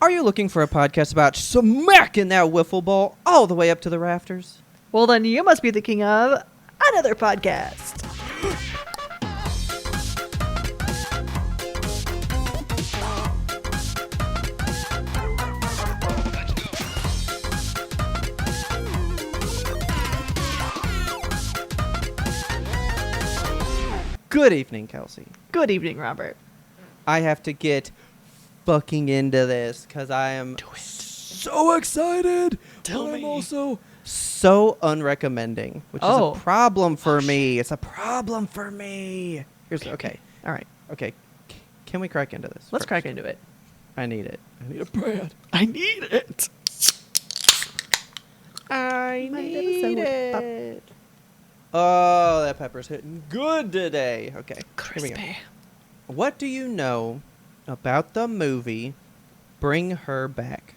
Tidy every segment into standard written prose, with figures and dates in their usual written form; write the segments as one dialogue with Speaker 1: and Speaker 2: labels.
Speaker 1: Are you looking for a podcast about smacking that wiffle ball all the way up to the rafters?
Speaker 2: Well, then you must be thinking of another podcast.
Speaker 1: Good evening, Kelsey.
Speaker 2: Good evening, Robert.
Speaker 1: I have to get fucking into this because I am so excited.
Speaker 2: Tell
Speaker 1: but I'm
Speaker 2: me.
Speaker 1: also so unrecommending, which is a problem for me. It's a problem for me. Okay.
Speaker 2: All right.
Speaker 1: Okay. Can we crack into this?
Speaker 2: Let's
Speaker 1: first?
Speaker 2: crack into it.
Speaker 1: I need it. I need a brand.
Speaker 2: I need it.
Speaker 1: I
Speaker 2: My
Speaker 1: need
Speaker 2: episode.
Speaker 1: it. Oh, that pepper's hitting good today. Okay. Here we go.
Speaker 2: Crispy.
Speaker 1: What do you know about the movie Bring Her Back?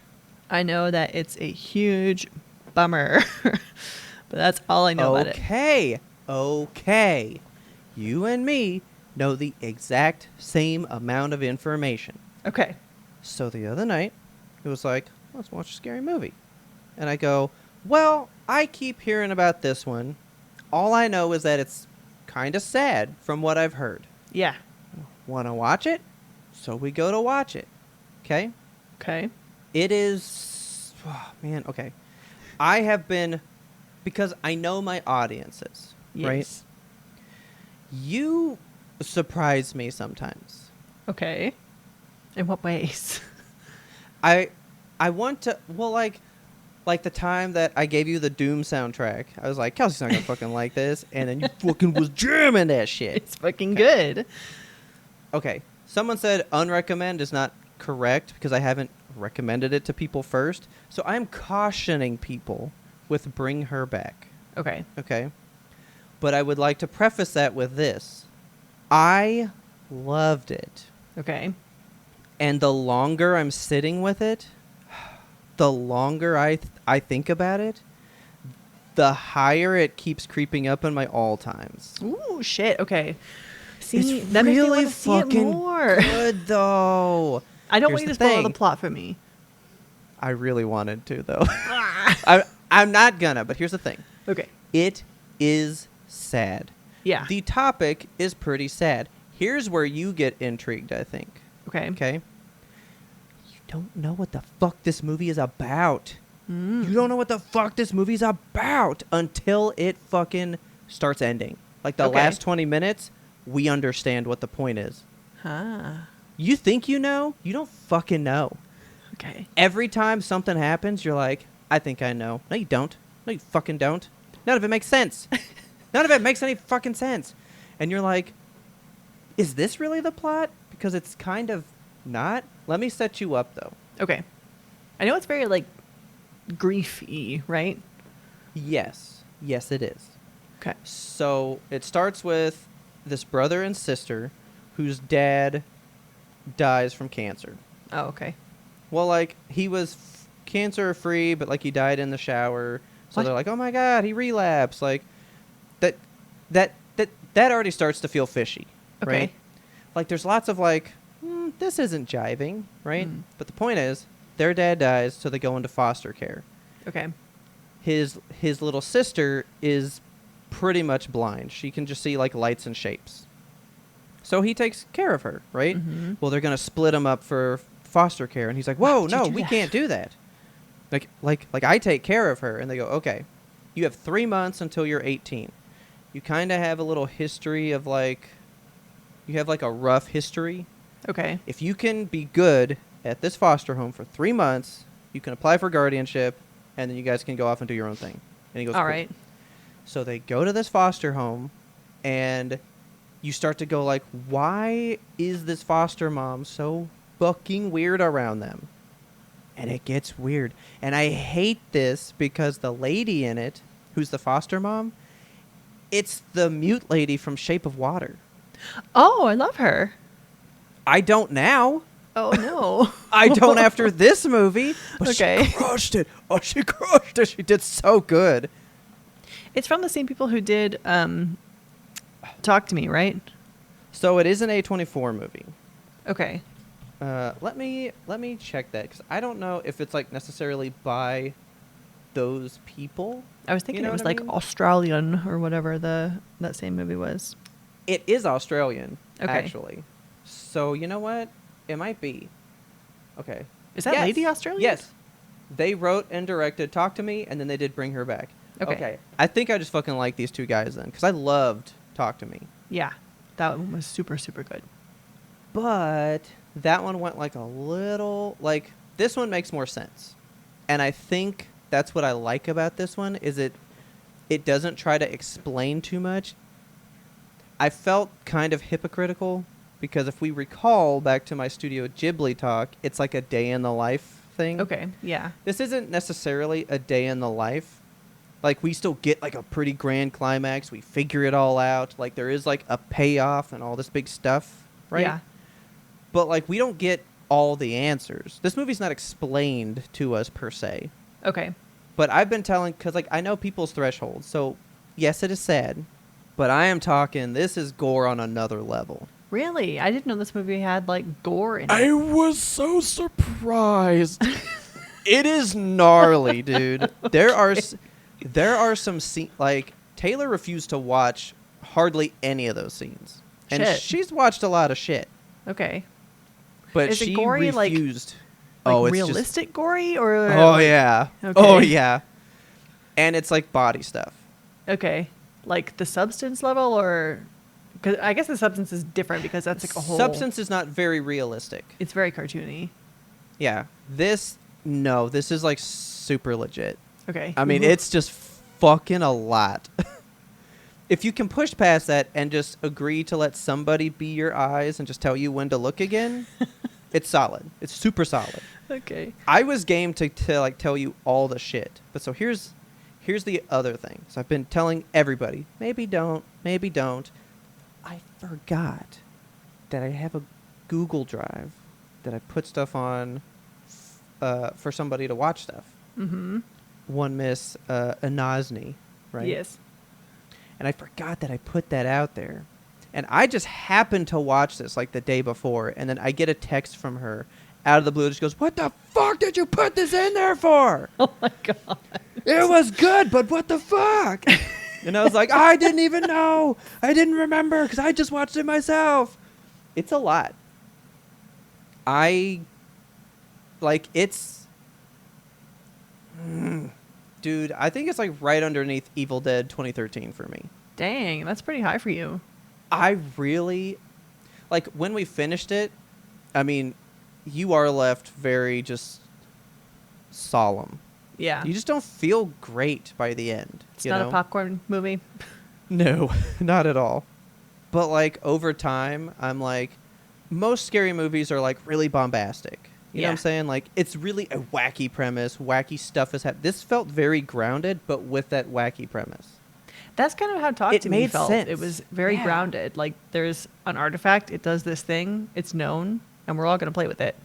Speaker 2: I know that it's a huge bummer, but that's all I know about it.
Speaker 1: Okay. You and me know the exact same amount of information.
Speaker 2: Okay.
Speaker 1: So the other night, it was like, let's watch a scary movie. And I go, well, I keep hearing about this one. All I know is that it's kind of sad from what I've heard.
Speaker 2: Yeah.
Speaker 1: Want to watch it? So we go to watch it. Okay?
Speaker 2: Okay.
Speaker 1: It is... Oh, man, okay. I have been... Because I know my audiences, right?
Speaker 2: Yes.
Speaker 1: You surprise me sometimes.
Speaker 2: Okay. In what ways?
Speaker 1: I want to... Well, like the time that I gave you the Doom soundtrack. I was like, Kelsey's not going to fucking like this. And then you fucking was jamming that shit.
Speaker 2: It's fucking good.
Speaker 1: Okay. Someone said unrecommend is not correct because I haven't recommended it to people first. So I'm cautioning people with Bring Her Back.
Speaker 2: Okay.
Speaker 1: Okay? But I would like to preface that with this. I loved it.
Speaker 2: Okay.
Speaker 1: And the longer I'm sitting with it, the longer I think about it, the higher it keeps creeping up in my all times.
Speaker 2: Ooh, shit. Okay. See,
Speaker 1: It's
Speaker 2: that makes me
Speaker 1: really
Speaker 2: want to see it
Speaker 1: fucking
Speaker 2: more.
Speaker 1: good, though.
Speaker 2: I don't
Speaker 1: Here's
Speaker 2: want you to
Speaker 1: the
Speaker 2: spoil
Speaker 1: thing.
Speaker 2: the plot for me.
Speaker 1: I really wanted to, though. I'm not gonna, but here's the thing.
Speaker 2: Okay.
Speaker 1: It is sad.
Speaker 2: Yeah.
Speaker 1: The topic is pretty sad. Here's where you get intrigued, I think.
Speaker 2: Okay.
Speaker 1: Okay? You don't know what the fuck this movie is about.
Speaker 2: Mm.
Speaker 1: You don't know what the fuck this movie's about until it fucking starts ending. Like the
Speaker 2: Okay.
Speaker 1: last 20 minutes, we understand what the point is.
Speaker 2: Huh.
Speaker 1: You think you know? You don't fucking know.
Speaker 2: Okay.
Speaker 1: Every time something happens, you're like, I think I know. No, you don't. No, you fucking don't. None of it makes sense. None of it makes any fucking sense. And you're like, is this really the plot? Because it's kind of not. Let me set you up, though.
Speaker 2: Okay. I know it's very, like, grief-y, right?
Speaker 1: Yes. Yes, it is.
Speaker 2: Okay.
Speaker 1: So it starts with this brother and sister whose dad dies from cancer.
Speaker 2: Oh, okay.
Speaker 1: Well, like, he was cancer-free, but, like, he died in the shower. So
Speaker 2: What?
Speaker 1: they're like, oh, my God, he relapsed. Like, that already starts to feel fishy,
Speaker 2: Okay.
Speaker 1: right? Like, there's lots of, like, this isn't jiving, right?
Speaker 2: Mm.
Speaker 1: But the point is, their dad dies, so they go into foster care.
Speaker 2: Okay.
Speaker 1: His little sister is pretty much blind. She can just see, like, lights and shapes. So he takes care of her, right?
Speaker 2: Mhm.
Speaker 1: Well, they're going to split him up for foster care. And he's like, whoa,
Speaker 2: Why would you
Speaker 1: no,
Speaker 2: do
Speaker 1: we
Speaker 2: that?
Speaker 1: can't do that. Like I take care of her. And they go, okay, you have 3 months until you're 18. You kind of have a little history of, like, you have, like, a rough history.
Speaker 2: Okay.
Speaker 1: If you can be good at this foster home for 3 months, you can apply for guardianship, and then you guys can go off and do your own thing. And he goes,
Speaker 2: All
Speaker 1: cool.
Speaker 2: right.
Speaker 1: So they go to this foster home, and you start to go like, why is this foster mom so fucking weird around them? And it gets weird. And I hate this because the lady in it, who's the foster mom, it's the mute lady from Shape of Water.
Speaker 2: Oh, I love her.
Speaker 1: I don't now.
Speaker 2: Oh, no.
Speaker 1: I don't after this movie. But
Speaker 2: Okay.
Speaker 1: she crushed it. Oh, she crushed it. She did so good.
Speaker 2: It's from the same people who did Talk to Me, right?
Speaker 1: So it is an A24 movie.
Speaker 2: Okay.
Speaker 1: Let me check that because I don't know if it's like necessarily by those people.
Speaker 2: I was thinking
Speaker 1: You know
Speaker 2: it was
Speaker 1: what I
Speaker 2: like
Speaker 1: mean?
Speaker 2: Australian or whatever that same movie was.
Speaker 1: It is Australian,
Speaker 2: Okay.
Speaker 1: actually. So you know what? It might be. Okay.
Speaker 2: Is that
Speaker 1: Yes.
Speaker 2: lady Australian?
Speaker 1: Yes. They wrote and directed Talk to Me, and then they did Bring Her Back.
Speaker 2: Okay.
Speaker 1: I think I just fucking like these two guys then, because I loved Talk to Me.
Speaker 2: Yeah. That one was super, super good.
Speaker 1: But that one went like a little, like, this one makes more sense. And I think that's what I like about this one, is it doesn't try to explain too much. I felt kind of hypocritical, because if we recall back to my Studio Ghibli talk, it's like a day in the life thing.
Speaker 2: Okay. Yeah.
Speaker 1: This isn't necessarily a day in the life. Like, we still get, like, a pretty grand climax. We figure it all out. Like, there is, like, a payoff and all this big stuff, right?
Speaker 2: Yeah.
Speaker 1: But, like, we don't get all the answers. This movie's not explained to us, per se.
Speaker 2: Okay.
Speaker 1: But I've been telling, because, like, I know people's thresholds. So, yes, it is sad. But I am talking, this is gore on another level.
Speaker 2: Really? I didn't know this movie had like gore in it.
Speaker 1: I was so surprised. It is gnarly, dude. There are some scenes, like, Taylor refused to watch hardly any of those scenes. And
Speaker 2: Shit.
Speaker 1: she's watched a lot of shit.
Speaker 2: Okay.
Speaker 1: But
Speaker 2: Is it
Speaker 1: she
Speaker 2: gory, like-
Speaker 1: refused.
Speaker 2: Like
Speaker 1: it's
Speaker 2: realistic gory or?
Speaker 1: Just, oh, yeah.
Speaker 2: Okay.
Speaker 1: Oh, yeah. And it's, like, body stuff.
Speaker 2: Okay. Like the substance level, or? Because I guess the substance is different because that's like a whole.
Speaker 1: Substance is not very realistic.
Speaker 2: It's very cartoony.
Speaker 1: Yeah. This is, like, super legit.
Speaker 2: Okay.
Speaker 1: I mean, it's just fucking a lot. If you can push past that and just agree to let somebody be your eyes and just tell you when to look again, it's solid. It's super solid.
Speaker 2: Okay.
Speaker 1: I was game to like tell you all the shit. But so here's the other thing. So I've been telling everybody, maybe don't. I forgot that I have a Google Drive that I put stuff on for somebody to watch stuff.
Speaker 2: Mm-hmm.
Speaker 1: One Miss Anasni, right?
Speaker 2: Yes.
Speaker 1: And I forgot that I put that out there. And I just happened to watch this like the day before, and then I get a text from her out of the blue. She goes, "What the fuck did you put this in there for?"
Speaker 2: Oh my god.
Speaker 1: It was good, but what the fuck? And I was like, I didn't even know. I didn't remember because I just watched it myself. It's a lot. It's... Dude, I think it's like right underneath Evil Dead 2013 for me.
Speaker 2: Dang, that's pretty high for you.
Speaker 1: I really... Like, when we finished it, I mean, you are left very just solemn.
Speaker 2: Yeah.
Speaker 1: You just don't feel great by the end.
Speaker 2: It's not a popcorn movie.
Speaker 1: No, not at all. But, like, over time, I'm like, most scary movies are, like, really bombastic. You know what I'm saying? Like, it's really a wacky premise. Wacky stuff is happening. This felt very grounded, but with that wacky premise.
Speaker 2: That's kind of how Talk
Speaker 1: It
Speaker 2: to Me
Speaker 1: made
Speaker 2: felt.
Speaker 1: sense.
Speaker 2: It was very
Speaker 1: Yeah.
Speaker 2: grounded. Like, there's an artifact. It does this thing. It's known. And we're all going to play with it.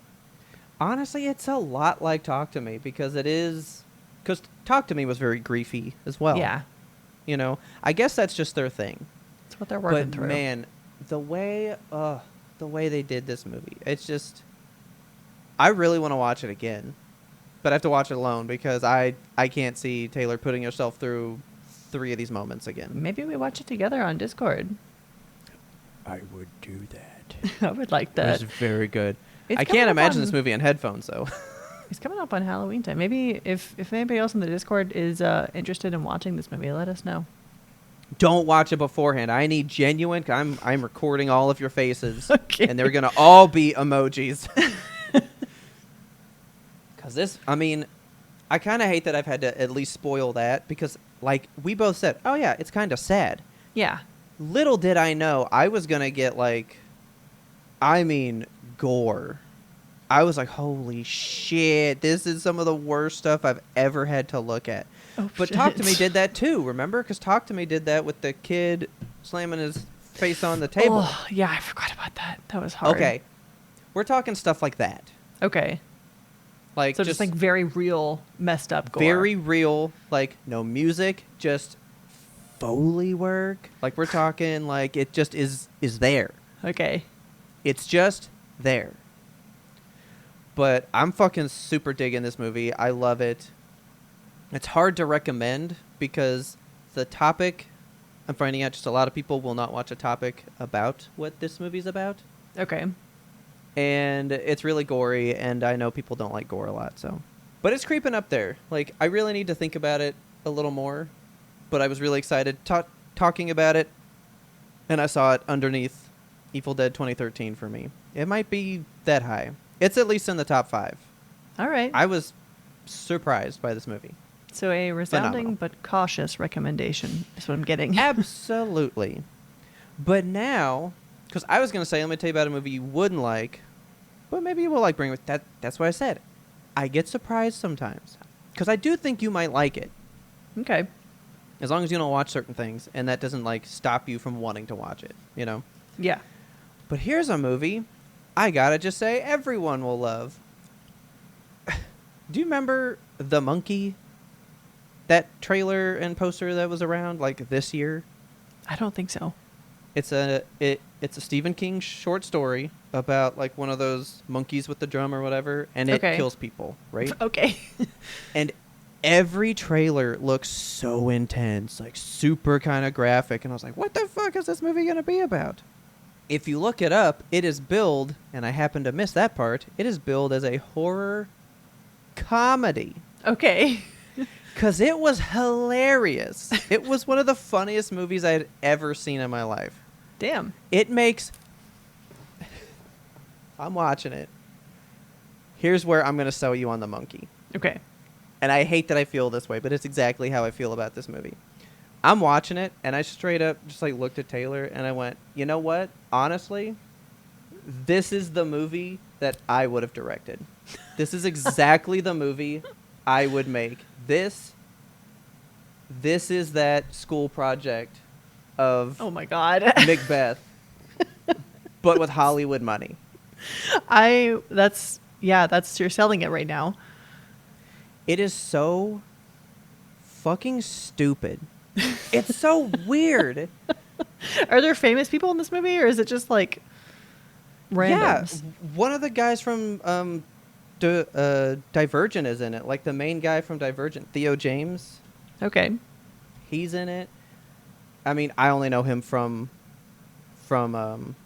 Speaker 1: Honestly, it's a lot like Talk to Me because it is... Because Talk to Me was very griefy as well.
Speaker 2: Yeah.
Speaker 1: You know? I guess that's just their thing.
Speaker 2: That's what they're working
Speaker 1: But,
Speaker 2: through.
Speaker 1: man, the way they did this movie, it's just... I really want to watch it again. But I have to watch it alone because I can't see Taylor putting herself through 3 of these moments again.
Speaker 2: Maybe we watch it together on Discord.
Speaker 1: I would do that.
Speaker 2: I would like that.
Speaker 1: It's very good.
Speaker 2: It's
Speaker 1: I
Speaker 2: coming
Speaker 1: can't
Speaker 2: up
Speaker 1: imagine
Speaker 2: on-
Speaker 1: this movie in headphones, though.
Speaker 2: It's coming up on Halloween time. Maybe if anybody else in the Discord is interested in watching this movie, let us know.
Speaker 1: Don't watch it beforehand. I need genuine... I'm recording all of your faces.
Speaker 2: Okay.
Speaker 1: And they're going to all be emojis. Because this... I mean, I kind of hate that I've had to at least spoil that. Because, like, we both said, oh, yeah, it's kind of sad.
Speaker 2: Yeah.
Speaker 1: Little did I know I was going to get, like... I mean, gore. I was like, holy shit, this is some of the worst stuff I've ever had to look at.
Speaker 2: Oh,
Speaker 1: But
Speaker 2: shit.
Speaker 1: Talk to Me did that too, remember? Because Talk to Me did that with the kid slamming his face on the table.
Speaker 2: Oh, yeah, I forgot about that. That was hard.
Speaker 1: Okay. We're talking stuff like that.
Speaker 2: Okay.
Speaker 1: Like
Speaker 2: So just like very real, messed up gore.
Speaker 1: very real, like no music, just Foley work. Like we're talking like it just is there.
Speaker 2: Okay.
Speaker 1: It's just there. But I'm fucking super digging this movie. I love it. It's hard to recommend because the topic, I'm finding out just a lot of people will not watch a topic about what this movie's about.
Speaker 2: Okay.
Speaker 1: And it's really gory, and I know people don't like gore a lot, so. But it's creeping up there. Like, I really need to think about it a little more. But I was really excited talking about it, and I saw it underneath Evil Dead 2013 for me. It might be that high. It's at least in the top 5.
Speaker 2: All right.
Speaker 1: I was surprised by this movie.
Speaker 2: So a resounding
Speaker 1: Phenomenal.
Speaker 2: but cautious recommendation is what I'm getting.
Speaker 1: Absolutely. But now, because I was going to say, let me tell you about a movie you wouldn't like, but maybe you will like bring with that. That's what I said. I get surprised sometimes because I do think you might like it.
Speaker 2: Okay.
Speaker 1: As long as you don't watch certain things and that doesn't like stop you from wanting to watch it, you know?
Speaker 2: Yeah.
Speaker 1: But here's a movie I gotta just say everyone will love. Do you remember The Monkey? That trailer and poster that was around like this year?
Speaker 2: I don't think so.
Speaker 1: It's a Stephen King short story about like one of those monkeys with the drum or whatever, and it
Speaker 2: Okay.
Speaker 1: kills people, right?
Speaker 2: Okay.
Speaker 1: And every trailer looks so intense, like super kind of graphic, and I was like, what the fuck is this movie gonna be about? If you look it up, it is billed, and I happen to miss that part, it is billed as a horror comedy.
Speaker 2: Okay.
Speaker 1: Because it was hilarious. It was one of the funniest movies I had ever seen in my life.
Speaker 2: Damn.
Speaker 1: It makes... I'm watching it. Here's where I'm going to sell you on the monkey.
Speaker 2: Okay.
Speaker 1: And I hate that I feel this way, but it's exactly how I feel about this movie. I'm watching it, and I straight up just like looked at Taylor, and I went, you know what? Honestly, this is the movie that I would have directed. This is exactly the movie I would make. This is that school project of
Speaker 2: Oh my God.
Speaker 1: Macbeth, but with Hollywood money.
Speaker 2: You're selling it right now.
Speaker 1: It is so fucking stupid. It's so weird.
Speaker 2: Are there famous people in this movie, or is it just like randoms?
Speaker 1: Yeah, one of the guys from Divergent is in it. Like the main guy from Divergent, Theo James.
Speaker 2: Okay.
Speaker 1: He's in it. I mean, I only know him from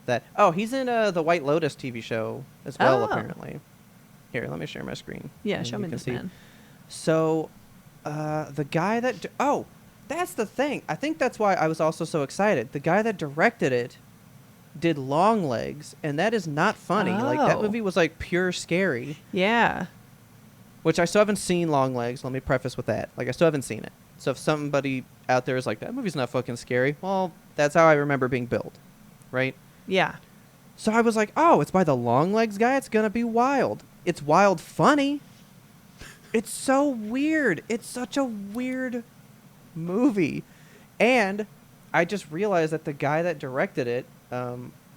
Speaker 1: that. Oh, he's in the White Lotus TV show as well,
Speaker 2: Oh.
Speaker 1: apparently. Here, let me share my screen.
Speaker 2: Yeah,
Speaker 1: and
Speaker 2: show
Speaker 1: you
Speaker 2: me
Speaker 1: can
Speaker 2: this
Speaker 1: see.
Speaker 2: man.
Speaker 1: So, the guy that... that's the thing. I think that's why I was also so excited. The guy that directed it did Long Legs, and that is not funny. Like, that
Speaker 2: Oh.
Speaker 1: movie was, like, pure scary.
Speaker 2: Yeah.
Speaker 1: Which I still haven't seen Long Legs. Let me preface with that. Like, I still haven't seen it. So if somebody out there is like, that movie's not fucking scary, well, that's how I remember being billed, right?
Speaker 2: Yeah.
Speaker 1: So I was like, oh, it's by the Long Legs guy? It's gonna be wild. It's wild funny. It's so weird. It's such a weird movie. And I just realized that the guy that directed it,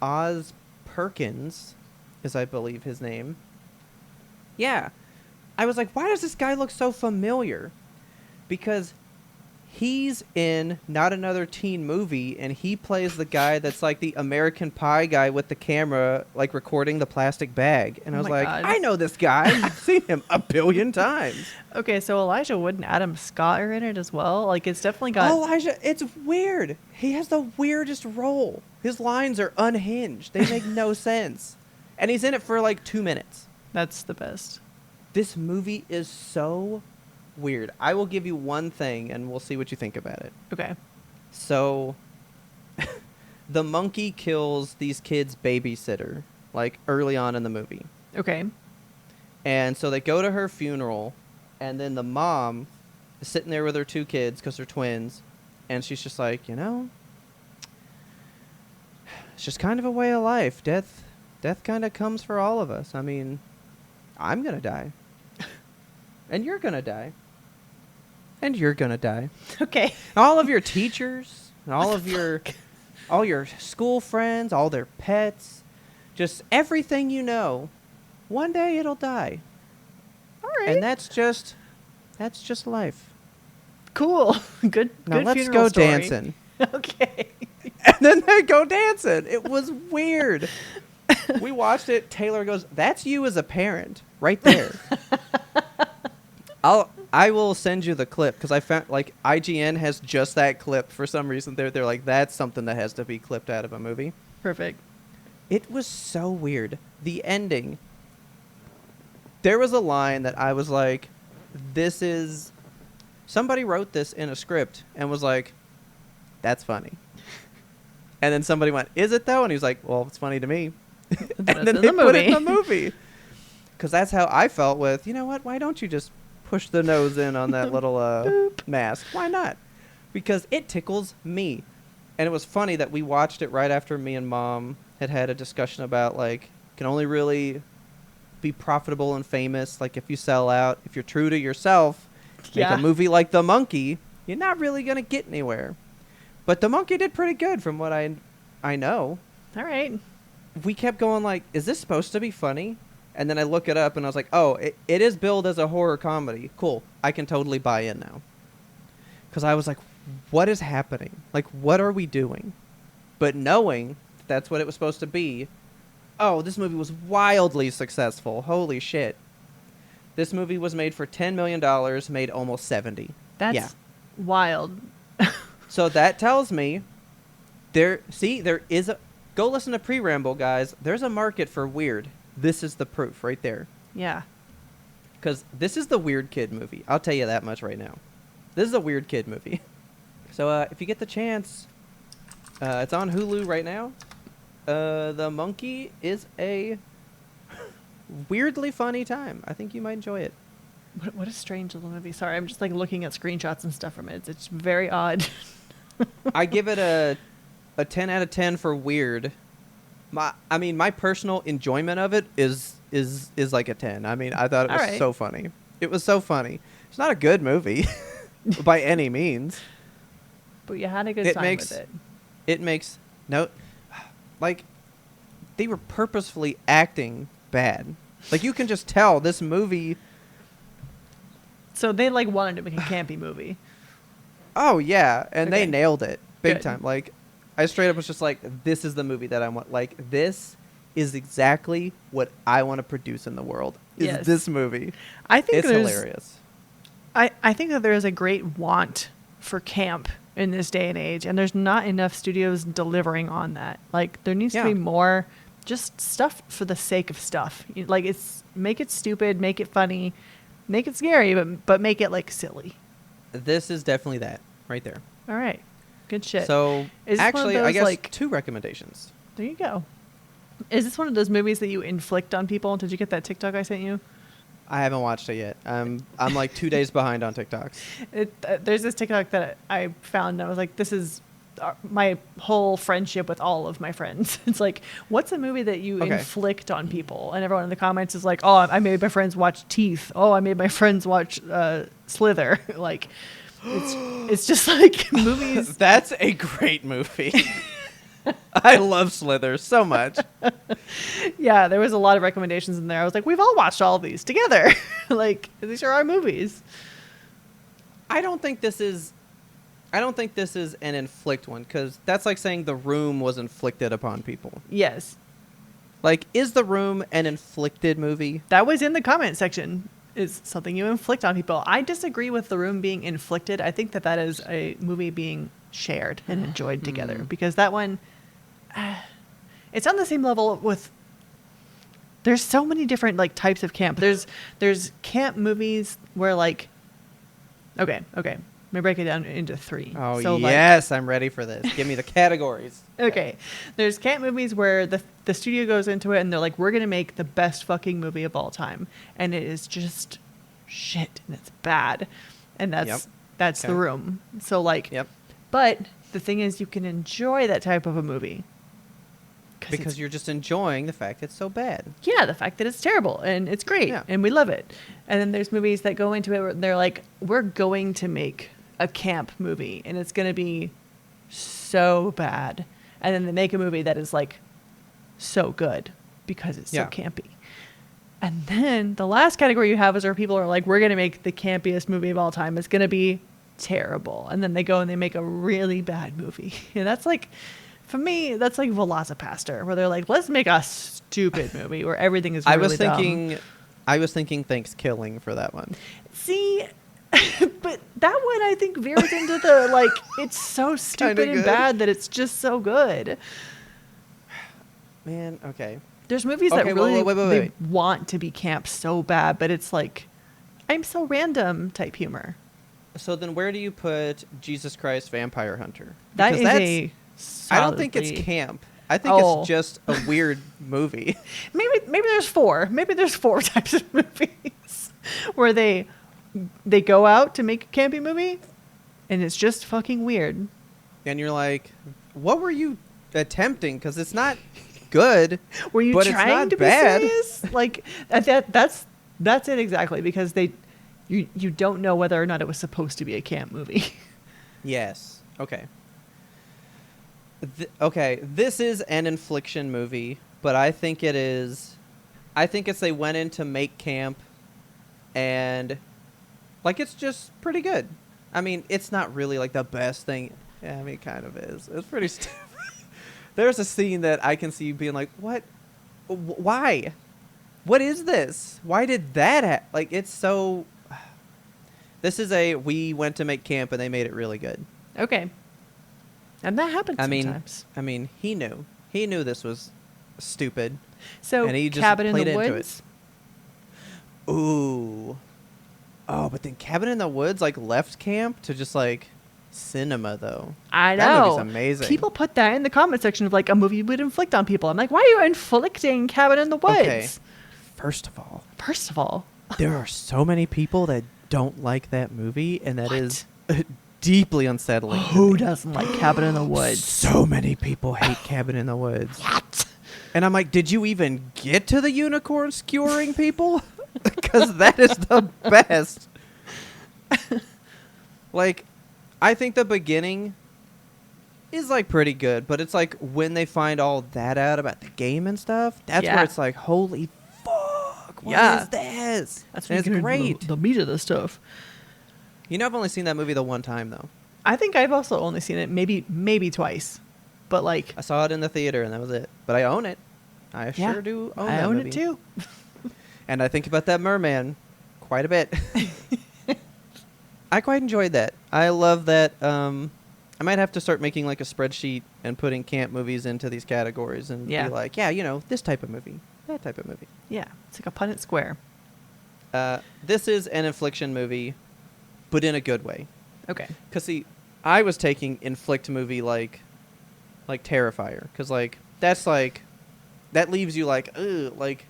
Speaker 1: Oz Perkins is, I believe, his name. Yeah. I was like, why does this guy look so familiar? Because he's in Not Another Teen Movie, and he plays the guy that's like the American Pie guy with the camera, like recording the plastic bag. And I
Speaker 2: Oh
Speaker 1: was
Speaker 2: my
Speaker 1: like,
Speaker 2: God.
Speaker 1: I know this guy. I've seen him a billion times.
Speaker 2: Okay, so Elijah Wood and Adam Scott are in it as well. Like, it's definitely got...
Speaker 1: Elijah, it's weird. He has the weirdest role. His lines are unhinged. They make no sense. And he's in it for like 2 minutes.
Speaker 2: That's the best.
Speaker 1: This movie is so weird. I will give you one thing, and we'll see what you think about it.
Speaker 2: Okay.
Speaker 1: So, the monkey kills these kids' babysitter, like, early on in the movie.
Speaker 2: Okay.
Speaker 1: And so they go to her funeral, and then the mom is sitting there with her 2 kids, because they're twins, and she's just like, you know, it's just kind of a way of life. Death kind of comes for all of us. I mean, I'm going to die. And you're going to die. And you're going to die.
Speaker 2: Okay.
Speaker 1: All of your teachers, and all of all your school friends, all their pets, just everything you know, one day it'll die.
Speaker 2: All right.
Speaker 1: And that's just life.
Speaker 2: Cool. Good.
Speaker 1: Now
Speaker 2: good
Speaker 1: let's
Speaker 2: funeral
Speaker 1: go
Speaker 2: story.
Speaker 1: dancing.
Speaker 2: Okay.
Speaker 1: And then they go dancing. It was weird. We watched it. Taylor goes, "That's you as a parent, right there." I will send you the clip because I found like IGN has just that clip for some reason. They're like, that's something that has to be clipped out of a movie.
Speaker 2: Perfect.
Speaker 1: It was so weird. The ending. There was a line that I was like, this is... Somebody wrote this in a script and was like, that's funny. And then somebody went, is it though? And he was like, well, it's funny to me. And then they put it in the movie. Because that's how I felt with, you know what, why don't you just push the nose in on that little mask? Why not? Because it tickles me. And it was funny that we watched it right after me and Mom had a discussion about, like, can only really be profitable and famous, like, if you sell out. If you're true to yourself, make a movie like The Monkey, you're not really going to get anywhere. But The Monkey did pretty good from what I know.
Speaker 2: All right.
Speaker 1: We kept going like, is this supposed to be funny? And then I look it up and I was like, oh, it is billed as a horror comedy. Cool. I can totally buy in now. Because I was like, what is happening? Like, what are we doing? But knowing that's what it was supposed to be, oh, this movie was wildly successful. Holy shit. This movie was made for $10 million, made almost 70.
Speaker 2: That's wild.
Speaker 1: So that tells me there is a... Go listen to Pre-Ramble, guys. There's a market for weird. This is the proof right there.
Speaker 2: Yeah.
Speaker 1: Because this is the weird kid movie. I'll tell you that much right now. This is a weird kid movie. So if you get the chance, it's on Hulu right now. The Monkey is a weirdly funny time. I think you might enjoy it.
Speaker 2: What a strange little movie. Sorry, I'm just like looking at screenshots and stuff from it. It's very odd.
Speaker 1: I give it a 10 out of 10 for weird. My personal enjoyment of it is like a 10. I mean, I thought it was so funny. It was so funny. It's not a good movie by any means.
Speaker 2: But you had a good time with it.
Speaker 1: It makes no... Like, they were purposefully acting bad. Like, you can just tell this movie...
Speaker 2: So they, like, wanted to make a campy movie.
Speaker 1: Oh, yeah. And they
Speaker 2: Okay.
Speaker 1: nailed it. Big
Speaker 2: Good.
Speaker 1: time. Like, I straight up was just like, this is the movie that I want. Like, this is exactly what I want to produce in the world. Is
Speaker 2: Yes.
Speaker 1: this movie.
Speaker 2: I think
Speaker 1: It's hilarious.
Speaker 2: I think that there is a great want for camp in this day and age, and there's not enough studios delivering on that. Like, there needs to be more just stuff for the sake of stuff. Like, make it stupid, make it funny, make it scary, but make it, like, silly.
Speaker 1: This is definitely that right there.
Speaker 2: All right. Good shit.
Speaker 1: So,
Speaker 2: Is this one of
Speaker 1: actually, I
Speaker 2: those,
Speaker 1: guess
Speaker 2: like,
Speaker 1: 2 recommendations.
Speaker 2: there you go. Is this one of those movies that you inflict on people? Did you get that TikTok I sent you?
Speaker 1: I haven't watched it yet. I'm like 2 days behind on TikToks.
Speaker 2: There's this TikTok that I found, and I was like, this is my whole friendship with all of my friends. It's like, what's a movie that you inflict on people? And everyone in the comments is like, oh, I made my friends watch Teeth. Oh, I made my friends watch Slither. Like, it's just like movies.
Speaker 1: That's a great movie. I love Slither so much.
Speaker 2: Yeah, there was a lot of recommendations in there. I was like, we've all watched all of these together. Like, these are our movies.
Speaker 1: I don't think this is an inflict one, because that's like saying The Room was inflicted upon people.
Speaker 2: Yes.
Speaker 1: Like, is The Room an inflicted movie?
Speaker 2: That was in the comment section. Is something you inflict on people. I disagree with The Room being inflicted. I think that is a movie being shared and enjoyed together, because that one, it's on the same level with... There's so many different, like, types of camp. There's camp movies where, like... Okay. Let me break it down into 3.
Speaker 1: Oh,
Speaker 2: so,
Speaker 1: yes, I'm ready for this. Give me the categories.
Speaker 2: Okay. There's camp movies where the studio goes into it and they're like, we're going to make the best fucking movie of all time. And it is just shit and it's bad. And that's The Room. So, like...
Speaker 1: Yep.
Speaker 2: But the thing is, you can enjoy that type of a movie.
Speaker 1: Because you're just enjoying the fact it's so bad.
Speaker 2: Yeah, the fact that it's terrible and it's great and we love it. And then there's movies that go into it where they're like, we're going to make a camp movie and it's going to be so bad. And then they make a movie that is like so good because it's so campy. And then the last category you have is where people are like, we're going to make the campiest movie of all time. It's going to be terrible. And then they go and they make a really bad movie. And that's like For me, that's like Velocipaster, where they're like, let's make a stupid movie where everything is really dumb.
Speaker 1: I was thinking Thanksgiving for that one.
Speaker 2: See, but that one I think veers into the like it's so stupid and bad that it's just so good.
Speaker 1: Man, okay.
Speaker 2: There's movies that really
Speaker 1: wait.
Speaker 2: they want to be camp so bad, but it's like I'm so random type humor.
Speaker 1: So then where do you put Jesus Christ Vampire Hunter?
Speaker 2: That
Speaker 1: Because
Speaker 2: is
Speaker 1: I don't think it's camp. I think it's just a weird movie.
Speaker 2: Maybe there's four. Maybe there's four types of movies where they go out to make a campy movie, and it's just fucking weird.
Speaker 1: And you're like, what were you attempting? Because it's not good.
Speaker 2: Were you
Speaker 1: but
Speaker 2: trying
Speaker 1: it's not
Speaker 2: to
Speaker 1: bad.
Speaker 2: be serious? Like that's it exactly, because you don't know whether or not it was supposed to be a camp movie.
Speaker 1: Yes. Okay. Okay, this is an infliction movie, but I think it is. I think it's they went in to make camp, and like it's just pretty good. I mean, it's not really like the best thing. Yeah, I mean, it kind of is. It's pretty stupid. There's a scene that I can see you being like, "What? Why? What is this? Why did that like?" It's so. This is we went to make camp and they made it really good.
Speaker 2: Okay. And that happens sometimes.
Speaker 1: I mean, he knew. He knew this was stupid.
Speaker 2: So,
Speaker 1: and he just
Speaker 2: Cabin in
Speaker 1: played
Speaker 2: the
Speaker 1: into
Speaker 2: Woods?
Speaker 1: It. Ooh. Oh, but then Cabin in the Woods, like, left camp to just, like, cinema, though.
Speaker 2: I know.
Speaker 1: That movie's amazing.
Speaker 2: People put that in the comment section of, like, a movie would inflict on people. I'm like, why are you inflicting Cabin in the Woods?
Speaker 1: Okay. First of all. There are so many people that don't like that movie, and that is deeply unsettling.
Speaker 2: Who doesn't like Cabin in the Woods?
Speaker 1: So many people hate Cabin in the Woods.
Speaker 2: What?
Speaker 1: And I'm like, did you even get to the unicorn skewering people? Because that is the best. Like, I think the beginning is, like, pretty good. But it's like when they find all that out about the game and stuff, that's where it's like, holy fuck, what is this?
Speaker 2: That's
Speaker 1: and it's great.
Speaker 2: The meat of the stuff.
Speaker 1: You know, I've only seen that movie the one time, though.
Speaker 2: I think I've also only seen it maybe twice. But, like...
Speaker 1: I saw it in the theater, and that was it. But I own it. I sure do own that movie.
Speaker 2: I own it, too.
Speaker 1: And I think about that merman quite a bit. I quite enjoyed that. I love that. I might have to start making, like, a spreadsheet and putting camp movies into these categories and be like, yeah, you know, this type of movie, that type of movie.
Speaker 2: Yeah, it's like a Punnett Square.
Speaker 1: This is an infliction movie, but in a good way.
Speaker 2: Okay.
Speaker 1: Because, see, I was taking inflict movie like Terrifier. Because, like, that's, like, that leaves you, like, ugh, like.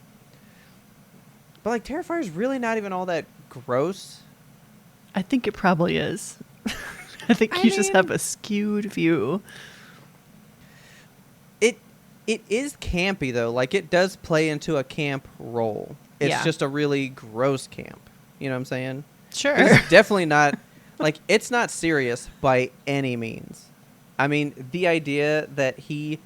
Speaker 1: But, like, Terrifier's really not even all that gross.
Speaker 2: I think it probably is. I think you just have a skewed view.
Speaker 1: It is campy, though. Like, it does play into a camp role. It's just a really gross camp. You know what I'm saying?
Speaker 2: Sure.
Speaker 1: It's definitely not, like, it's not serious by any means. I mean, the idea that he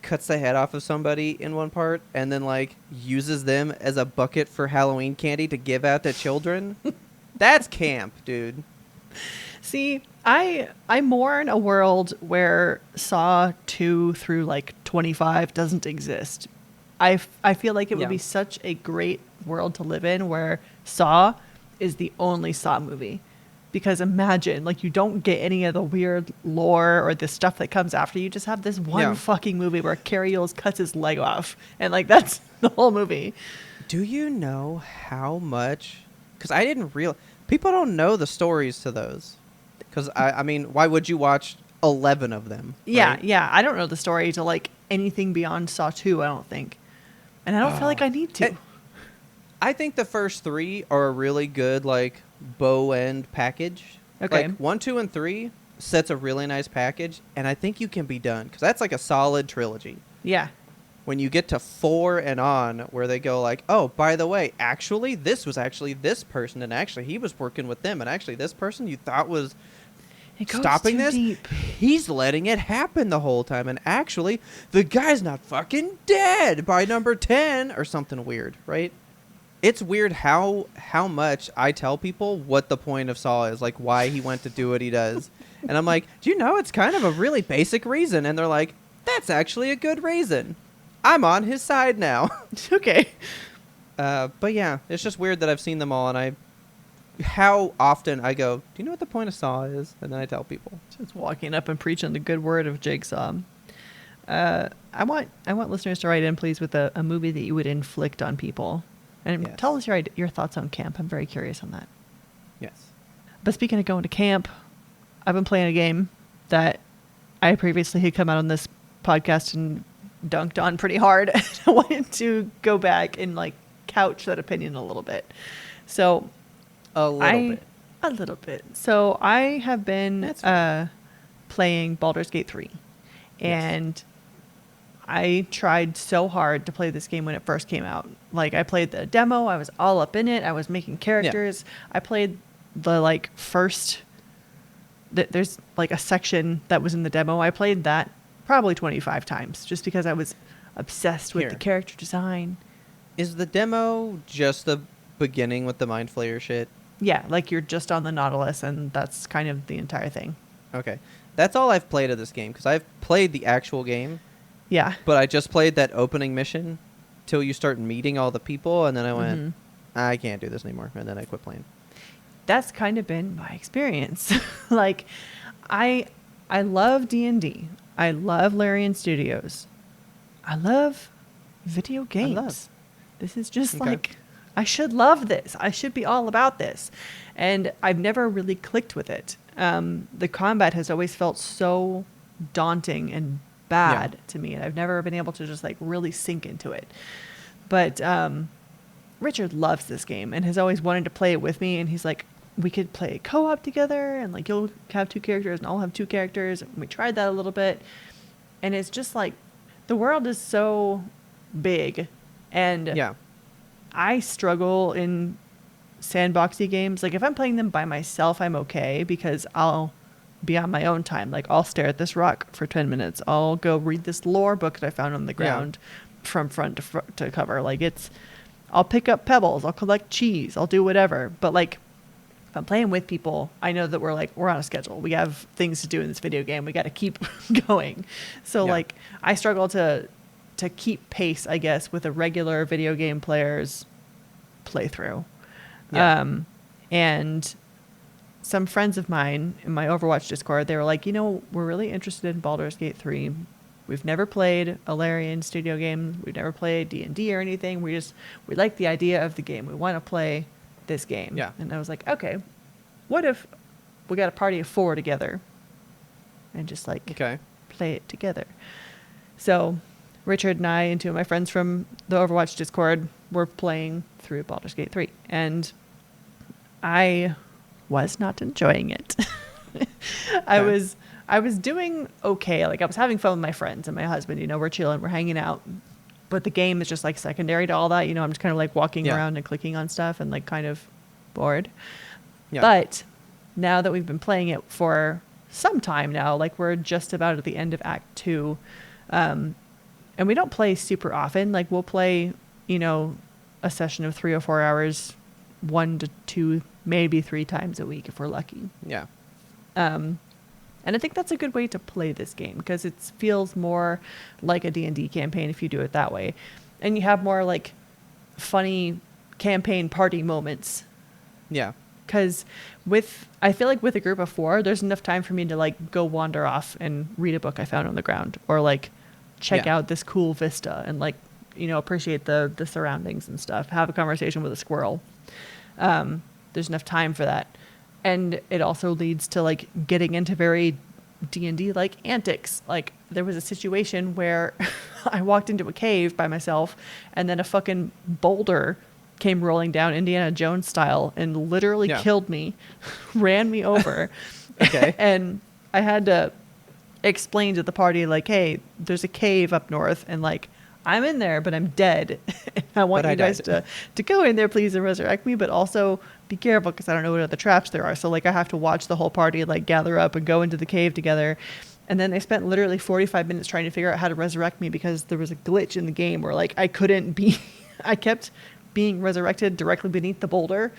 Speaker 1: cuts the head off of somebody in one part and then, like, uses them as a bucket for Halloween candy to give out to children, that's camp, dude.
Speaker 2: See, I mourn a world where Saw 2 through, like, 25 doesn't exist. I feel like it would be such a great world to live in where Saw is the only Saw movie. Because imagine, like, you don't get any of the weird lore or the stuff that comes after. You just have this one fucking movie where Carrie Yules cuts his leg off. And, like, that's the whole movie.
Speaker 1: Do you know how much... Because I didn't realize... People don't know the stories to those. Because, I mean, why would you watch 11 of them?
Speaker 2: Yeah,
Speaker 1: right?
Speaker 2: yeah. I don't know the story to, like, anything beyond Saw 2, I don't think. And I don't feel like I need to.
Speaker 1: I think the first 3 are a really good, like, bow end package.
Speaker 2: Okay.
Speaker 1: Like, 1, 2, and 3 sets a really nice package, and I think you can be done. Because that's, like, a solid trilogy.
Speaker 2: Yeah.
Speaker 1: When you get to 4 and on, where they go like, oh, by the way, actually, this was actually this person, and actually he was working with them, and actually this person you thought was stopping this,
Speaker 2: deep.
Speaker 1: He's letting it happen the whole time, and actually, the guy's not fucking dead by number 10, or something weird, right? It's weird how much I tell people what the point of Saw is, like why he went to do what he does. And I'm like, do you know it's kind of a really basic reason? And they're like, that's actually a good reason. I'm on his side now.
Speaker 2: Okay.
Speaker 1: But yeah, it's just weird that I've seen them all, and how often I go, do you know what the point of Saw is? And then I tell people.
Speaker 2: Just walking up and preaching the good word of Jigsaw. I want listeners to write in, please, with a movie that you would inflict on people, and
Speaker 1: Yes.
Speaker 2: tell us your thoughts on camp. I'm very curious on that.
Speaker 1: Yes.
Speaker 2: But speaking of going to camp, I've been playing a game that I previously had come out on this podcast and dunked on pretty hard. I wanted to go back and like couch that opinion a little bit. So
Speaker 1: A little bit.
Speaker 2: So I have been
Speaker 1: That's fair.
Speaker 2: playing Baldur's Gate 3. And
Speaker 1: Yes.
Speaker 2: I tried so hard to play this game when it first came out. Like, I played the demo. I was all up in it. I was making characters. I played the, like, first... There's, like, a section that was in the demo. I played that probably 25 times just because I was obsessed with the character design.
Speaker 1: Is the demo just the beginning with the Mind Flayer shit?
Speaker 2: Yeah, like, you're just on the Nautilus, and that's kind of the entire thing.
Speaker 1: Okay. That's all I've played of this game, because I've played the actual game,
Speaker 2: Yeah.
Speaker 1: but I just played that opening mission till you start meeting all the people, and then I went, I can't do this anymore, and then I quit playing.
Speaker 2: That's kind of been my experience. Like, I love D&D. I love Larian Studios. I love video games. This is just like, I should love this. I should be all about this. And I've never really clicked with it. The combat has always felt so daunting and bad to me, and I've never been able to just like really sink into it. But Richard loves this game and has always wanted to play it with me, and he's like, we could play co-op together, and like you'll have 2 characters and I'll have 2 characters. And we tried that a little bit, and it's just like the world is so big, and I struggle in sandboxy games. Like, if I'm playing them by myself, I'm okay because I'll be on my own time. Like, I'll stare at this rock for 10 minutes. I'll go read this lore book that I found on the ground from front to cover. Like, I'll pick up pebbles. I'll collect cheese. I'll do whatever. But like, if I'm playing with people, I know that we're on a schedule. We have things to do in this video game. We got to keep going. So like, I struggle to keep pace, I guess, with a regular video game player's playthrough. And some friends of mine in my Overwatch Discord, they were like, we're really interested in Baldur's Gate 3. We've never played a Larian Studio game. We've never played D&D or anything. We like the idea of the game. We want to play this game. Yeah. And I was like, okay, what if we got a party of 4 together and just like play it together? So Richard and I and 2 of my friends from the Overwatch Discord were playing through Baldur's Gate 3, and I was not enjoying it. I was doing okay. Like, I was having fun with my friends and my husband, we're chilling, we're hanging out, but the game is just like secondary to all that. I'm just kind of like walking around and clicking on stuff and like kind of bored. But now that we've been playing it for some time now, like we're just about at the end of Act 2, and we don't play super often. Like, we'll play, a session of 3 or 4 hours, 1 to 2, maybe 3 times a week if we're lucky. Yeah. And I think that's a good way to play this game because it feels more like a D&D campaign if you do it that way. And you have more like funny campaign party moments. Yeah. Because I feel like with a group of 4, there's enough time for me to like go wander off and read a book I found on the ground, or like check out this cool vista and like, appreciate the surroundings and stuff, have a conversation with a squirrel. There's enough time for that. And it also leads to like getting into very D&D like antics. Like, there was a situation where I walked into a cave by myself, and then a fucking boulder came rolling down Indiana Jones style and literally killed me, ran me over. And I had to explain to the party, like, hey, there's a cave up north, and like, I'm in there, but I'm dead. I want you guys to go in there, please, and resurrect me, but also be careful because I don't know what other traps there are. So like, I have to watch the whole party like gather up and go into the cave together. And then they spent literally 45 minutes trying to figure out how to resurrect me because there was a glitch in the game where like I kept being resurrected directly beneath the boulder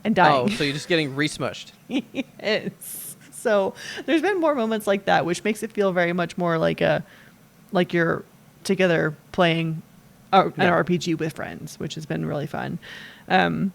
Speaker 2: and dying.
Speaker 1: Oh, so you're just getting re-smushed.
Speaker 2: Yes. So there's been more moments like that, which makes it feel very much more like a like you're together playing an RPG with friends, which has been really fun. And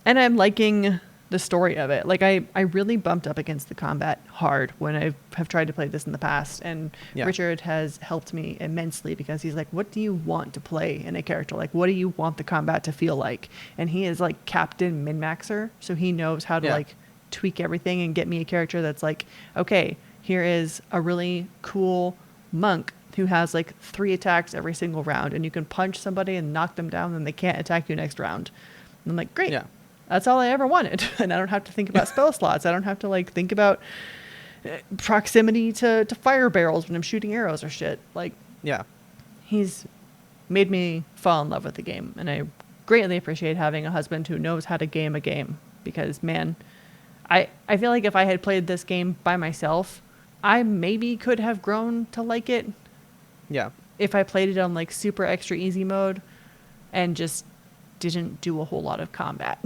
Speaker 2: I'm liking the story of it. Like I really bumped up against the combat hard when I have tried to play this in the past. And Richard has helped me immensely because he's like, what do you want to play in a character? Like, what do you want the combat to feel like? And he is like Captain Min-Maxer. So he knows how to like tweak everything and get me a character that's like, okay, here is a really cool monk who has like 3 attacks every single round. And you can punch somebody and knock them down and they can't attack you next round. And I'm like, great. Yeah. That's all I ever wanted. And I don't have to think about spell slots. I don't have to like think about proximity to fire barrels when I'm shooting arrows or shit. Like, he's made me fall in love with the game. And I greatly appreciate having a husband who knows how to game a game because, man, I feel like if I had played this game by myself, I maybe could have grown to like it.
Speaker 1: Yeah.
Speaker 2: If I played it on like super extra easy mode and just didn't do a whole lot of combat.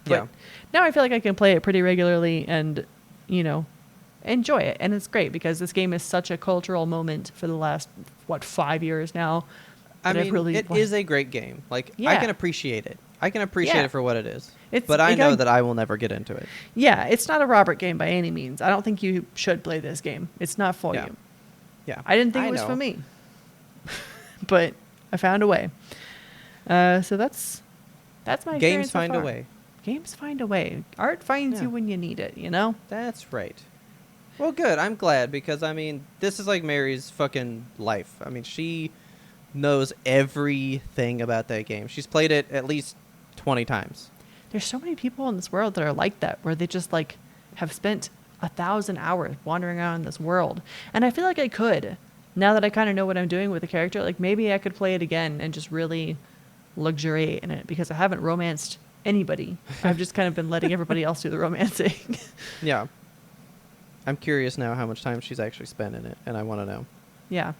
Speaker 2: But now I feel like I can play it pretty regularly and, you know, enjoy it. And it's great because this game is such a cultural moment for the last, 5 years now.
Speaker 1: I mean, really it is a great game. Like, I can appreciate it. I can appreciate it for what it is. But I know that I will never get into it. Yeah,
Speaker 2: it's not a Robert game by any means. I don't think you should play this game. It's not for you.
Speaker 1: Yeah.
Speaker 2: I didn't think it was for me. But I found a way. So that's my
Speaker 1: games find a way.
Speaker 2: Games find a way. Art finds you when you need it, you know?
Speaker 1: That's right. Well, good. I'm glad because, I mean, this is like Mary's fucking life. I mean, she knows everything about that game. She's played it at least 20 times.
Speaker 2: There's so many people in this world that are like that, where they just, like, have spent 1,000 hours wandering around this world. And I feel like I could. Now that I kind of know what I'm doing with the character, like, maybe I could play it again and just really luxuriate in it because I haven't romanced anybody. I've just kind of been letting everybody else do the romancing.
Speaker 1: Yeah. I'm curious now how much time she's actually spent in it, and I want to know.
Speaker 2: Yeah.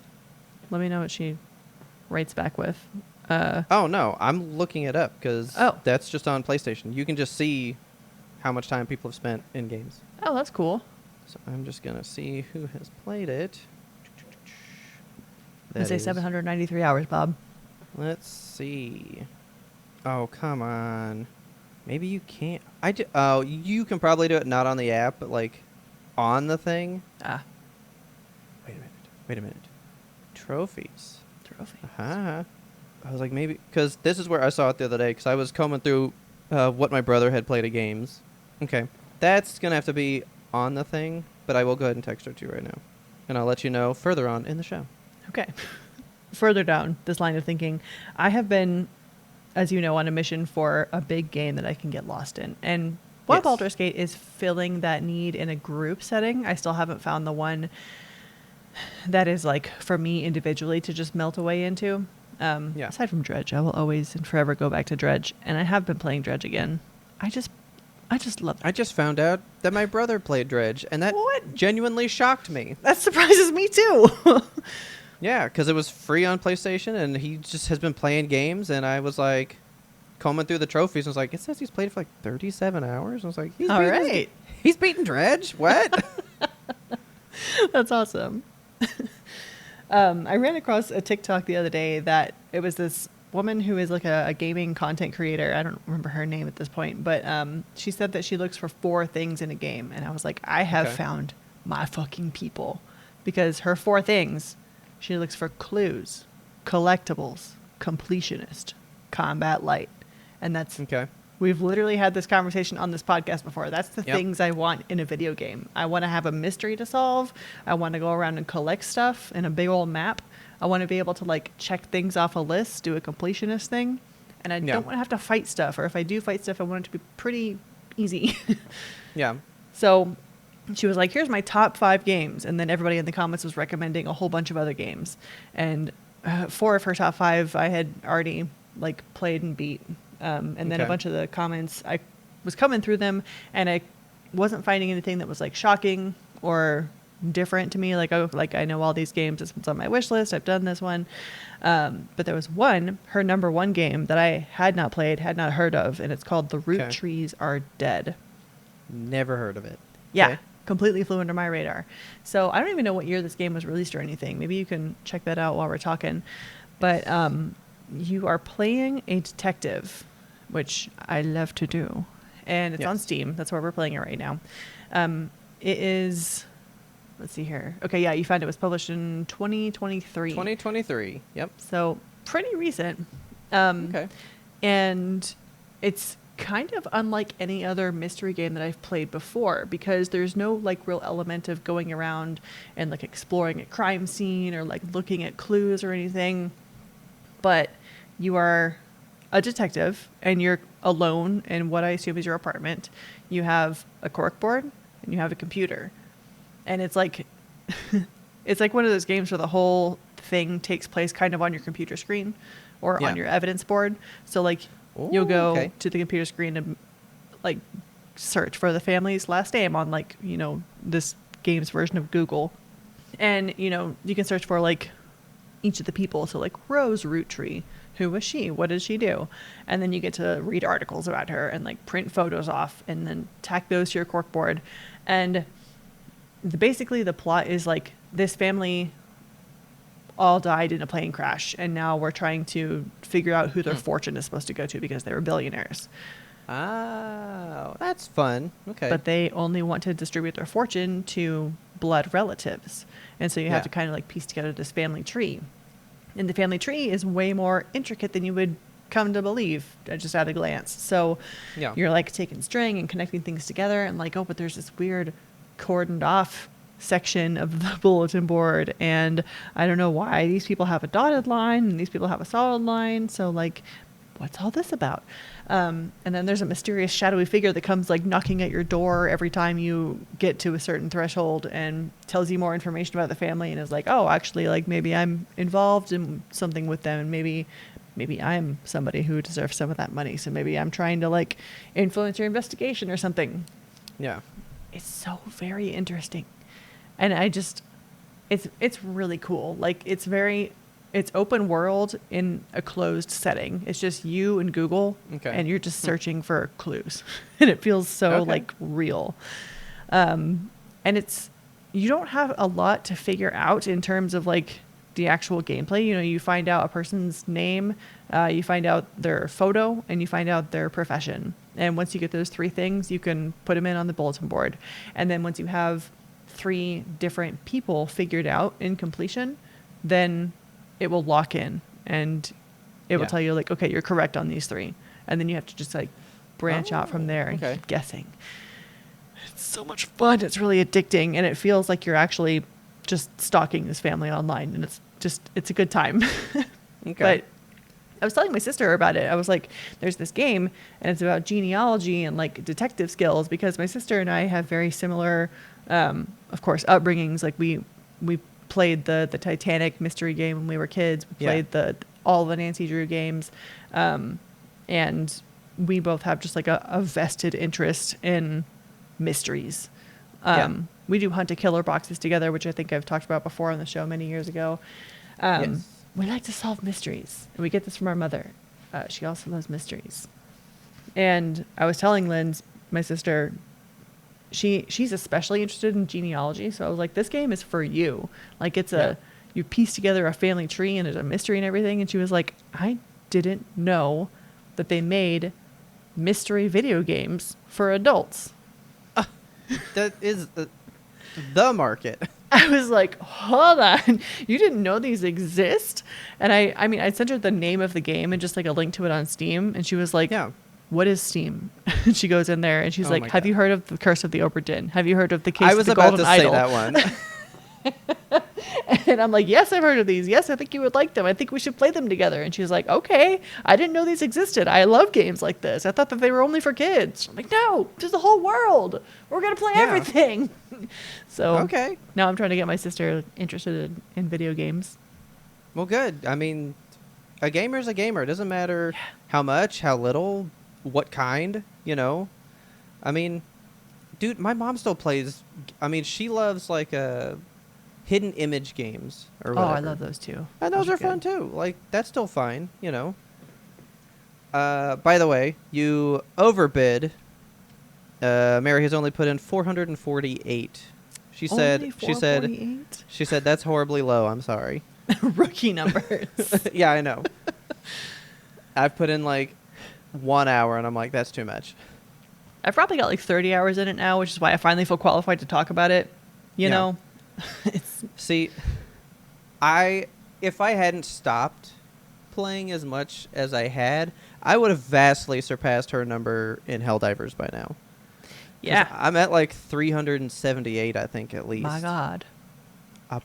Speaker 2: Let me know what she writes back with.
Speaker 1: Oh, no. I'm looking it up because that's just on PlayStation. You can just see how much time people have spent in games.
Speaker 2: Oh, that's cool.
Speaker 1: So I'm just going to see who has played it.
Speaker 2: I say 793 hours, Bob.
Speaker 1: Let's see. Oh, come on. Maybe you can't. You can probably do it not on the app, but like on the thing. Wait a minute. Trophies. Uh-huh. I was like, maybe, because this is where I saw it the other day, because I was combing through what my brother had played of games. Okay. That's going to have to be on the thing, but I will go ahead and text her to you right now. And I'll let you know further on in the show.
Speaker 2: Okay. Further down this line of thinking, I have been, as you know, on a mission for a big game that I can get lost in. And while Baldur's Gate is filling that need in a group setting, I still haven't found the one that is like for me individually to just melt away into. Aside from Dredge, I will always and forever go back to Dredge. And I have been playing Dredge again. I just love it.
Speaker 1: I just found out that my brother played Dredge, and that genuinely shocked me.
Speaker 2: That surprises me too.
Speaker 1: Yeah, because it was free on PlayStation, and he just has been playing games, and I was like, combing through the trophies, and I was like, it says he's played for like 37 hours. I was like, he's beaten Dredge? What?
Speaker 2: That's awesome. I ran across a TikTok the other day that it was this woman who is like a gaming content creator. I don't remember her name at this point, but she said that she looks for 4 things in a game. And I was like, I have found my fucking people. Because her 4 things, she looks for clues, collectibles, completionist, combat light. And that's...
Speaker 1: Okay.
Speaker 2: We've literally had this conversation on this podcast before. That's the things I want in a video game. I want to have a mystery to solve. I want to go around and collect stuff in a big old map. I want to be able to like check things off a list, do a completionist thing. And I don't want to have to fight stuff. Or if I do fight stuff, I want it to be pretty easy.
Speaker 1: Yeah.
Speaker 2: So she was like, here's my top 5 games. And then everybody in the comments was recommending a whole bunch of other games. And 4 of her top 5 I had already like played and beat. And then a bunch of the comments, I was coming through them and I wasn't finding anything that was like shocking or different to me. Like, I know all these games. This one's on my wish list. I've done this one. But there was one, her number 1 game that I had not played, had not heard of. And it's called The Root Trees Are Dead.
Speaker 1: Never heard of it.
Speaker 2: Yeah. completely flew under my radar. So I don't even know what year this game was released or anything. Maybe you can check that out while we're talking. But you are playing a detective, which I love to do. And it's on Steam. That's where we're playing it right now. It is, let's see here. Okay, yeah, you found it was published in 2023.
Speaker 1: 2023, yep.
Speaker 2: So pretty recent.
Speaker 1: Okay.
Speaker 2: And it's kind of unlike any other mystery game that I've played before, because there's no like real element of going around and like exploring a crime scene or like looking at clues or anything. But you are a detective and you're alone in what I assume is your apartment. You have a corkboard and you have a computer. And it's like it's like one of those games where the whole thing takes place kind of on your computer screen or on your evidence board. So like you'll go to the computer screen and like search for the family's last name on like, you know, this game's version of Google. And, you know, you can search for like each of the people. So like Rose Root Tree, who was she? What did she do? And then you get to read articles about her and like print photos off and then tack those to your corkboard. And basically the plot is like this family all died in a plane crash, and now we're trying to figure out who their fortune is supposed to go to because they were billionaires.
Speaker 1: Oh, that's fun. Okay.
Speaker 2: But they only want to distribute their fortune to blood relatives. And so you have to kind of like piece together this family tree. And the family tree is way more intricate than you would come to believe just at a glance. So you're like taking string and connecting things together and like, oh, but there's this weird cordoned off section of the bulletin board, and I don't know why these people have a dotted line and these people have a solid line, so like what's all this about? And then there's a mysterious shadowy figure that comes like knocking at your door every time you get to a certain threshold and tells you more information about the family and is like, oh, actually, like maybe I'm involved in something with them, and maybe I'm somebody who deserves some of that money, so maybe I'm trying to like influence your investigation or something. It's so very interesting. And I just, it's really cool. Like it's open world in a closed setting. It's just you and Google, and you're just searching for clues, and it feels so like real. And you don't have a lot to figure out in terms of like the actual gameplay. You know, you find out a person's name, you find out their photo, and you find out their profession. And once you get those three things, you can put them in on the bulletin board. And then once you have 3 different people figured out in completion, then it will lock in and it will tell you like, okay, you're correct on these 3. And then you have to just like branch out from there and keep guessing. It's so much fun. It's really addicting. And it feels like you're actually just stalking this family online. And it's a good time. But I was telling my sister about it. I was like, there's this game and it's about genealogy and like detective skills, because my sister and I have very similar, of course, upbringings. Like we played the Titanic mystery game when we were kids. We played all the Nancy Drew games. And we both have just like a vested interest in mysteries. We do hunt a killer boxes together, which I think I've talked about before on the show many years ago. We like to solve mysteries, and we get this from our mother. She also loves mysteries. And I was telling Linz, my sister, she's especially interested in genealogy. So I was like, this game is for you. Like it's you piece together a family tree and there's a mystery and everything. And she was like, I didn't know that they made mystery video games for adults.
Speaker 1: That is the market.
Speaker 2: I was like, hold on, you didn't know these exist? And I mean, I sent her the name of the game and just like a link to it on Steam. And she was like, what is Steam? And she goes in there and she's like, have you heard of the Curse of the Obra Dinn? Have you heard of the Case of the Golden Idol?
Speaker 1: I was about to say that one.
Speaker 2: And I'm like, yes, I've heard of these. Yes, I think you would like them. I think we should play them together. And she's like, okay, I didn't know these existed. I love games like this. I thought that they were only for kids. I'm like, no, there's the whole world. We're going to play everything. So now I'm trying to get my sister interested in video games.
Speaker 1: Well, good. I mean, a gamer's a gamer. It doesn't matter how much, how little, what kind, you know. I mean, dude, my mom still plays. I mean, she loves like hidden image games or whatever.
Speaker 2: Oh, I love those too.
Speaker 1: And those are fun too. Like, that's still fine, you know. By the way, you overbid Mary has only put in 448. She said.
Speaker 2: Only
Speaker 1: She said.
Speaker 2: 448?
Speaker 1: She said that's horribly low. I'm sorry.
Speaker 2: Rookie numbers.
Speaker 1: Yeah, I know. I've put in like 1 hour, and I'm like, that's too much.
Speaker 2: I've probably got like 30 hours in it now, which is why I finally feel qualified to talk about it. You
Speaker 1: Yeah.
Speaker 2: know, it's
Speaker 1: See, if I hadn't stopped playing as much as I had, I would have vastly surpassed her number in Helldivers by now. 'Cause
Speaker 2: yeah.
Speaker 1: I'm at like 378, I think, at least.
Speaker 2: My God.
Speaker 1: I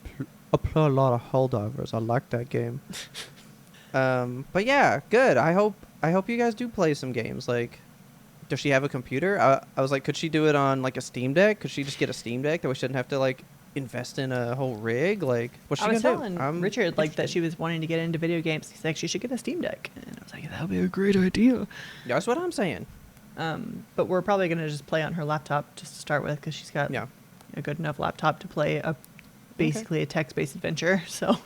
Speaker 1: play a lot of Helldivers. I like that game. But yeah, good. I hope you guys do play some games. Like, does she have a computer? I was like, could she do it on like a Steam Deck? Could she just get a Steam Deck that we shouldn't have to like invest in a whole rig? Like, what's she
Speaker 2: I was
Speaker 1: gonna
Speaker 2: telling
Speaker 1: do? I'm
Speaker 2: Richard like that
Speaker 1: interested.
Speaker 2: she was wanting to get into video games. He's like, she should get a Steam Deck, and I was like, that would be a great idea.
Speaker 1: That's what I'm saying.
Speaker 2: But we're probably gonna just play on her laptop just to start with, because she's got
Speaker 1: Yeah.
Speaker 2: a good enough laptop to play basically a text-based adventure. So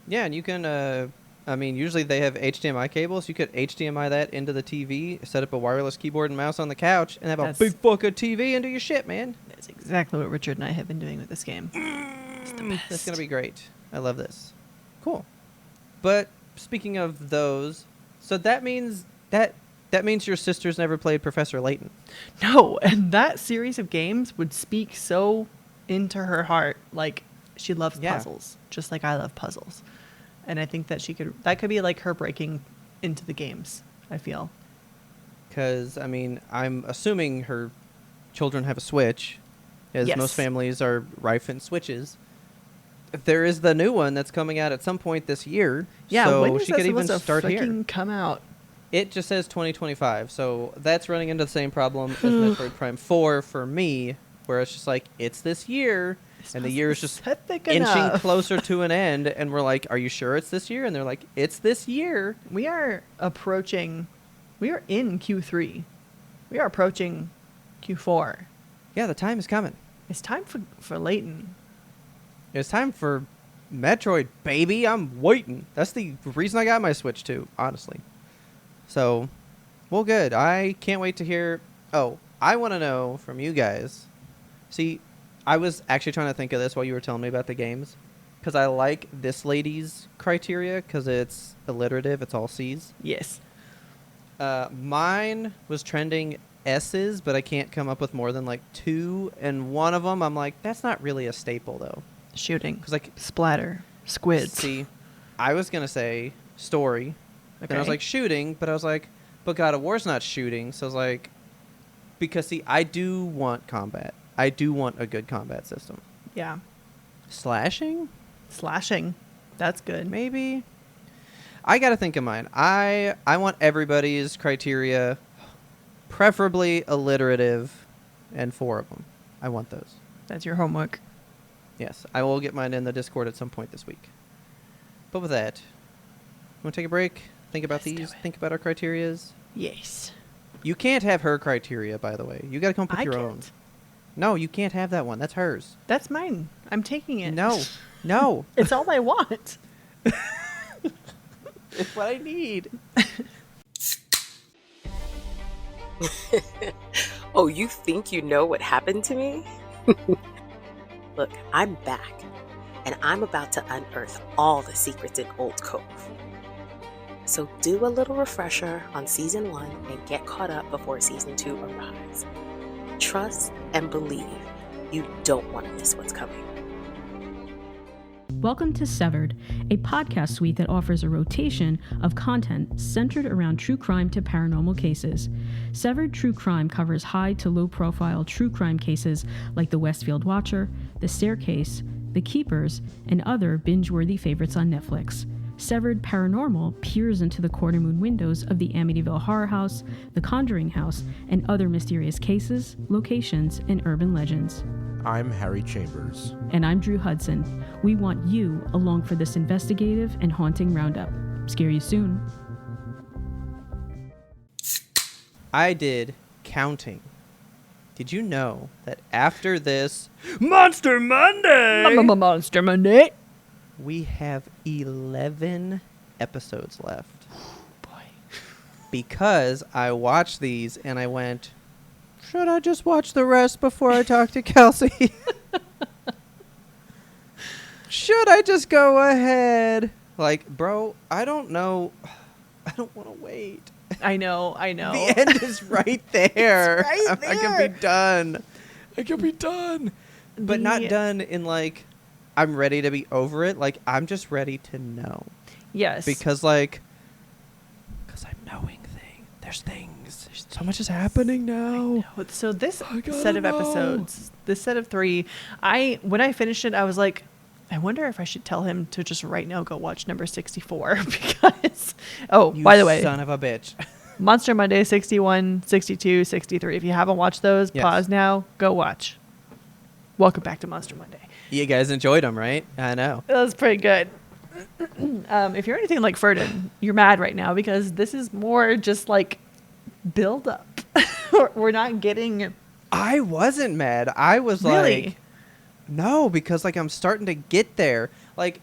Speaker 1: Yeah, and you can. I mean, usually they have HDMI cables. You could HDMI that into the TV, set up a wireless keyboard and mouse on the couch, and have a big fucking TV and do your shit, man.
Speaker 2: that's exactly what Richard and I have been doing with this game. It's the best.
Speaker 1: That's gonna be great. I love this. Cool. But speaking of those, so that means your sister's never played Professor Layton.
Speaker 2: No, and that series of games would speak so into her heart. Like, she loves
Speaker 1: Yeah.
Speaker 2: puzzles, just like I love puzzles. And I think that that could be like her breaking into the games, I feel.
Speaker 1: Because, I mean, I'm assuming her children have a Switch, as
Speaker 2: Yes.
Speaker 1: most families are rife in Switches. There is the new one that's coming out at some point this year.
Speaker 2: Yeah,
Speaker 1: so
Speaker 2: when is
Speaker 1: she
Speaker 2: that
Speaker 1: could even
Speaker 2: supposed to
Speaker 1: start here.
Speaker 2: freaking come out?
Speaker 1: It just says 2025, so that's running into the same problem as Metroid Prime 4 for me, where it's just like, it's this year, and the year is just
Speaker 2: specific
Speaker 1: inching
Speaker 2: enough.
Speaker 1: closer to an end, and we're like, are you sure it's this year? And they're like, it's this year.
Speaker 2: We are in Q3. We are approaching Q4.
Speaker 1: Yeah, the time is coming.
Speaker 2: It's time for Layton.
Speaker 1: It's time for Metroid, baby. I'm waiting. That's the reason I got my Switch too, honestly. So, well, good. I can't wait to hear. Oh, I want to know from you guys. See, I was actually trying to think of this while you were telling me about the games, because I like this lady's criteria because it's alliterative. It's all C's.
Speaker 2: Yes.
Speaker 1: Mine was trending S's, but I can't come up with more than like 2. And one of them, I'm like, that's not really a staple though.
Speaker 2: Shooting.
Speaker 1: 'Cause, like,
Speaker 2: splatter. Squids.
Speaker 1: See, I was gonna say story. Then I was
Speaker 2: Okay.
Speaker 1: like shooting, but I was like, but God of War's not shooting. So I was like, because see, I do want combat. I do want a good combat system.
Speaker 2: Yeah.
Speaker 1: Slashing?
Speaker 2: Slashing. That's good.
Speaker 1: Maybe. I gotta think of mine. I want everybody's criteria, preferably alliterative, and 4 of them. I want those.
Speaker 2: That's your homework.
Speaker 1: Yes, I will get mine in the Discord at some point this week. But with that, want to take a break? Think about
Speaker 2: Let's do
Speaker 1: these.
Speaker 2: it.
Speaker 1: Think about our criterias.
Speaker 2: Yes.
Speaker 1: You can't have her criteria, by the way. You got to come up with
Speaker 2: I
Speaker 1: your
Speaker 2: can't.
Speaker 1: own. No, you can't have that one. That's hers.
Speaker 2: That's mine. I'm taking it.
Speaker 1: No, no.
Speaker 2: It's all I want.
Speaker 1: It's what I need.
Speaker 3: Oh, you think you know what happened to me? Look, I'm back, and I'm about to unearth all the secrets in Old Cove. So do a little refresher on Season 1 and get caught up before Season 2 arrives. Trust and believe. You don't want to miss what's coming.
Speaker 4: Welcome to Severed, a podcast suite that offers a rotation of content centered around true crime to paranormal cases. Severed True Crime covers high to low profile true crime cases like the Westfield Watcher, The Staircase, The Keepers, and other binge-worthy favorites on Netflix. Severed Paranormal peers into the corner moon windows of the Amityville Horror House, the Conjuring House, and other mysterious cases, locations, and urban legends.
Speaker 5: I'm Harry Chambers.
Speaker 4: And I'm Drew Hudson. We want you along for this investigative and haunting roundup. Scare you soon.
Speaker 1: I did counting. Did you know that after this Monster Monday,
Speaker 2: Monster Monday.
Speaker 1: we have 11 episodes left?
Speaker 2: Boy.
Speaker 1: Because I watched these and I went, should I just watch the rest before I talk to Kelsey? Should I just go ahead? Like, bro, I don't know. I don't want to wait.
Speaker 2: I know.
Speaker 1: The end is right there.
Speaker 2: It's right
Speaker 1: I can
Speaker 2: there.
Speaker 1: be done. I can be done. But not done in like, I'm ready to be over it. Like, I'm just ready to know.
Speaker 2: Yes.
Speaker 1: Because I'm knowing things. There's things. So much is happening now.
Speaker 2: So this
Speaker 1: I gotta
Speaker 2: set of
Speaker 1: know.
Speaker 2: episodes, this set of 3, when I finished it, I was like, I wonder if I should tell him to just right now go watch number 64 because,
Speaker 1: You
Speaker 2: by the way,
Speaker 1: son of a bitch.
Speaker 2: Monster Monday 61, 62, 63. If you haven't watched those,
Speaker 1: Yes.
Speaker 2: pause now, go watch. Welcome back to Monster Monday.
Speaker 1: You guys enjoyed them, right? I know.
Speaker 2: That was pretty good. If you're anything like Ferdin, you're mad right now because this is more just like build up. We're not getting.
Speaker 1: I wasn't mad. I was
Speaker 2: Really?
Speaker 1: like, no, because like I'm starting to get there. Like,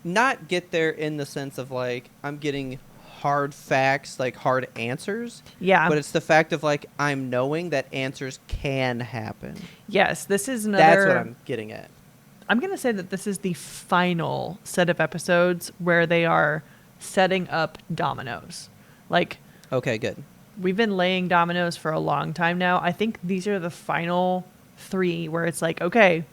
Speaker 1: not get there in the sense of like I'm getting hard facts, like hard answers.
Speaker 2: Yeah.
Speaker 1: But it's the fact of like I'm knowing that answers can happen.
Speaker 2: Yes, this is another.
Speaker 1: That's what I'm getting at.
Speaker 2: I'm going to say that this is the final set of episodes where they are setting up dominoes. Like,
Speaker 1: Okay, good.
Speaker 2: we've been laying dominoes for a long time now. I think these are the final 3 where it's like, okay,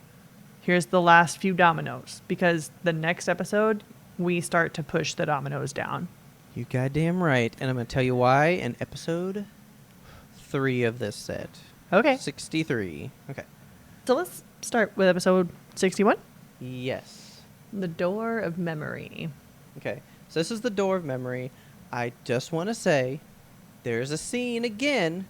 Speaker 2: here's the last few dominoes. Because the next episode, we start to push the dominoes down.
Speaker 1: You goddamn right. And I'm going to tell you why in episode 3 of this set.
Speaker 2: Okay.
Speaker 1: 63. Okay.
Speaker 2: So let's start with episode 61.
Speaker 1: Yes.
Speaker 2: The Door of Memory.
Speaker 1: Okay. So this is the Door of Memory. I just want to say there's a scene again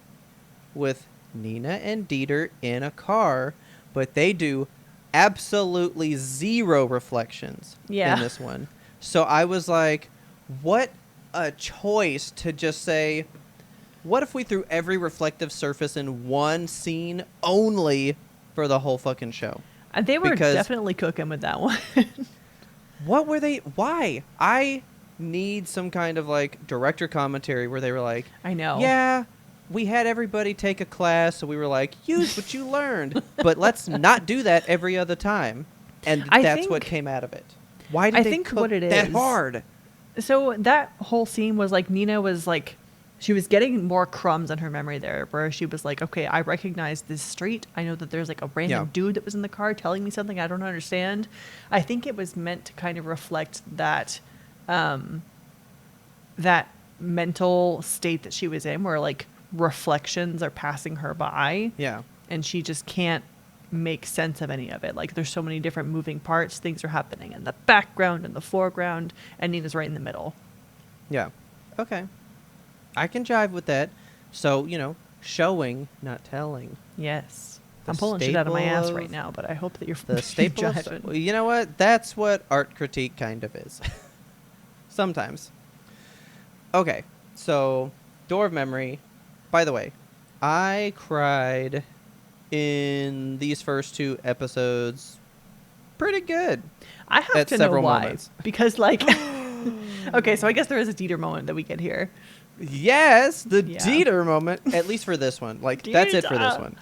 Speaker 1: with Nina and Dieter in a car, but they do absolutely zero reflections
Speaker 2: Yeah.
Speaker 1: in this one. So I was like, what a choice to just say, what if we threw every reflective surface in one scene only for the whole fucking show?
Speaker 2: They were
Speaker 1: Because-
Speaker 2: definitely cooking with that one.
Speaker 1: What were they? Why? I need some kind of like director commentary where they were like,
Speaker 2: I know.
Speaker 1: yeah, we had everybody take a class, so we were like, use what you learned, but let's not do that every other time. And
Speaker 2: I
Speaker 1: that's what
Speaker 2: think-
Speaker 1: came out of it. Why did
Speaker 2: I
Speaker 1: they
Speaker 2: think
Speaker 1: cook
Speaker 2: what it
Speaker 1: that
Speaker 2: is-
Speaker 1: hard?
Speaker 2: So that whole scene was like Nina was like, she was getting more crumbs in her memory there, where she was like, okay, I recognize this street. I know that there's like a random
Speaker 1: Yeah.
Speaker 2: dude that was in the car telling me something I don't understand. I think it was meant to kind of reflect that, that mental state that she was in, where like reflections are passing her by.
Speaker 1: Yeah.
Speaker 2: And she just can't make sense of any of it. Like there's so many different moving parts. Things are happening in the background and the foreground, and Nina's right in the middle.
Speaker 1: Yeah. Okay. I can jive with that. So, showing, not telling.
Speaker 2: Yes.
Speaker 1: The
Speaker 2: I'm pulling shit out of my ass
Speaker 1: staple
Speaker 2: right
Speaker 1: of-
Speaker 2: now, but I hope that you're
Speaker 1: The staple of...
Speaker 2: jiving.
Speaker 1: Well, you know what? That's what art critique kind of is. Sometimes. Okay. So, Door of Memory. By the way, I cried in these first 2 episodes pretty good.
Speaker 2: I have
Speaker 1: at
Speaker 2: to know
Speaker 1: several
Speaker 2: why.
Speaker 1: moments.
Speaker 2: Because like okay, so I guess there is a Dieter moment that we get here.
Speaker 1: Yes, the
Speaker 2: Yeah.
Speaker 1: Dieter moment, at least for this one. Like, that's it for this
Speaker 2: Dieter.
Speaker 1: one.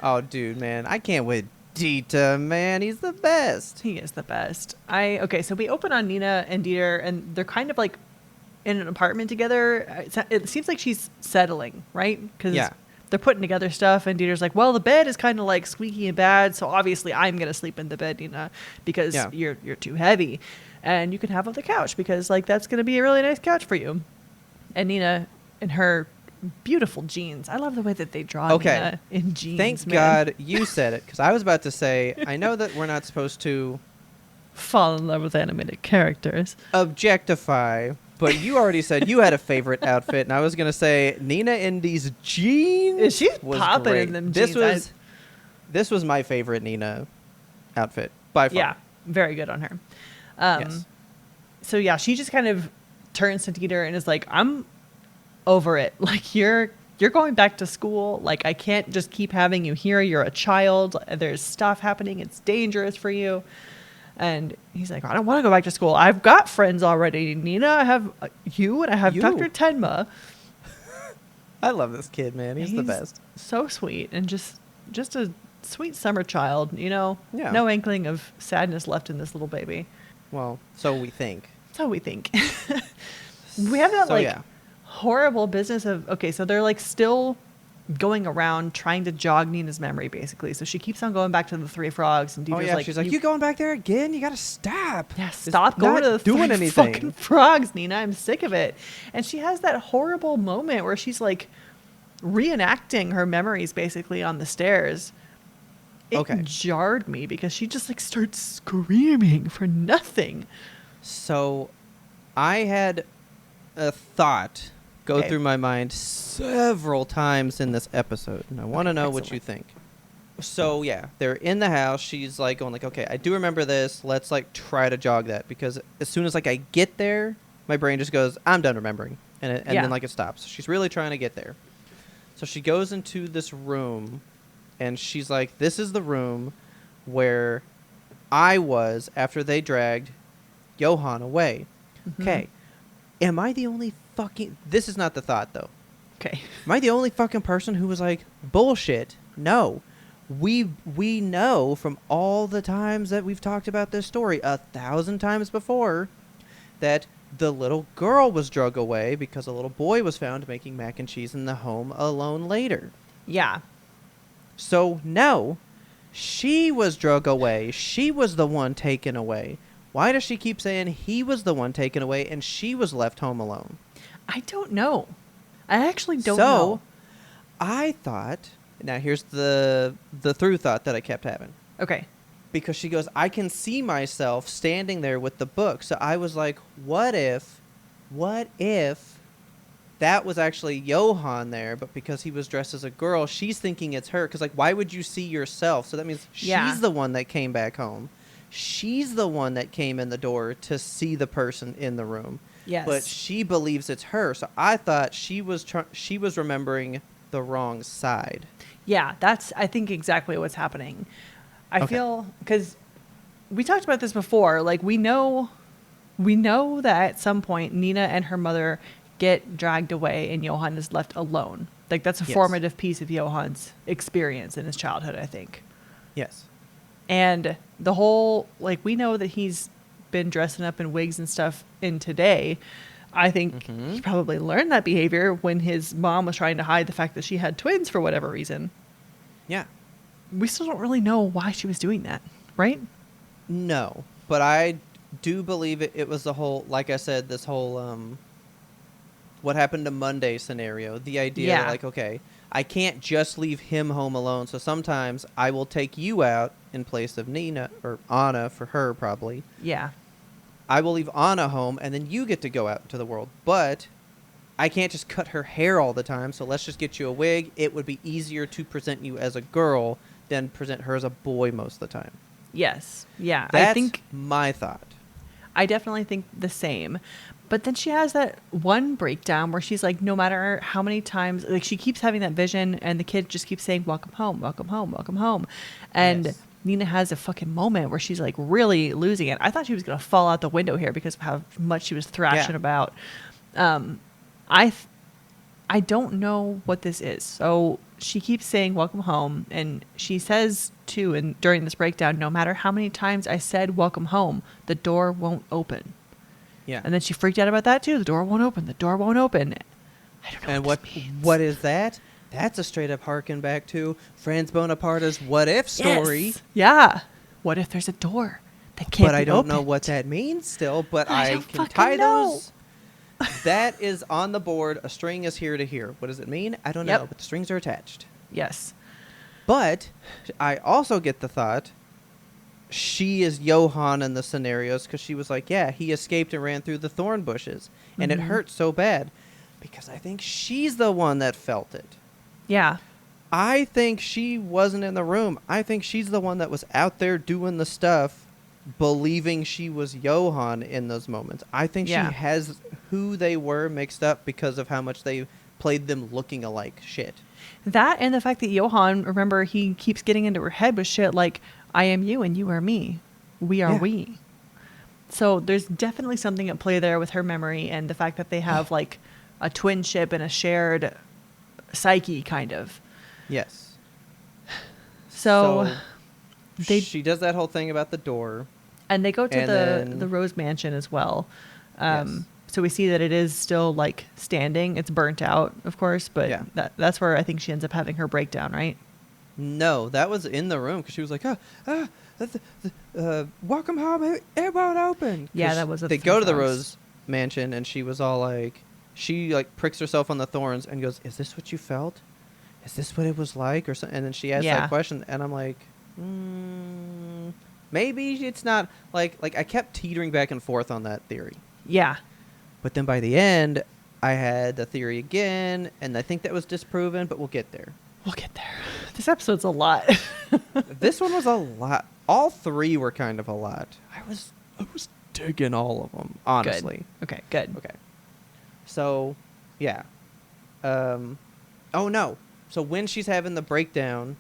Speaker 1: Oh, dude, man. I can't with Dieter, man. He's the best.
Speaker 2: He is the best. Okay, so we open on Nina and Dieter, and they're kind of like in an apartment together. It seems like she's settling, right? Because
Speaker 1: Yeah.
Speaker 2: they're putting together stuff, and Dieter's like, well, the bed is kind of like squeaky and bad, so obviously I'm going to sleep in the bed, Nina, because
Speaker 1: Yeah.
Speaker 2: you're too heavy. And you can have on the couch, because like that's going to be a really nice couch for you. And Nina, in her beautiful jeans. I love the way that they draw
Speaker 1: Okay.
Speaker 2: Nina in jeans,
Speaker 1: Thank
Speaker 2: man.
Speaker 1: God you said it, because I was about to say, I know that we're not supposed to
Speaker 2: Fall in love with animated characters.
Speaker 1: objectify, but you already said you had a favorite outfit, and I was going to say Nina in these jeans.
Speaker 2: She's
Speaker 1: was
Speaker 2: popping
Speaker 1: great.
Speaker 2: in them
Speaker 1: This
Speaker 2: jeans.
Speaker 1: was my favorite Nina outfit by far.
Speaker 2: Yeah, very good on her.
Speaker 1: Yes.
Speaker 2: So yeah, she just kind of turns to Dieter and is like, I'm over it. Like you're going back to school. Like I can't just keep having you here. You're a child. There's stuff happening. It's dangerous for you. And he's like, I don't want to go back to school. I've got friends already, Nina. I have you and I have
Speaker 1: You.
Speaker 2: Dr. Tenma.
Speaker 1: I love this kid, man. He's the best.
Speaker 2: So sweet and just a sweet summer child, you know?
Speaker 1: Yeah.
Speaker 2: No inkling of sadness left in this little baby.
Speaker 1: Well, so we think.
Speaker 2: So we think. We have that horrible business of, okay, so they're like still going around trying to jog Nina's memory, basically. So she keeps on going back to the Three Frogs, and Deidre's like,
Speaker 1: she's like, you going back there again? You gotta stop.
Speaker 2: Yeah, stop going to the
Speaker 1: doing
Speaker 2: three
Speaker 1: anything.
Speaker 2: fucking frogs, Nina. I'm sick of it. And she has that horrible moment where she's like reenacting her memories basically on the stairs. It jarred me because she just like starts screaming for nothing.
Speaker 1: So I had a thought go through my mind several times in this episode, and I want to know what you think. So yeah, they're in the house. She's like going like, okay, I do remember this. Let's like try to jog that, because as soon as like I get there, my brain just goes, I'm done remembering, and then like it stops. She's really trying to get there. So she goes into this room, and she's like, this is the room where I was after they dragged Johan away.
Speaker 2: Mm-hmm.
Speaker 1: Okay. Am I the only fucking... This is not the thought, though.
Speaker 2: Okay.
Speaker 1: Am I the only fucking person who was like, bullshit? No. We know from all the times that we've talked about this story 1,000 times before that the little girl was drug away because a little boy was found making mac and cheese in the home alone later.
Speaker 2: Yeah.
Speaker 1: So, no. She was drug away. She was the one taken away. Why does she keep saying he was the one taken away and she was left home alone?
Speaker 2: I don't know. I actually don't
Speaker 1: So,
Speaker 2: know.
Speaker 1: I thought... Now, here's the through thought that I kept having.
Speaker 2: Okay.
Speaker 1: Because she goes, I can see myself standing there with the book. So I was like, what if that was actually Johan there, but because he was dressed as a girl, she's thinking it's her. Because, like, why would you see yourself? So that means she's the one that came back home. She's the one that came in the door to see the person in the room.
Speaker 2: Yes.
Speaker 1: But she believes it's her. So I thought she was remembering the wrong side.
Speaker 2: Yeah, that's, I think, exactly what's happening. I feel, because we talked about this before, like, we know that at some point Nina and her mother get dragged away and Johan is left alone. Like, that's a formative piece of Johan's experience in his childhood, I think.
Speaker 1: Yes.
Speaker 2: And the whole, like, we know that he's been dressing up in wigs and stuff in today. I think he probably learned that behavior when his mom was trying to hide the fact that she had twins for whatever reason.
Speaker 1: Yeah.
Speaker 2: We still don't really know why she was doing that, right?
Speaker 1: No, but I do believe it was the whole, like I said, this whole what happened to Monday scenario. The idea that, like, okay, I can't just leave him home alone, so sometimes I will take you out in place of Nina, or Anna for her probably.
Speaker 2: Yeah.
Speaker 1: I will leave Anna home, and then you get to go out into the world. But I can't just cut her hair all the time, so let's just get you a wig. It would be easier to present you as a girl than present her as a boy most of the time.
Speaker 2: Yes. Yeah.
Speaker 1: That's
Speaker 2: I think
Speaker 1: my thought.
Speaker 2: I definitely think the same. But then she has that one breakdown where she's like, no matter how many times, like, she keeps having that vision, and the kid just keeps saying, welcome home, welcome home, welcome home. And Nina has a fucking moment where she's like really losing it. I thought she was going to fall out the window here because of how much she was thrashing about. I don't know what this is. So she keeps saying welcome home, and she says too, and during this breakdown, no matter how many times I said welcome home, the door won't open.
Speaker 1: Yeah.
Speaker 2: And then she freaked out about that too. The door won't open. The door won't open. I don't know.
Speaker 1: And
Speaker 2: what this means.
Speaker 1: what is that? That's a straight up harken back to Franz Bonaparte's what if story.
Speaker 2: Yes. Yeah. What if there's a door that can't
Speaker 1: But I
Speaker 2: be
Speaker 1: don't know
Speaker 2: opened?
Speaker 1: what that means still, but
Speaker 2: I
Speaker 1: I
Speaker 2: don't
Speaker 1: can
Speaker 2: fucking
Speaker 1: tie
Speaker 2: know.
Speaker 1: those. That is on the board. A string is here to here. What does it mean? I don't
Speaker 2: Yep.
Speaker 1: know, but the strings are attached.
Speaker 2: Yes.
Speaker 1: But I also get the thought she is Johan in the scenarios, because she was like, yeah, he escaped and ran through the thorn bushes. And it hurt so bad because I think she's the one that felt it.
Speaker 2: Yeah.
Speaker 1: I think she wasn't in the room. I think she's the one that was out there doing the stuff, believing she was Johan in those moments. I think she has who they were mixed up because of how much they played them looking alike shit.
Speaker 2: That, and the fact that Johan, remember, he keeps getting into her head with shit like, I am you and you are me. We are we. So there's definitely something at play there with her memory, and the fact that they have like a twinship and a shared psyche, kind of.
Speaker 1: Yes.
Speaker 2: So
Speaker 1: she does that whole thing about the door.
Speaker 2: And they go to
Speaker 1: And
Speaker 2: the Rose Mansion as well.
Speaker 1: Yes.
Speaker 2: So we see that it is still like standing. It's burnt out, of course, but
Speaker 1: Yeah.
Speaker 2: that's where I think she ends up having her breakdown, right?
Speaker 1: No, that was in the room because she was like, welcome home, it won't open.
Speaker 2: Yeah, that was
Speaker 1: They go to the Rose Mansion, and she was all like, she like pricks herself on the thorns and goes, "Is this what you felt? Is this what it was like?" Or something. And then she asked
Speaker 2: Yeah.
Speaker 1: that question, and I'm like, maybe it's not. Like I kept teetering back and forth on that theory.
Speaker 2: Yeah.
Speaker 1: But then by the end, I had the theory again, and I think that was disproven, but we'll get there.
Speaker 2: We'll get there. This episode's a lot.
Speaker 1: This one was a lot. All three were kind of a lot. I was digging all of them, honestly.
Speaker 2: Good. Okay, good.
Speaker 1: Okay. So, yeah. Oh, no. So when she's having the breakdown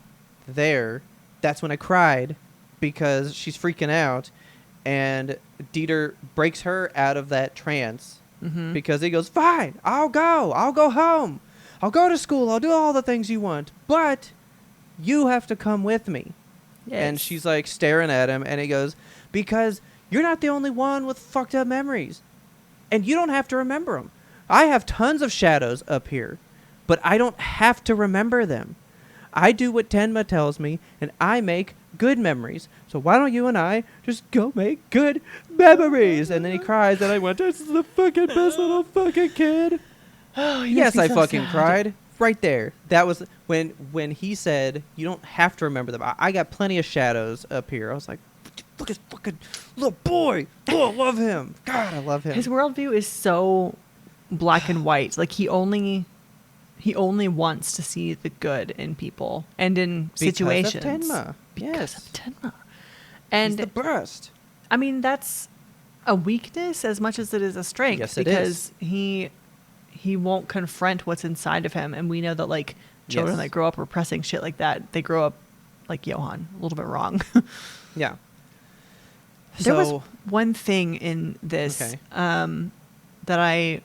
Speaker 1: there, that's when I cried because she's freaking out, and Dieter breaks her out of that trance because he goes, "Fine, I'll go home. I'll go to school. I'll do all the things you want, but you have to come with me."
Speaker 2: Yes.
Speaker 1: And she's like staring at him, and he goes, "Because you're not the only one with fucked up memories, and you don't have to remember them. I have tons of shadows up here, but I don't have to remember them. I do what Tenma tells me, and I make good memories. So why don't you and I just go make good memories?" And then he cries, and I went, "This is the fucking best little fucking kid."
Speaker 2: Oh,
Speaker 1: Yes, I fucking cried. Right there. That was when he said, "You don't have to remember them. I got plenty of shadows up here." I was like, "Look at fucking little boy. Oh, I love him. God, I love him."
Speaker 2: His worldview is so black and white. Like he only wants to see the good in people and in situations.
Speaker 1: Because of Tenma.
Speaker 2: Because
Speaker 1: Yes.
Speaker 2: of Tenma. And
Speaker 1: He's the best.
Speaker 2: I mean, that's a weakness as much as it is a strength.
Speaker 1: Yes, it
Speaker 2: because he won't confront what's inside of him. And we know that like children
Speaker 1: Yes.
Speaker 2: that grow up repressing shit like that, they grow up like Johan, a little bit wrong.
Speaker 1: Yeah.
Speaker 2: There was one thing in this
Speaker 1: Okay.
Speaker 2: that I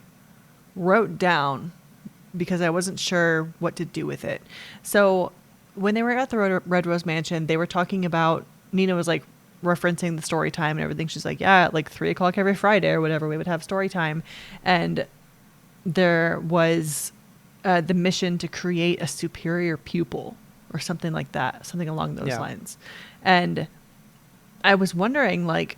Speaker 2: wrote down because I wasn't sure what to do with it. So when they were at the Red Rose Mansion, they were talking about, Nina was like referencing the story time and everything. She's like, yeah, at like 3:00 every Friday or whatever, we would have story time. And there was the mission to create a superior pupil or something like that, something along those
Speaker 1: Yeah.
Speaker 2: lines. And I was wondering, like,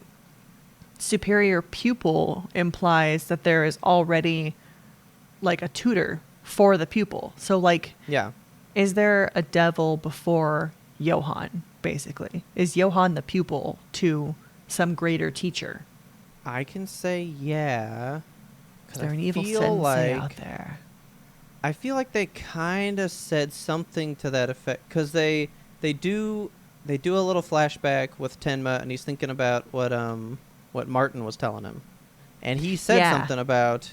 Speaker 2: superior pupil implies that there is already like a tutor for the pupil. So like,
Speaker 1: Yeah.
Speaker 2: is there a devil before Johan, basically? Is Johan the pupil to some greater teacher?
Speaker 1: I can say yeah.
Speaker 2: Is there an evil
Speaker 1: feel
Speaker 2: sensei
Speaker 1: like-
Speaker 2: out there?
Speaker 1: I feel like they kind of said something to that effect because they do a little flashback with Tenma, and he's thinking about what Martin was telling him, and he said
Speaker 2: Yeah.
Speaker 1: something about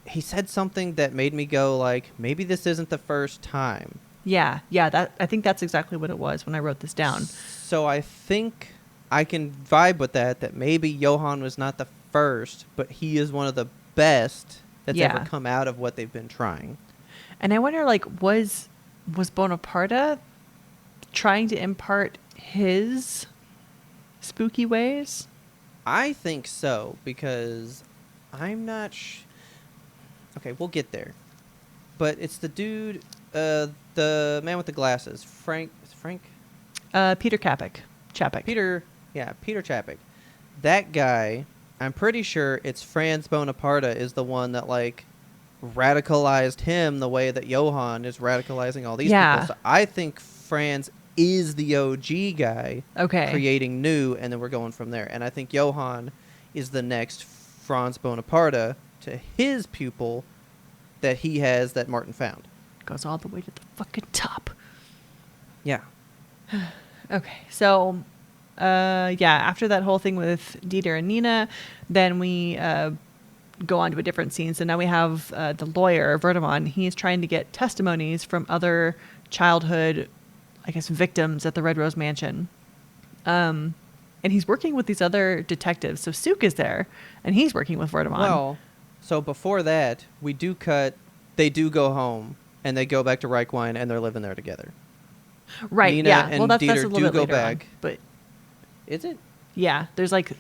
Speaker 1: that made me go like, maybe this isn't the first time.
Speaker 2: Yeah, I think that's exactly what it was when I wrote this down.
Speaker 1: So I think I can vibe with that maybe Johan was not the first, but he is one of the best that's
Speaker 2: Yeah.
Speaker 1: ever come out of what they've been trying.
Speaker 2: And I wonder, like, was Bonaparte trying to impart his spooky ways?
Speaker 1: I think so, because I'm not okay, we'll get there. But it's the dude, the man with the glasses. Frank?
Speaker 2: Peter Chapek.
Speaker 1: Peter Chapek. That guy, I'm pretty sure it's Franz Bonaparte is the one that, like, radicalized him the way that Johan is radicalizing all these
Speaker 2: Yeah.
Speaker 1: people. So I think Franz is the OG guy
Speaker 2: Okay.
Speaker 1: creating new, and then we're going from there. And I think Johan is the next Franz Bonaparte to his pupil that he has that Martin found.
Speaker 2: Goes all the way to the fucking top.
Speaker 1: Yeah.
Speaker 2: Okay, so, after that whole thing with Dieter and Nina, then we go on to a different scene. So now we have the lawyer, Vertimon. He's trying to get testimonies from other childhood, I guess, victims at the Red Rose Mansion. And he's working with these other detectives. So Suk is there, and he's working with Vertimon.
Speaker 1: Well, so before that, they do go home, and they go back to Reichwein, and they're living there together.
Speaker 2: Right.
Speaker 1: Nina
Speaker 2: yeah.
Speaker 1: and
Speaker 2: Well, that's a
Speaker 1: Dieter
Speaker 2: little
Speaker 1: do
Speaker 2: bit
Speaker 1: go
Speaker 2: later on,
Speaker 1: back.
Speaker 2: but
Speaker 1: Is it?
Speaker 2: yeah, there's like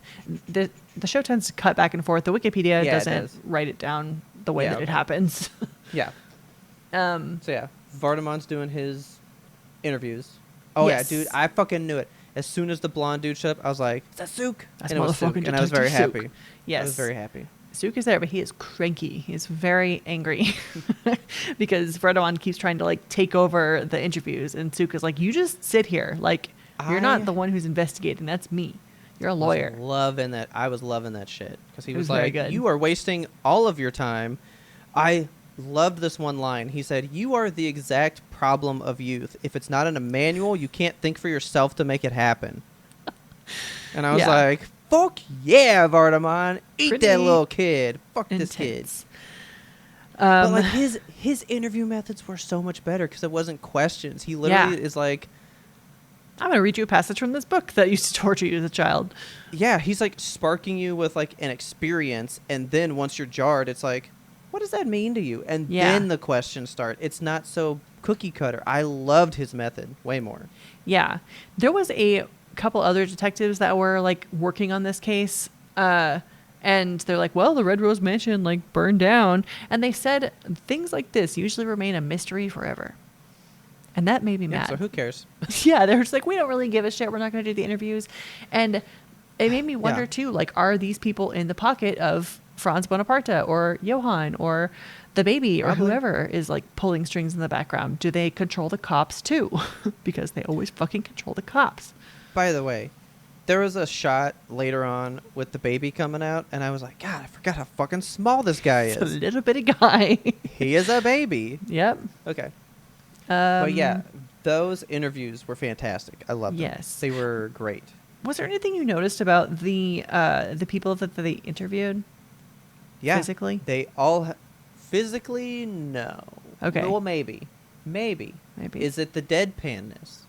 Speaker 2: the show tends to cut back and forth. The Wikipedia
Speaker 1: Yeah, it
Speaker 2: doesn't
Speaker 1: does.
Speaker 2: write it down the way
Speaker 1: Yeah,
Speaker 2: that it
Speaker 1: okay.
Speaker 2: happens.
Speaker 1: Yeah.
Speaker 2: um,
Speaker 1: So yeah, Vardaman's doing his interviews. Oh
Speaker 2: Yes.
Speaker 1: yeah, dude, I fucking knew it. As soon as the blonde dude showed up, I was like, "Is that Sook?"
Speaker 2: That's
Speaker 1: And it was Sook,
Speaker 2: motherfucking
Speaker 1: and I was very
Speaker 2: Detective
Speaker 1: happy.
Speaker 2: Sook. Yes.
Speaker 1: I was very happy.
Speaker 2: Sook is there, but he is cranky. He's very angry because Vardaman keeps trying to like take over the interviews, and Sook is like, "You just sit here. Like you're
Speaker 1: I
Speaker 2: not the one who's investigating. That's me. You're a lawyer."
Speaker 1: I was loving that shit because he
Speaker 2: It
Speaker 1: was,
Speaker 2: was very
Speaker 1: like,
Speaker 2: good.
Speaker 1: "You are wasting all of your time." I loved this one line. He said, "You are the exact problem of youth. If it's not in a manual, you can't think for yourself to make it happen." And I was
Speaker 2: Yeah.
Speaker 1: like, "Fuck yeah, Vardaman, eat
Speaker 2: Pretty
Speaker 1: that little kid. Fuck this kid."
Speaker 2: Intense.
Speaker 1: But like his interview methods were so much better because it wasn't questions. He literally is like,
Speaker 2: I'm going to read you a passage from this book that used to torture you as a child.
Speaker 1: yeah, he's like sparking you with like an experience, and then once you're jarred, it's like, what does that mean to you? And
Speaker 2: Yeah.
Speaker 1: then the questions start. It's not so cookie cutter. I loved his method way more.
Speaker 2: Yeah. There was a couple other detectives that were like working on this case. And they're like, well, the Red Rose Mansion like burned down. And they said things like this usually remain a mystery forever. And that made me
Speaker 1: Yeah,
Speaker 2: mad.
Speaker 1: so who cares?
Speaker 2: Yeah, they're just like, we don't really give a shit. We're not going to do the interviews. And it made me wonder,
Speaker 1: Yeah.
Speaker 2: too, like, are these people in the pocket of Franz Bonaparte or Johann or the baby or
Speaker 1: Probably.
Speaker 2: whoever is, like, pulling strings in the background? Do they control the cops, too? Because they always fucking control the cops.
Speaker 1: By the way, there was a shot later on with the baby coming out, and I was like, God, I forgot how fucking small this guy
Speaker 2: It's a
Speaker 1: is.
Speaker 2: little bitty guy.
Speaker 1: He is a baby.
Speaker 2: Yep.
Speaker 1: Okay. But yeah, those interviews were fantastic. I loved them.
Speaker 2: Yes.
Speaker 1: They were great.
Speaker 2: Was there anything you noticed about the people that they interviewed?
Speaker 1: Yeah.
Speaker 2: Physically?
Speaker 1: They all physically, no.
Speaker 2: Okay.
Speaker 1: Well, maybe. Maybe. Is it the deadpanness?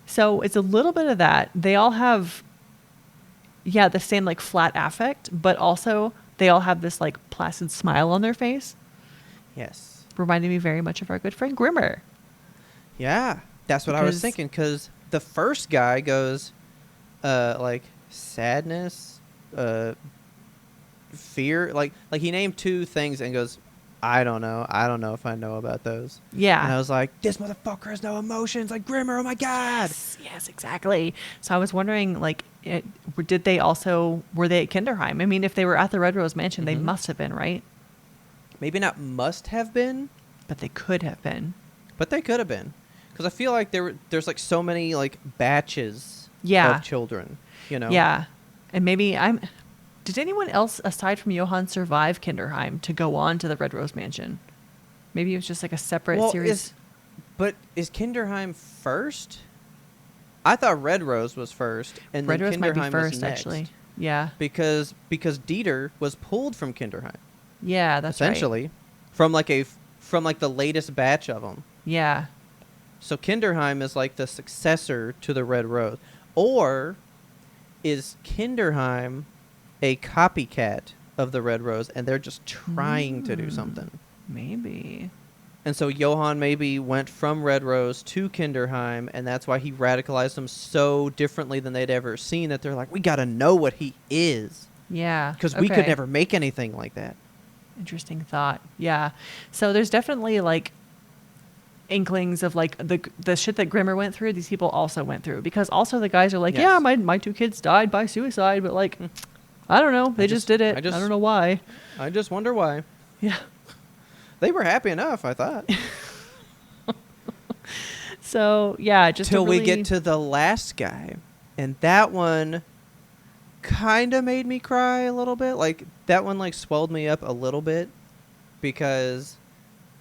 Speaker 2: So it's a little bit of that. They all have, the same like flat affect, but also they all have this like placid smile on their face,
Speaker 1: Yes.
Speaker 2: reminding me very much of our good friend Grimmer.
Speaker 1: Yeah. That's what I was
Speaker 2: Because-
Speaker 1: thinking, because the first guy goes, like, sadness, fear. Like he named two things and goes, I don't know. I don't know if I know about those.
Speaker 2: Yeah.
Speaker 1: And I was like, this motherfucker has no emotions, like Grimmer. Oh my God.
Speaker 2: Yes, exactly. So I was wondering, like, were they at Kinderheim? I mean, if they were at the Red Rose Mansion, they
Speaker 1: Mhm.
Speaker 2: must have been, right?
Speaker 1: Maybe not must have been,
Speaker 2: But they could have been.
Speaker 1: but they could have been. Because I feel like there's like so many like batches
Speaker 2: Yeah.
Speaker 1: of children, you know?
Speaker 2: Yeah. And maybe did anyone else aside from Johann survive Kinderheim to go on to the Red Rose Mansion? Maybe it was just like a separate
Speaker 1: Well,
Speaker 2: series.
Speaker 1: is Kinderheim first? I thought Red Rose was first, and
Speaker 2: Red
Speaker 1: then
Speaker 2: Rose might be
Speaker 1: Kinderheim was
Speaker 2: first,
Speaker 1: next.
Speaker 2: actually. Yeah.
Speaker 1: Because Dieter was pulled from Kinderheim,
Speaker 2: Yeah, that's right.
Speaker 1: essentially, from like the latest batch of them.
Speaker 2: Yeah.
Speaker 1: So Kinderheim is like the successor to the Red Rose, or is Kinderheim a copycat of the Red Rose, and they're just trying to do something?
Speaker 2: Maybe.
Speaker 1: And so Johann maybe went from Red Rose to Kinderheim, and that's why he radicalized them so differently than they'd ever seen, that they're like, we got to know what he is,
Speaker 2: Yeah.
Speaker 1: because we could
Speaker 2: okay.
Speaker 1: never make anything like that.
Speaker 2: Interesting thought. Yeah. So there's definitely like inklings of like the shit that Grimmer went through, these people also went through, because also the guys are like,
Speaker 1: Yes.
Speaker 2: yeah, my two kids died by suicide, but like, I don't know. They just did it. I don't know why.
Speaker 1: I just wonder why.
Speaker 2: Yeah.
Speaker 1: They were happy enough, I thought.
Speaker 2: So yeah, just
Speaker 1: Till
Speaker 2: a
Speaker 1: we
Speaker 2: really-
Speaker 1: get to the last guy. And that one kind of made me cry a little bit. Like, that one, like, swelled me up a little bit. Because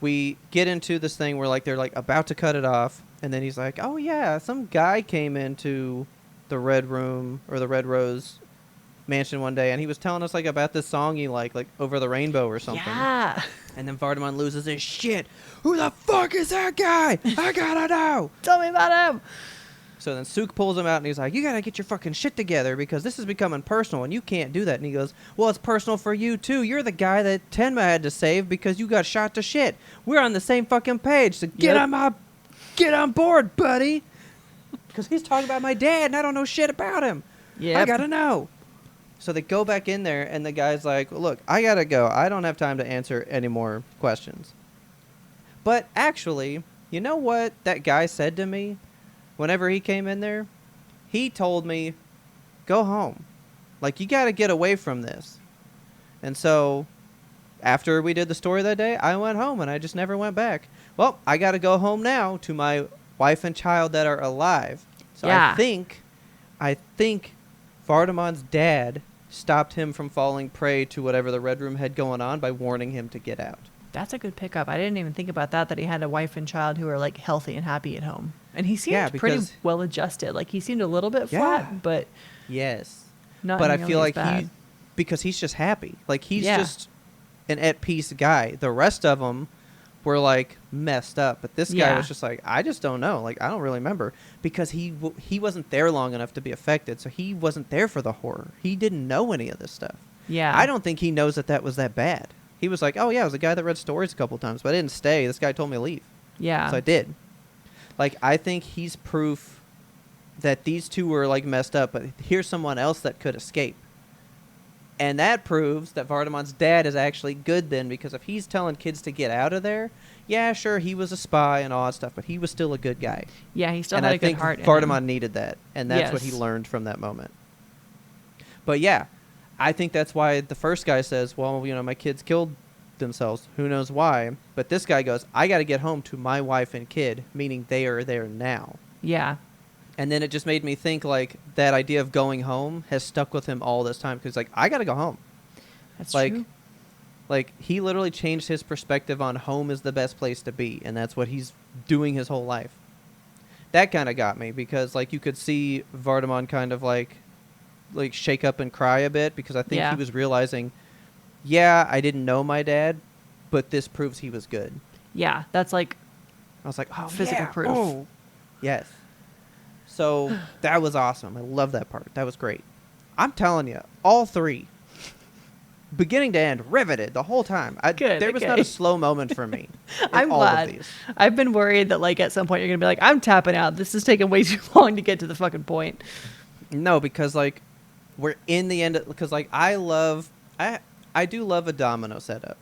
Speaker 1: we get into this thing where, like, they're, like, about to cut it off. And then he's like, oh, yeah, some guy came into the Red Room or the Red Rose Mansion one day. And he was telling us, like, about this song he liked, like, Over the Rainbow or something.
Speaker 2: Yeah.
Speaker 1: And then Vardaman loses his shit. Who the fuck is that guy? I gotta know.
Speaker 2: Tell me about him.
Speaker 1: So then Suk pulls him out and he's like, you got to get your fucking shit together because this is becoming personal and you can't do that. And he goes, well, it's personal for you too. You're the guy that Tenma had to save because you got shot to shit. We're on the same fucking page. So get on board, buddy. Because he's talking about my dad and I don't know shit about him.
Speaker 2: Yeah.
Speaker 1: I got to know. So they go back in there and the guy's like, look, I got to go. I don't have time to answer any more questions. But actually, you know what that guy said to me? Whenever he came in there, he told me, go home. Like, you got to get away from this. And so, after we did the story that day, I went home and I just never went back. Well, I got to go home now to my wife and child that are alive. So
Speaker 2: Yeah.
Speaker 1: I think Vardamon's dad stopped him from falling prey to whatever the Red Room had going on by warning him to get out.
Speaker 2: That's a good pickup. I didn't even think about that he had a wife and child who are like healthy and happy at home. And he seemed pretty
Speaker 1: because-
Speaker 2: well adjusted. Like he seemed a little bit
Speaker 1: Yeah.
Speaker 2: flat, but
Speaker 1: Yes.
Speaker 2: not
Speaker 1: But I
Speaker 2: nearly
Speaker 1: feel
Speaker 2: as
Speaker 1: like
Speaker 2: bad.
Speaker 1: because he's just happy. Like he's
Speaker 2: Yeah.
Speaker 1: just an at peace guy. The rest of them were like messed up, but this guy
Speaker 2: Yeah.
Speaker 1: was just like, I just don't know. Like I don't really remember because he wasn't there long enough to be affected, so he wasn't there for the horror. He didn't know any of this stuff.
Speaker 2: Yeah.
Speaker 1: I don't think he knows that was that bad. He was like, oh yeah, I was a guy that read stories a couple times, but I didn't stay. This guy told me to leave,
Speaker 2: Yeah.
Speaker 1: so I did. Like I think he's proof that these two were like messed up, but here's someone else that could escape. And that proves that Vardamon's dad is actually good then, because if he's telling kids to get out of there, yeah, sure, he was a spy and all that stuff, but he was still a good guy.
Speaker 2: Yeah, he still
Speaker 1: And
Speaker 2: had
Speaker 1: I
Speaker 2: a good
Speaker 1: think
Speaker 2: heart in
Speaker 1: Vardamon
Speaker 2: him.
Speaker 1: needed that, and that's what he
Speaker 2: Yes.
Speaker 1: learned from that moment. But yeah, I think that's why the first guy says, well, you know, my kids killed themselves. Who knows why? But this guy goes, I got to get home to my wife and kid, meaning they are there now.
Speaker 2: Yeah.
Speaker 1: And then it just made me think, like, that idea of going home has stuck with him all this time. Because, like, I got to go home.
Speaker 2: That's
Speaker 1: Like,
Speaker 2: true.
Speaker 1: Like, he literally changed his perspective on home is the best place to be. And that's what he's doing his whole life. That kind of got me. Because, like, you could see Vardamon kind of, like shake up and cry a bit. Because I think
Speaker 2: Yeah.
Speaker 1: he was realizing, yeah, I didn't know my dad. But this proves he was good.
Speaker 2: Yeah, that's like
Speaker 1: I was like, oh,
Speaker 2: physical
Speaker 1: yeah.
Speaker 2: proof.
Speaker 1: Oh. Yes. So that was awesome. I love that part. That was great. I'm telling you, all three, beginning to end, riveted the whole time.
Speaker 2: Good,
Speaker 1: There was
Speaker 2: okay.
Speaker 1: not a slow moment for me. in
Speaker 2: I'm
Speaker 1: all of
Speaker 2: glad.
Speaker 1: these.
Speaker 2: I've been worried that like at some point you're gonna be like, I'm tapping out. This is taking way too long to get to the fucking point.
Speaker 1: No, because like we're in the end. Because like I do love a domino setup,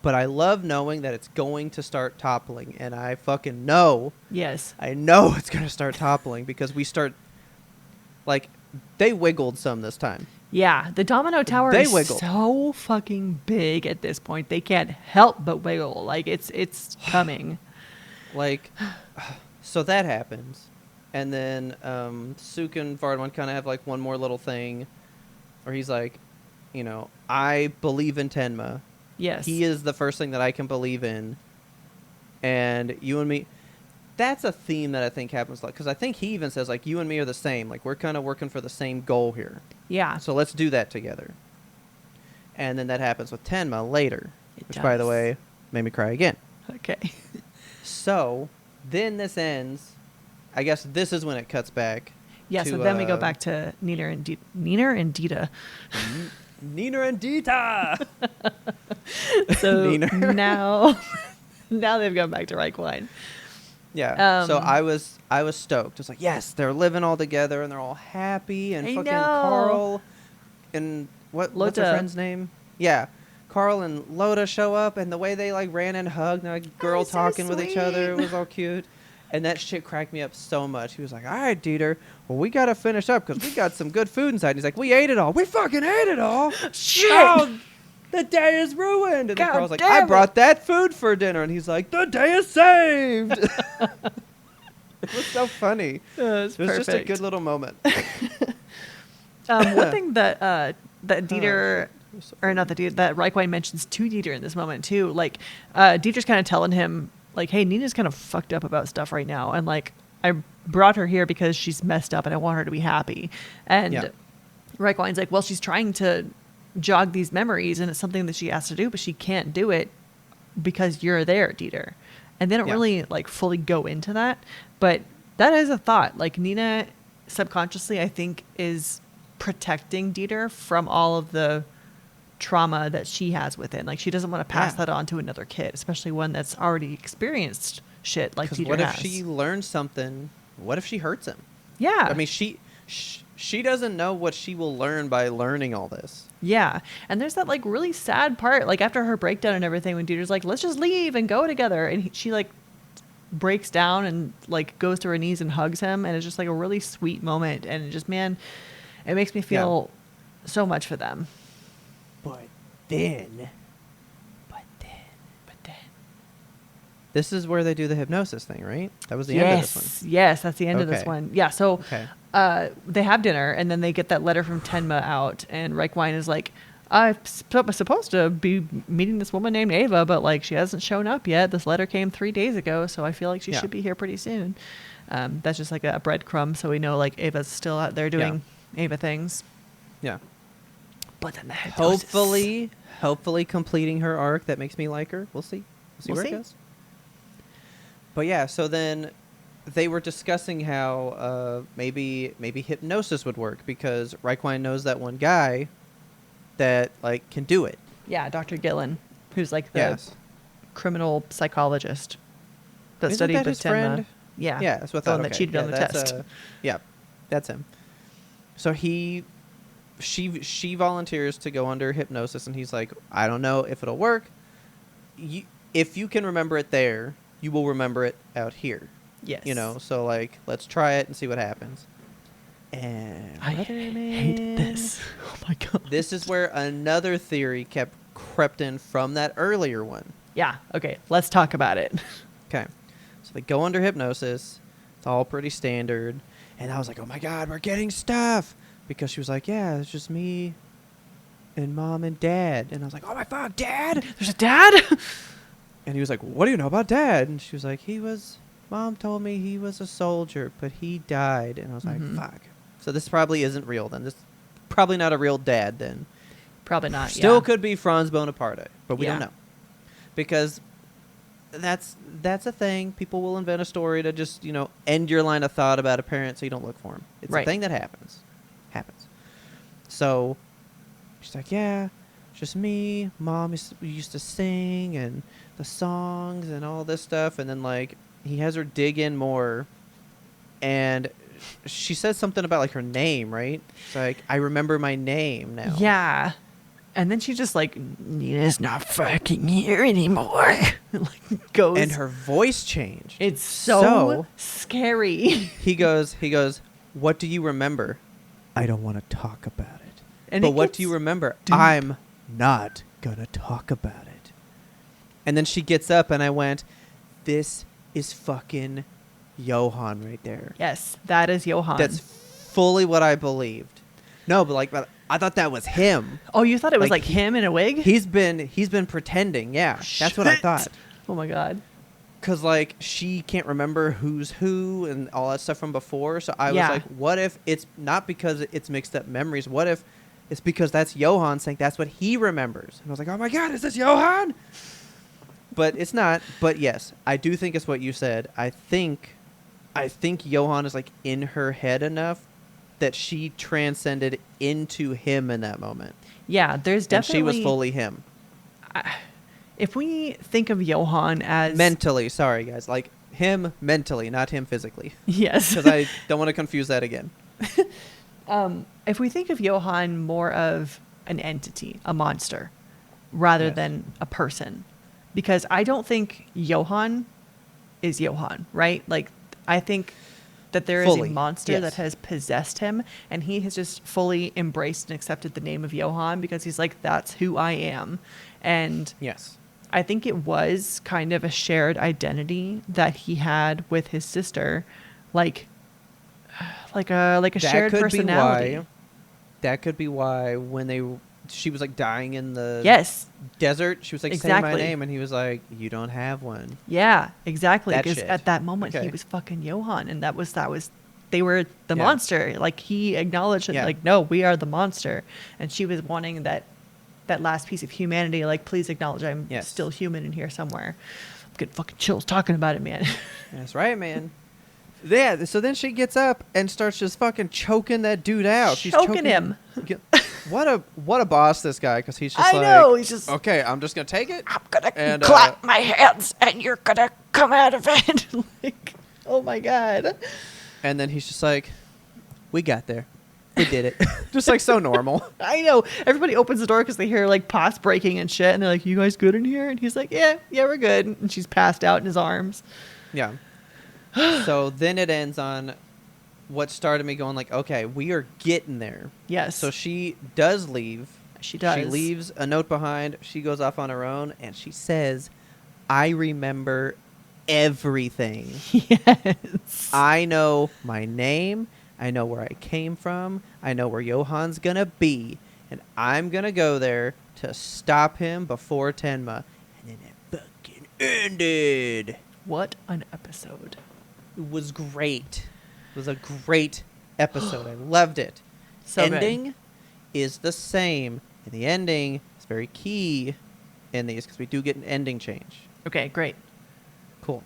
Speaker 1: but I love knowing that it's going to start toppling, and I fucking know.
Speaker 2: Yes.
Speaker 1: I know it's going to start toppling because we start, like, they wiggled some this time.
Speaker 2: Yeah, the domino tower
Speaker 1: They
Speaker 2: is
Speaker 1: wiggle.
Speaker 2: so fucking big at this point. They can't help but wiggle. Like it's coming.
Speaker 1: Like, so that happens. And then Suk and Vardamon kind of have, like, one more little thing where he's like, you know, I believe in Tenma.
Speaker 2: Yes.
Speaker 1: He is the first thing that I can believe in. And you and me, that's a theme that I think happens, like, because I think he even says, like, you and me are the same. Like, we're kind of working for the same goal here.
Speaker 2: Yeah.
Speaker 1: So let's do that together. And then that happens with Tenma later,
Speaker 2: It
Speaker 1: which, by the
Speaker 2: does.
Speaker 1: way, made me cry again.
Speaker 2: Okay.
Speaker 1: So then this ends. I guess this is when it cuts back.
Speaker 2: Yeah.
Speaker 1: to,
Speaker 2: So then we go back to Nina and Dita.
Speaker 1: Nina and Dita.
Speaker 2: So
Speaker 1: Nina.
Speaker 2: now they've gone back to Reichwein.
Speaker 1: Yeah. So
Speaker 2: Um,
Speaker 1: I was stoked. It's like, yes, they're living all together and they're all happy, and
Speaker 2: I
Speaker 1: fucking
Speaker 2: know.
Speaker 1: Carl and what's her
Speaker 2: Lota.
Speaker 1: friend's name? Yeah. Carl and Loda show up, and the way they like ran and hugged, and like girl
Speaker 2: so
Speaker 1: talking with each other, it
Speaker 2: sweet.
Speaker 1: was all cute. And that shit cracked me up so much. He was like, all right, Dieter, well, we got to finish up because we got some good food inside. And he's like, we ate it all. We fucking ate it all.
Speaker 2: Shit.
Speaker 1: Oh, the day is ruined. And then
Speaker 2: God
Speaker 1: Carl's like,
Speaker 2: damn
Speaker 1: I
Speaker 2: it.
Speaker 1: brought that food for dinner. And he's like, the day is saved. It was so funny.
Speaker 2: It's
Speaker 1: It was just a good little moment.
Speaker 2: One thing that Dieter, or not that Dieter, that Reichwein mentions to Dieter in this moment too, like Dieter's kind of telling him like, hey, Nina's kind of fucked up about stuff right now, and like I brought her here because she's messed up and I want her to be happy. And
Speaker 1: Yeah.
Speaker 2: Reichwein's like, well, she's trying to jog these memories and it's something that she has to do, but she can't do it because you're there, Dieter. And they don't
Speaker 1: Yeah.
Speaker 2: really like fully go into that, but That is a thought. Like, Nina subconsciously, I think, is protecting Dieter from all of the trauma that she has within. Like, she doesn't want to pass that on to another kid, especially one that's already experienced shit like Dieter
Speaker 1: what
Speaker 2: has.
Speaker 1: if she learns something? What if she hurts him?
Speaker 2: Yeah.
Speaker 1: I mean, she doesn't know what she will learn by learning all this.
Speaker 2: Yeah. And there's that, like, really sad part, like, after her breakdown and everything, when Dieter's like, let's just leave and go together. And she, like, breaks down and, like, goes to her knees and hugs him. And it's just, like, a really sweet moment. And it just, man, it makes me feel so much for them.
Speaker 1: But then. This is where they do the hypnosis thing, right? That was the end of this one.
Speaker 2: Yes, that's the end of this one. Yeah, so
Speaker 1: Okay.
Speaker 2: they have dinner, and then they get that letter from Tenma out, and Reichwein is like, I'm supposed to be meeting this woman named Ava, but, like, she hasn't shown up yet. This letter came 3 days ago, so I feel like she should be here pretty soon. That's just like a breadcrumb, so we know, like, Ava's still out there doing Ava things.
Speaker 1: Yeah.
Speaker 2: But then the hypnosis.
Speaker 1: Hopefully completing her arc that makes me like her. We'll see. We'll see where it goes. But yeah, so then they were discussing how maybe hypnosis would work because Reichwein knows that one guy that, like, can do it.
Speaker 2: Yeah, Dr. Gillen, who's, like, the criminal psychologist that studied with
Speaker 1: his
Speaker 2: Tenma.
Speaker 1: friend?
Speaker 2: Yeah.
Speaker 1: Yeah, that's what I
Speaker 2: the
Speaker 1: thought.
Speaker 2: one that cheated on the test.
Speaker 1: That's him. So she volunteers to go under hypnosis, and he's like, I don't know if it'll work. If you can remember it there, you will remember it out here.
Speaker 2: Yes.
Speaker 1: You know, so, like, let's try it and see what happens. And
Speaker 2: I hate this. Oh my god.
Speaker 1: This is where another theory crept in from that earlier one.
Speaker 2: Yeah. Okay. Let's talk about it.
Speaker 1: Okay. So they go under hypnosis. It's all pretty standard. And I was like, oh my god, we're getting stuff. Because she was like, yeah, it's just me and mom and dad. And I was like, oh my fuck, dad?
Speaker 2: There's a dad?
Speaker 1: And he was like, what do you know about dad? And she was like, mom told me he was a soldier, but he died. And I was like, fuck. So this probably isn't real then. This probably not a real dad then.
Speaker 2: Probably not.
Speaker 1: Still could be Franz Bonaparte, but we don't know. Because that's a thing. People will invent a story to just, end your line of thought about a parent so you don't look for him. It's a thing that happens. So she's like, yeah, it's just me. Mom used to sing and the songs and all this stuff. And then, like, he has her dig in more. And she says something about, like, her name, right? She's like, I remember my name now.
Speaker 2: Yeah. And then she's just like, Nina's not fucking here anymore. Like, goes.
Speaker 1: And her voice changed.
Speaker 2: It's so scary.
Speaker 1: He goes, what do you remember? I don't want to talk about it.
Speaker 2: And
Speaker 1: but what do you remember?
Speaker 2: Deep.
Speaker 1: I'm not going to talk about it. And then she gets up and I went, this is fucking Johan right there.
Speaker 2: Yes, that is Johan.
Speaker 1: That's fully what I believed. No, but I thought that was him.
Speaker 2: Oh, you thought it was like him in a wig?
Speaker 1: He's been pretending. Yeah, that's what I thought.
Speaker 2: Oh my god.
Speaker 1: Because, like, she can't remember who's who and all that stuff from before. So I was like, what if it's not because it's mixed up memories? What if it's because that's Johan saying that's what he remembers? And I was like, oh my god, is this Johan? But it's not. But yes, I do think it's what you said. I think Johan is, like, in her head enough that she transcended into him in that moment.
Speaker 2: Yeah, there's definitely...
Speaker 1: And she was fully him.
Speaker 2: If we think of Johan as...
Speaker 1: Mentally, sorry, guys. Like, him mentally, not him physically.
Speaker 2: Yes.
Speaker 1: Because I don't want to confuse that again.
Speaker 2: If we think of Johan more of an entity, a monster, rather than a person. Because I don't think Johan is Johan, right? Like, I think that there is a monster that has possessed him, and he has just fully embraced and accepted the name of Johan because he's like, that's who I am. And
Speaker 1: yes,
Speaker 2: I think it was kind of a shared identity that he had with his sister, like a shared personality.
Speaker 1: That could be why when she was, like, dying in the desert, she was like, say my name, and he was like, you don't have one.
Speaker 2: Yeah, exactly. Because at that moment he was fucking Johan, and that was they were the monster. Like, he acknowledged it, like, no, we are the monster, and she was wanting that last piece of humanity. Like, please acknowledge I'm still human in here somewhere. I'm getting fucking chills talking about it, man.
Speaker 1: That's right, man. Yeah, so then she gets up and starts just fucking choking that dude out. She's
Speaker 2: Choking him.
Speaker 1: What a boss, this guy, because he's just
Speaker 2: I
Speaker 1: like,
Speaker 2: know, he's just-
Speaker 1: okay, I'm just gonna take it.
Speaker 2: I'm gonna
Speaker 1: And,
Speaker 2: clap my hands and you're gonna come out of it. Like, oh my God.
Speaker 1: And then he's just like, we got there. We did it. Just like so normal.
Speaker 2: I know. Everybody opens the door because they hear like pots breaking and shit. And they're like, you guys good in here? And he's like, yeah, we're good. And she's passed out in his arms.
Speaker 1: Yeah. So then it ends on what started me going like, okay, we are getting there.
Speaker 2: Yes.
Speaker 1: So she does leave.
Speaker 2: She does.
Speaker 1: She leaves a note behind. She goes off on her own, and she says, I remember everything.
Speaker 2: Yes.
Speaker 1: I know my name. I know where I came from. I know where Johan's going to be. And I'm going to go there to stop him before Tenma. And then it fucking ended.
Speaker 2: What an episode.
Speaker 1: It was great. It was a great episode. I loved it.
Speaker 2: So good.
Speaker 1: Ending is the same. And the ending is very key in these because we do get an ending change.
Speaker 2: Okay, great.
Speaker 1: Cool.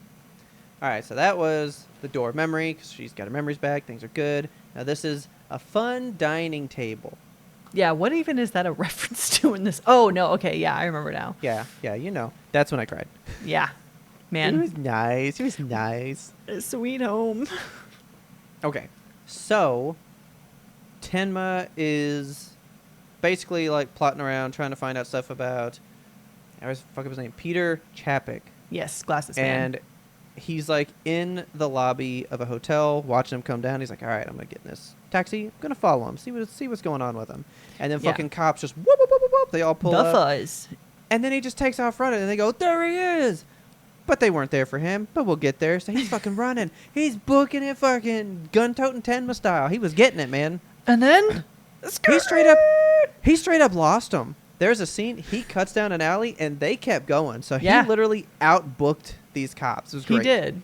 Speaker 1: All right, so that was the door of memory because she's got her memories back. Things are good. Now this is a fun dining table.
Speaker 2: Yeah, what even is that a reference to in this? Oh, no. Okay, yeah, I remember now.
Speaker 1: Yeah, you know. That's when I cried.
Speaker 2: Yeah.
Speaker 1: It
Speaker 2: Man.
Speaker 1: was nice. It was nice.
Speaker 2: A sweet home.
Speaker 1: Okay, so Tenma is basically like plotting around trying to find out stuff about, I always fuck up his name, Peter Chapek.
Speaker 2: Yes, glasses man.
Speaker 1: And he's like in the lobby of a hotel watching him come down. He's like, all right, I'm going to get in this taxi. I'm going to follow him, see what's going on with him. And then
Speaker 2: Yeah.
Speaker 1: fucking cops just whoop, whoop, whoop, whoop, whoop. They all pull
Speaker 2: The
Speaker 1: up.
Speaker 2: fuzz.
Speaker 1: And then he just takes off running, and they go, there he is. But they weren't there for him, but we'll get there. So he's fucking running. He's booking it fucking gun-toting Tenma style. He was getting it, man.
Speaker 2: And then
Speaker 1: He straight up lost him. There's a scene, he cuts down an alley, and they kept going. So he
Speaker 2: Yeah.
Speaker 1: literally outbooked these cops. It was great.
Speaker 2: he did.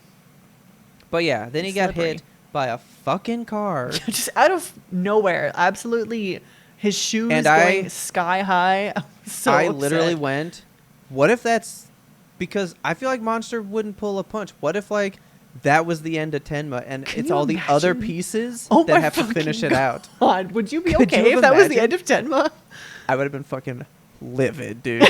Speaker 1: But yeah, then he got
Speaker 2: Slippery.
Speaker 1: hit by a fucking car.
Speaker 2: Just out of nowhere. Absolutely. His shoes
Speaker 1: And
Speaker 2: going sky high. So
Speaker 1: I literally
Speaker 2: upset.
Speaker 1: went, what if that's... Because I feel like Monster wouldn't pull a punch. What if, like, that was the end of Tenma, and
Speaker 2: Can
Speaker 1: it's
Speaker 2: you
Speaker 1: all the other
Speaker 2: imagine?
Speaker 1: pieces
Speaker 2: Oh
Speaker 1: that
Speaker 2: my
Speaker 1: have to finish it
Speaker 2: fucking
Speaker 1: out?
Speaker 2: God, would you be
Speaker 1: Could you
Speaker 2: okay if that was the
Speaker 1: imagine?
Speaker 2: end of Tenma?
Speaker 1: I would have been fucking livid, dude.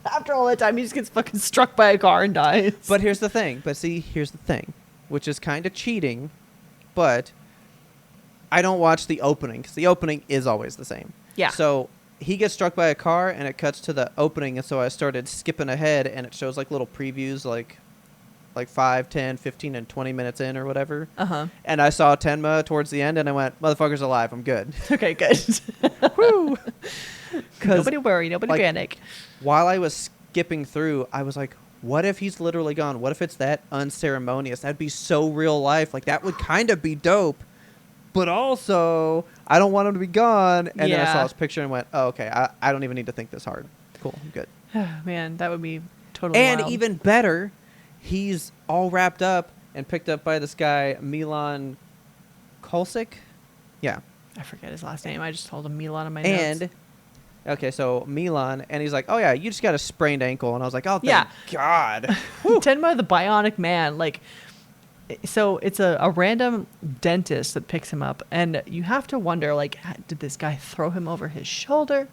Speaker 2: After all that time, he just gets fucking struck by a car and dies.
Speaker 1: But here's the thing. Here's the thing, which is kind of cheating, but I don't watch the opening because the opening is always the same.
Speaker 2: Yeah.
Speaker 1: So he gets struck by a car, and it cuts to the opening, and so I started skipping ahead, and it shows like little previews, like 5, 10, 15, and 20 minutes in or whatever.
Speaker 2: Uh-huh.
Speaker 1: And I saw Tenma towards the end, and I went, motherfucker's alive. I'm good.
Speaker 2: Okay, good.
Speaker 1: Woo!
Speaker 2: Nobody worry. Nobody
Speaker 1: like,
Speaker 2: panic.
Speaker 1: While I was skipping through, I was like, what if he's literally gone? What if it's that unceremonious? That'd be so real life. Like, that would kind of be dope. But also, I don't want him to be gone. And then I saw
Speaker 2: Yeah.
Speaker 1: his picture and went, oh, okay, I don't even need to think this hard. Cool, I'm good.
Speaker 2: Man, that would be totally
Speaker 1: And
Speaker 2: wild.
Speaker 1: even better, he's all wrapped up and picked up by this guy, Milan Kolsik. Yeah.
Speaker 2: I forget his last name. I just told him Milan on my
Speaker 1: And,
Speaker 2: notes.
Speaker 1: okay, so Milan, and he's like, oh, yeah, you just got a sprained ankle. And I was like, oh, thank
Speaker 2: Yeah.
Speaker 1: God.
Speaker 2: Tenma the Bionic Man, like, so it's a random dentist that picks him up, and you have to wonder, like, did this guy throw him over his shoulder?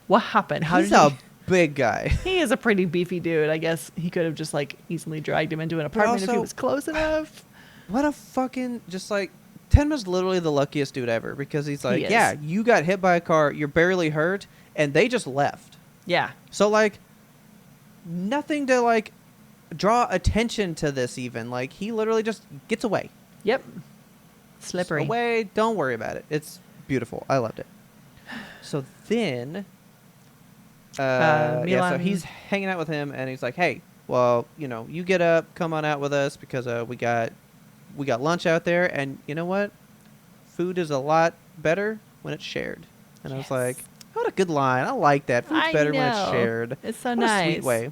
Speaker 2: What happened? How
Speaker 1: He's
Speaker 2: did
Speaker 1: a
Speaker 2: he?
Speaker 1: big guy.
Speaker 2: He is a pretty beefy dude. I guess he could have just like easily dragged him into an apartment if he
Speaker 1: also-
Speaker 2: was close enough.
Speaker 1: What a fucking, just like, Tenma's literally the luckiest dude ever because he's like,
Speaker 2: He is.
Speaker 1: yeah, you got hit by a car, you're barely hurt, and they just left.
Speaker 2: Yeah.
Speaker 1: So, like, nothing to, like, draw attention to this even. Like, he literally just gets away.
Speaker 2: Yep.
Speaker 1: Just
Speaker 2: Slippery.
Speaker 1: away, don't worry about it. It's beautiful. I loved it. So then, yeah, so
Speaker 2: Milan-
Speaker 1: he's hanging out with him, and he's like, hey, well, you know, you get up, come on out with us because we got lunch out there, and you know what? Food is a lot better when it's shared. And I was
Speaker 2: Yes.
Speaker 1: like, what a good line. I like that. Food's
Speaker 2: I
Speaker 1: better when it's
Speaker 2: know.
Speaker 1: shared.
Speaker 2: It's so
Speaker 1: What
Speaker 2: nice.
Speaker 1: a sweet way.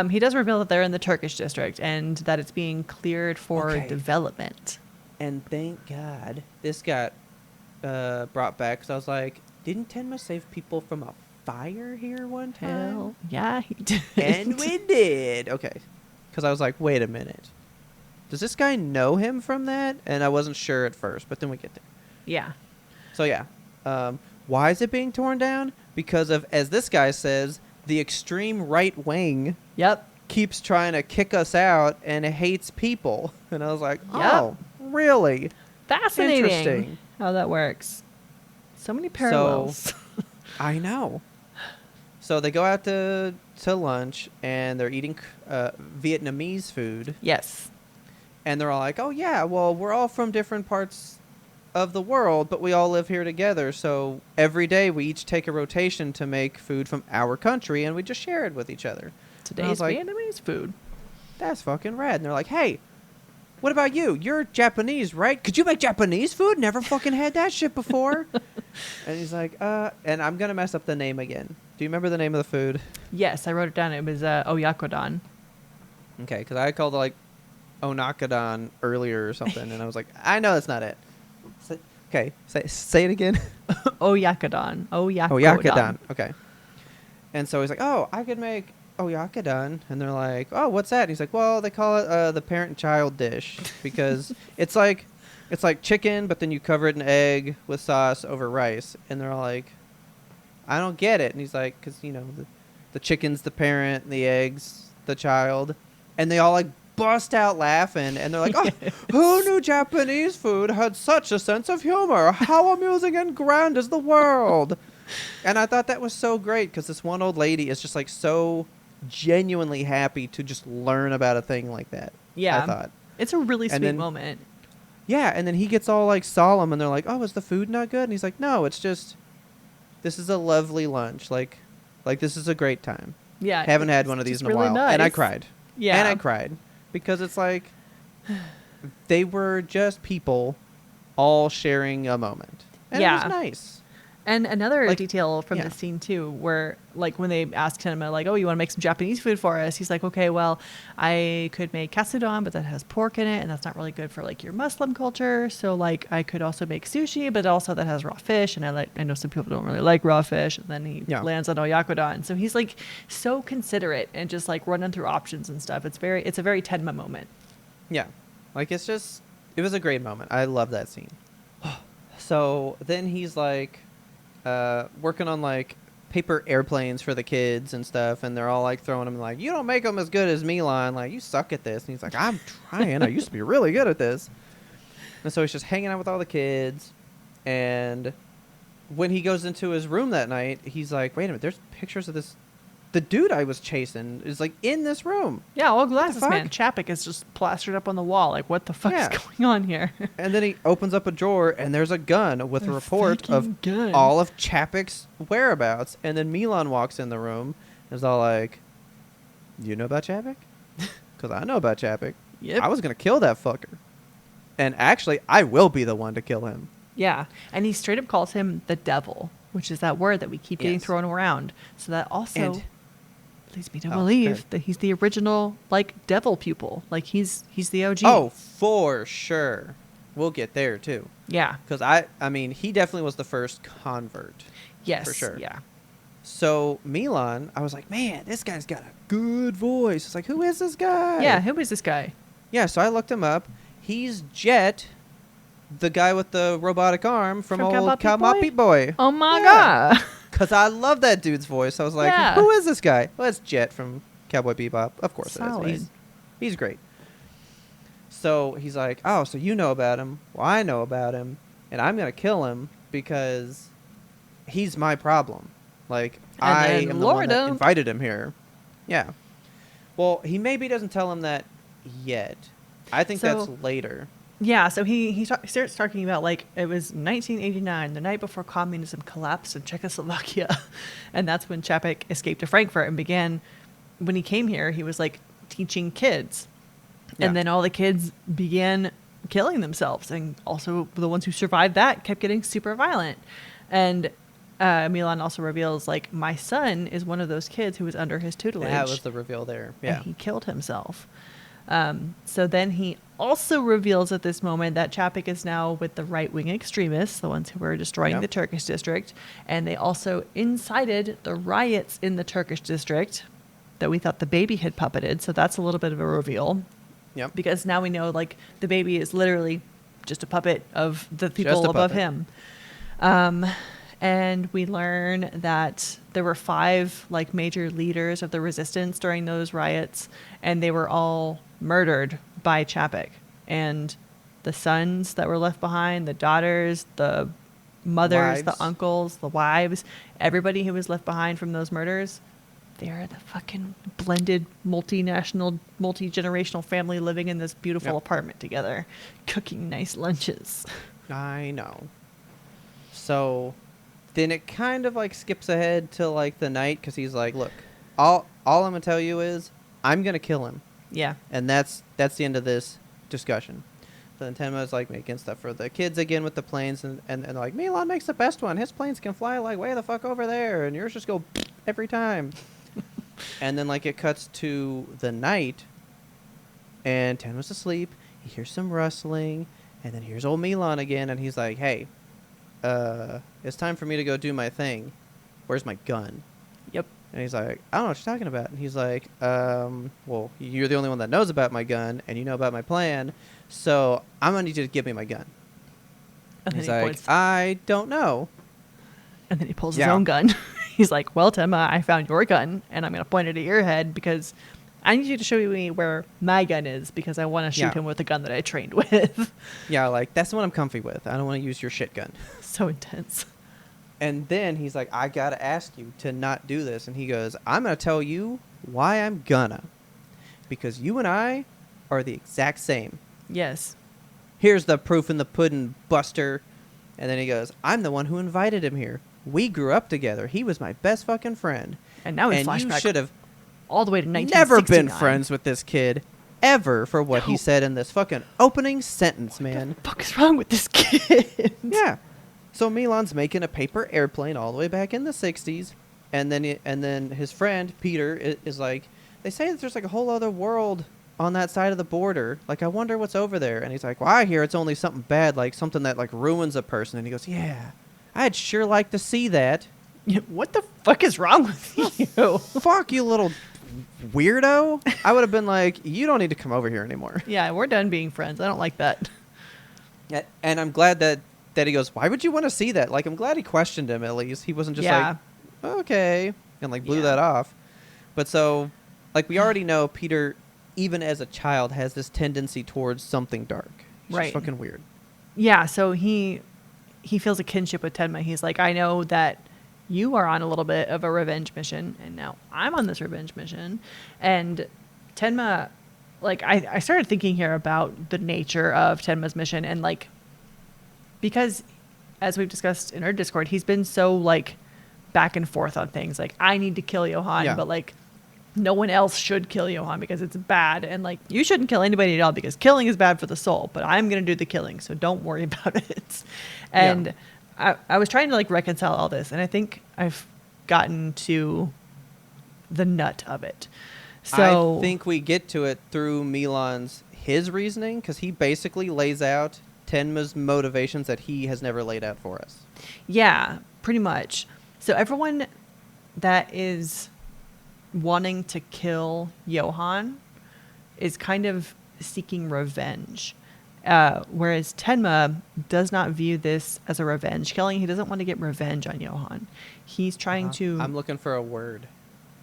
Speaker 2: He does reveal that they're in the Turkish district and that it's being cleared for
Speaker 1: Okay.
Speaker 2: development.
Speaker 1: And thank God this got brought back because I was like, didn't Tenma save people from a fire here one time?
Speaker 2: Hell, yeah, he did.
Speaker 1: And we did. Okay. Because I was like, wait a minute. does this guy know him from that? And I wasn't sure at first, but then we get there.
Speaker 2: Yeah.
Speaker 1: So yeah, why is it being torn down? Because of, as this guy says, the extreme right wing
Speaker 2: Yep.
Speaker 1: keeps trying to kick us out and hates people. And I was like,
Speaker 2: Yep.
Speaker 1: oh, really?
Speaker 2: Fascinating
Speaker 1: Interesting.
Speaker 2: how that works. So many parallels.
Speaker 1: I know. So they go out to lunch, and they're eating Vietnamese food.
Speaker 2: Yes.
Speaker 1: And they're all like, oh, yeah, well, we're all from different parts of the world, but we all live here together. So every day we each take a rotation to make food from our country, and we just share it with each other. And I was
Speaker 2: Today's
Speaker 1: like,
Speaker 2: Vietnamese food.
Speaker 1: that's fucking rad. And they're like, hey, what about you? You're Japanese, right? Could you make Japanese food? Never fucking had that shit before. And he's like, and I'm going to mess up the name again. Do you remember the name of the food?
Speaker 2: Yes, I wrote it down. It was oyakodon.
Speaker 1: Okay, because I called it like onakadon earlier or something, and I was like, I know that's not it. Say it again.
Speaker 2: Oyakodon. Oyakodon.
Speaker 1: Oyakadon. Okay. And so he's like, oh, I could make oyakadon. And they're like, oh, what's that? And he's like, well, they call it the parent-child dish because it's like chicken, but then you cover it in egg with sauce over rice. And they're all like, I don't get it. And he's like, because, you know, the chicken's the parent, and the egg's the child. And they all like bust out laughing, and they're like, oh, who knew Japanese food had such a sense of humor? How amusing and grand is the world. And I thought that was so great, because this one old lady is just like so genuinely happy to just learn about a thing like that.
Speaker 2: Yeah.
Speaker 1: I thought.
Speaker 2: It's a really
Speaker 1: And
Speaker 2: sweet
Speaker 1: then-
Speaker 2: moment.
Speaker 1: Yeah, and then he gets all like solemn, and they're like, oh, is the food not good? And he's like, no, it's just, this is a lovely lunch. Like this is a great time.
Speaker 2: Yeah.
Speaker 1: Haven't had
Speaker 2: it's
Speaker 1: one of these
Speaker 2: just
Speaker 1: in a
Speaker 2: really
Speaker 1: while. And I
Speaker 2: nice.
Speaker 1: cried.
Speaker 2: Yeah.
Speaker 1: And I cried. Because it's like, they were just people all sharing a moment. And it
Speaker 2: Yeah.
Speaker 1: was nice.
Speaker 2: And another
Speaker 1: Like,
Speaker 2: detail from
Speaker 1: yeah.
Speaker 2: the scene too, where like when they asked him like, "Oh, you want to make some Japanese food for us?" He's like, "Okay, well, I could make katsudon, but that has pork in it, and that's not really good for like your Muslim culture. So like, I could also make sushi, but also that has raw fish, and I know some people don't really like raw fish." And then he
Speaker 1: Yeah.
Speaker 2: lands on oyakodon. So he's like so considerate and just like running through options and stuff. It's a very Tenma moment.
Speaker 1: Yeah. Like, it was a great moment. I love that scene. So then he's like, working on like paper airplanes for the kids and stuff, and they're all like throwing him like, you don't make them as good as Milan, like you suck at this. And he's like, I'm trying, I used to be really good at this. And so he's just hanging out with all the kids, and when he goes into his room that night, he's like, wait a minute, there's pictures of the dude I was chasing is like in this room.
Speaker 2: Yeah, all glasses,
Speaker 1: fuck?
Speaker 2: man. Chapek is just plastered up on the wall. Like, what the fuck
Speaker 1: Yeah.
Speaker 2: is going on here?
Speaker 1: And then he opens up a drawer, and there's a gun with a report of
Speaker 2: fucking gun.
Speaker 1: all of Chapek's whereabouts. And then Milan walks in the room and is all like, you know about Chapek? Because I know about Chapek.
Speaker 2: Yep.
Speaker 1: I was going to kill that fucker. And actually, I will be the one to kill him.
Speaker 2: Yeah, and he straight up calls him the devil, which is that word that we keep getting
Speaker 1: Yes.
Speaker 2: thrown around. So that also
Speaker 1: And-
Speaker 2: leads me to
Speaker 1: Oh,
Speaker 2: believe
Speaker 1: good.
Speaker 2: that he's the original like devil pupil. Like he's the OG.
Speaker 1: Oh, for sure. We'll get there, too.
Speaker 2: yeah.
Speaker 1: Because, I mean, he definitely was the first convert.
Speaker 2: Yes.
Speaker 1: For sure.
Speaker 2: Yeah.
Speaker 1: So, Milan, I was like, man, this guy's got a good voice. It's like, who is this guy?
Speaker 2: Yeah. Who is this guy?
Speaker 1: Yeah, so I looked him up. He's Jet, the guy with the robotic arm from old
Speaker 2: Cowboy
Speaker 1: Cowboy
Speaker 2: Beat
Speaker 1: Boy.
Speaker 2: Oh my
Speaker 1: Yeah.
Speaker 2: god.
Speaker 1: Because I love that dude's voice. I was like,
Speaker 2: Yeah.
Speaker 1: who is this guy? Well, it's Jet from Cowboy Bebop. Of course
Speaker 2: Solid.
Speaker 1: it is. He's great. So he's like, oh, so you know about him. Well, I know about him. And I'm going to kill him because he's my problem. Like,
Speaker 2: And
Speaker 1: I
Speaker 2: then
Speaker 1: am the
Speaker 2: Laura
Speaker 1: one that
Speaker 2: don't.
Speaker 1: invited him here. Yeah. Well, he maybe doesn't tell him that yet. I think
Speaker 2: So-
Speaker 1: that's later.
Speaker 2: Yeah, so he starts talking about like it was 1989, the night before communism collapsed in Czechoslovakia, and that's when Chapek escaped to Frankfurt and began. When he came here, he was like teaching kids,
Speaker 1: Yeah.
Speaker 2: and then all the kids began killing themselves, and also the ones who survived that kept getting super violent. And Milan also reveals like my son is one of those kids who was under his tutelage.
Speaker 1: That was the reveal there. Yeah.
Speaker 2: And he killed himself. So then he also reveals at this moment that Chapek is now with the right-wing extremists, the ones who were destroying
Speaker 1: Yep.
Speaker 2: the Turkish district. And they also incited the riots in the Turkish district that we thought the baby had puppeted. So that's a little bit of a reveal.
Speaker 1: Yep.
Speaker 2: Because now we know, like, the baby is literally just a puppet of the
Speaker 1: Just
Speaker 2: people
Speaker 1: a
Speaker 2: above
Speaker 1: puppet.
Speaker 2: him. And we learn that there were 5 like major leaders of the resistance during those riots, and they were all murdered by Chapek. And the sons that were left behind, the daughters, the mothers, the
Speaker 1: Wives.
Speaker 2: uncles, the wives, everybody who was left behind from those murders, they're the fucking blended multinational, multi-generational family living in this beautiful
Speaker 1: Yep.
Speaker 2: apartment together, cooking nice lunches.
Speaker 1: I know. So then it kind of like skips ahead to like the night because he's like, look, all I'm gonna tell you is I'm gonna kill him,
Speaker 2: Yeah.
Speaker 1: and that's the end of this discussion. So then Tenma's like making stuff for the kids again with the planes, and like Milan makes the best one. His planes can fly like way the fuck over there, and yours just go every time. And then like it cuts to the night, and Tenma's asleep. He hears some rustling, and then here's old Milan again, and he's like, hey, it's time for me to go do my thing. Where's my gun?
Speaker 2: Yep.
Speaker 1: And he's like, I don't know what you're talking about. And he's like, well, you're the only one that knows about my gun, and you know about my plan, so I'm going to need you to give me my gun.
Speaker 2: And then
Speaker 1: He's
Speaker 2: he
Speaker 1: like,
Speaker 2: points,
Speaker 1: I don't know.
Speaker 2: and then he pulls his
Speaker 1: Yeah.
Speaker 2: own gun. He's like, well, Tenma, I found your gun, and I'm going to point it at your head because I need you to show me where my gun is because I want to shoot
Speaker 1: Yeah.
Speaker 2: him with the gun that I trained with.
Speaker 1: Yeah, like, that's the one I'm comfy with. I don't want to use your shit gun.
Speaker 2: So intense.
Speaker 1: And then he's like, I got to ask you to not do this. And he goes, I'm going to tell you why I'm gonna. Because you and I are the exact same.
Speaker 2: Yes.
Speaker 1: Here's the proof in the pudding, Buster. And then he goes, I'm the one who invited him here. We grew up together. He was my best fucking friend.
Speaker 2: And now we
Speaker 1: And you
Speaker 2: flashback
Speaker 1: should have
Speaker 2: all the way to 1969.
Speaker 1: never been friends with this kid ever for what he
Speaker 2: No.
Speaker 1: said in this fucking opening sentence, man.
Speaker 2: What the fuck is wrong with this kid?
Speaker 1: Yeah. So Milan's making a paper airplane all the way back in the 60s. And then his friend, Peter, is like, they say that there's like a whole other world on that side of the border. Like, I wonder what's over there. And he's like, well, I hear it's only something bad, like something that like ruins a person. And he goes, yeah, I'd sure like to see that.
Speaker 2: What the fuck is wrong with you?
Speaker 1: Fuck you, little weirdo. I would have been like, you don't need to come over here anymore.
Speaker 2: Yeah, we're done being friends. I don't like that.
Speaker 1: And I'm glad that he goes, why would you want to see that? Like, I'm glad he questioned him at least. He wasn't just
Speaker 2: Yeah.
Speaker 1: like, okay, and like blew
Speaker 2: Yeah.
Speaker 1: that off. But so, like, we already know Peter, even as a child, has this tendency towards something dark. It's
Speaker 2: Right.
Speaker 1: just fucking weird.
Speaker 2: Yeah, so he feels a kinship with Tenma. He's like, I know that you are on a little bit of a revenge mission, and now I'm on this revenge mission. And Tenma, like, I started thinking here about the nature of Tenma's mission, and like, because as we've discussed in our Discord, he's been so like back and forth on things. Like, I need to kill Johan,
Speaker 1: Yeah.
Speaker 2: but like, no one else should kill Johan because it's bad. And like, you shouldn't kill anybody at all because killing is bad for the soul, but I'm going to do the killing. So don't worry about it. And I was trying to like reconcile all this. And I think I've gotten to the nut of it. So
Speaker 1: I think we get to it through his reasoning, because he basically lays out Tenma's motivations that he has never laid out for us.
Speaker 2: yeah, pretty much. So everyone that is wanting to kill Johan is kind of seeking revenge. Whereas Tenma does not view this as a revenge killing. He doesn't want to get revenge on Johan. He's trying to...
Speaker 1: I'm looking for a word.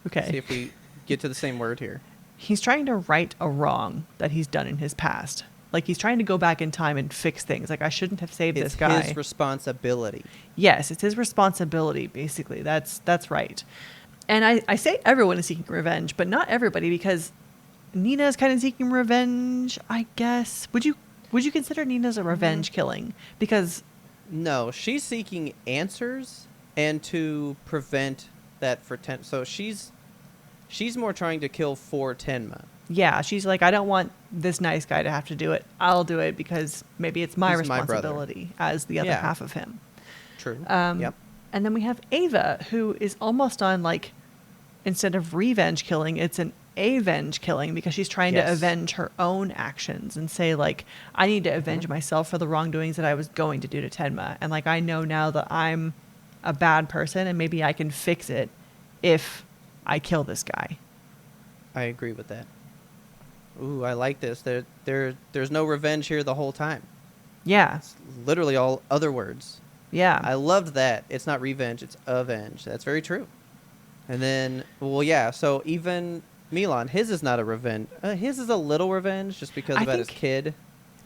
Speaker 2: Okay.
Speaker 1: See if we get to the same word here.
Speaker 2: He's trying to right a wrong that he's done in his past. Like, he's trying to go back in time and fix things. Like, I shouldn't have saved
Speaker 1: It's
Speaker 2: this guy.
Speaker 1: his responsibility.
Speaker 2: Yes, it's his responsibility, basically. That's right. And I say everyone is seeking revenge, but not everybody, because Nina is kind of seeking revenge, I guess. Would you consider Nina as a revenge killing? Because
Speaker 1: No, she's seeking answers and to prevent that for So she's more trying to kill for Tenma.
Speaker 2: yeah, she's like, I don't want this nice guy to have to do it. I'll do it because maybe it's my
Speaker 1: He's my brother.
Speaker 2: responsibility as the other
Speaker 1: Yeah.
Speaker 2: half of him.
Speaker 1: True.
Speaker 2: Um,
Speaker 1: Yep.
Speaker 2: And then we have Ava, who is almost on like, instead of revenge killing, it's an avenge killing, because she's trying to
Speaker 1: Yes.
Speaker 2: avenge her own actions and say like, I need to avenge myself for the wrongdoings that I was going to do to Tenma. And like, I know now that I'm a bad person and maybe I can fix it if I kill this guy.
Speaker 1: I agree with that. Ooh, I like this. There's no revenge here the whole time.
Speaker 2: Yeah.
Speaker 1: It's literally all other words.
Speaker 2: Yeah.
Speaker 1: I loved that. It's not revenge, it's avenge. That's very true. And then, well, yeah, so even Milan, his is not a revenge. His is a little revenge just because
Speaker 2: I
Speaker 1: about his
Speaker 2: think-
Speaker 1: kid.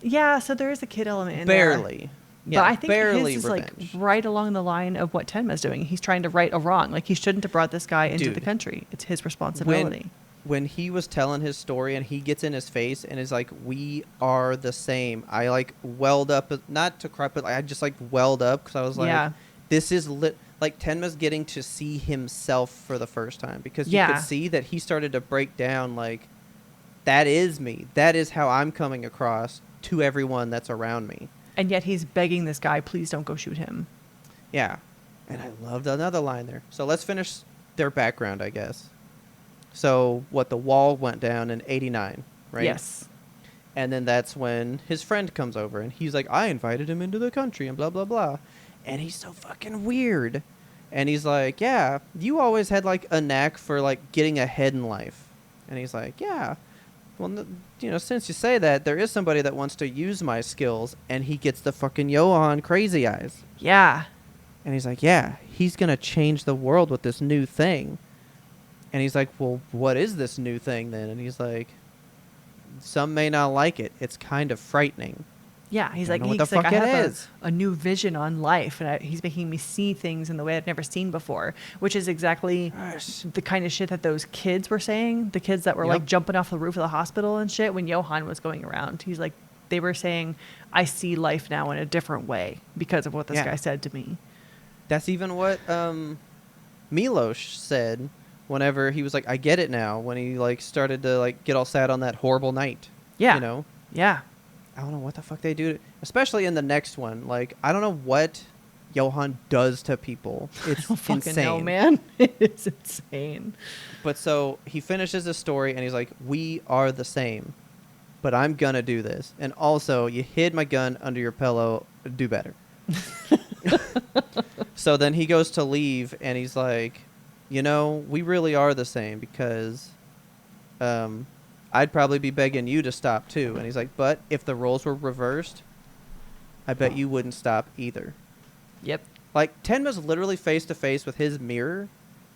Speaker 2: Yeah, so there is a kid element in there.
Speaker 1: Barely. Yeah,
Speaker 2: But I think
Speaker 1: barely
Speaker 2: his is
Speaker 1: revenge.
Speaker 2: like right along the line of what Tenma's doing. He's trying to right a wrong. Like he shouldn't have brought this guy into the
Speaker 1: Dude.
Speaker 2: country. It's his responsibility.
Speaker 1: When he was telling his story and he gets in his face and is like, we are the same, I like welled up, not to cry, but I just like welled up because I was like,
Speaker 2: Yeah.
Speaker 1: this is lit. Like Tenma's getting to see himself for the first time because you
Speaker 2: Yeah.
Speaker 1: could see that he started to break down like, that is me. That is how I'm coming across to everyone that's around me.
Speaker 2: And yet he's begging this guy, please don't go shoot him.
Speaker 1: Yeah. And I loved another line there. So let's finish their background, I guess. So the wall went down in 89, right?
Speaker 2: Yes.
Speaker 1: And then that's when his friend comes over and he's like, I invited him into the country and blah, blah, blah. And he's so fucking weird. And he's like, yeah, you always had like a knack for like getting ahead in life. And he's like, yeah. Well, since you say that, there is somebody that wants to use my skills. And he gets the fucking Johan crazy eyes.
Speaker 2: Yeah.
Speaker 1: And he's like, yeah, he's going to change the world with this new thing. And he's like, well, what is this new thing then? And he's like, some may not like it. It's kind of frightening.
Speaker 2: Yeah. He's
Speaker 1: I
Speaker 2: like,
Speaker 1: don't know what the
Speaker 2: I
Speaker 1: fuck it
Speaker 2: have
Speaker 1: is.
Speaker 2: a new vision on life. And he's making me see things in the way I've never seen before, which is exactly
Speaker 1: Gosh.
Speaker 2: the kind of shit that those kids were saying. The kids that were like
Speaker 1: Yep.
Speaker 2: jumping off the roof of the hospital and shit when Johan was going around. He's like, they were saying, I see life now in a different way because of what this
Speaker 1: Yeah.
Speaker 2: guy said to me.
Speaker 1: That's even what Milos said whenever he was like, I get it now, when he like started to like get all sad on that horrible night.
Speaker 2: Yeah.
Speaker 1: You know?
Speaker 2: Yeah.
Speaker 1: I don't know what the fuck they do. Especially in the next one. Like, I don't know what Johan does to people. It's
Speaker 2: I don't fucking
Speaker 1: insane.
Speaker 2: know, man. It's insane.
Speaker 1: But so he finishes his story and he's like, we are the same, but I'm gonna do this. And also, you hid my gun under your pillow. Do better. So then he goes to leave and he's like, we really are the same because I'd probably be begging you to stop too. And he's like, but if the roles were reversed, I bet you wouldn't stop either.
Speaker 2: Yep.
Speaker 1: Like, Tenma's literally face to face with his mirror,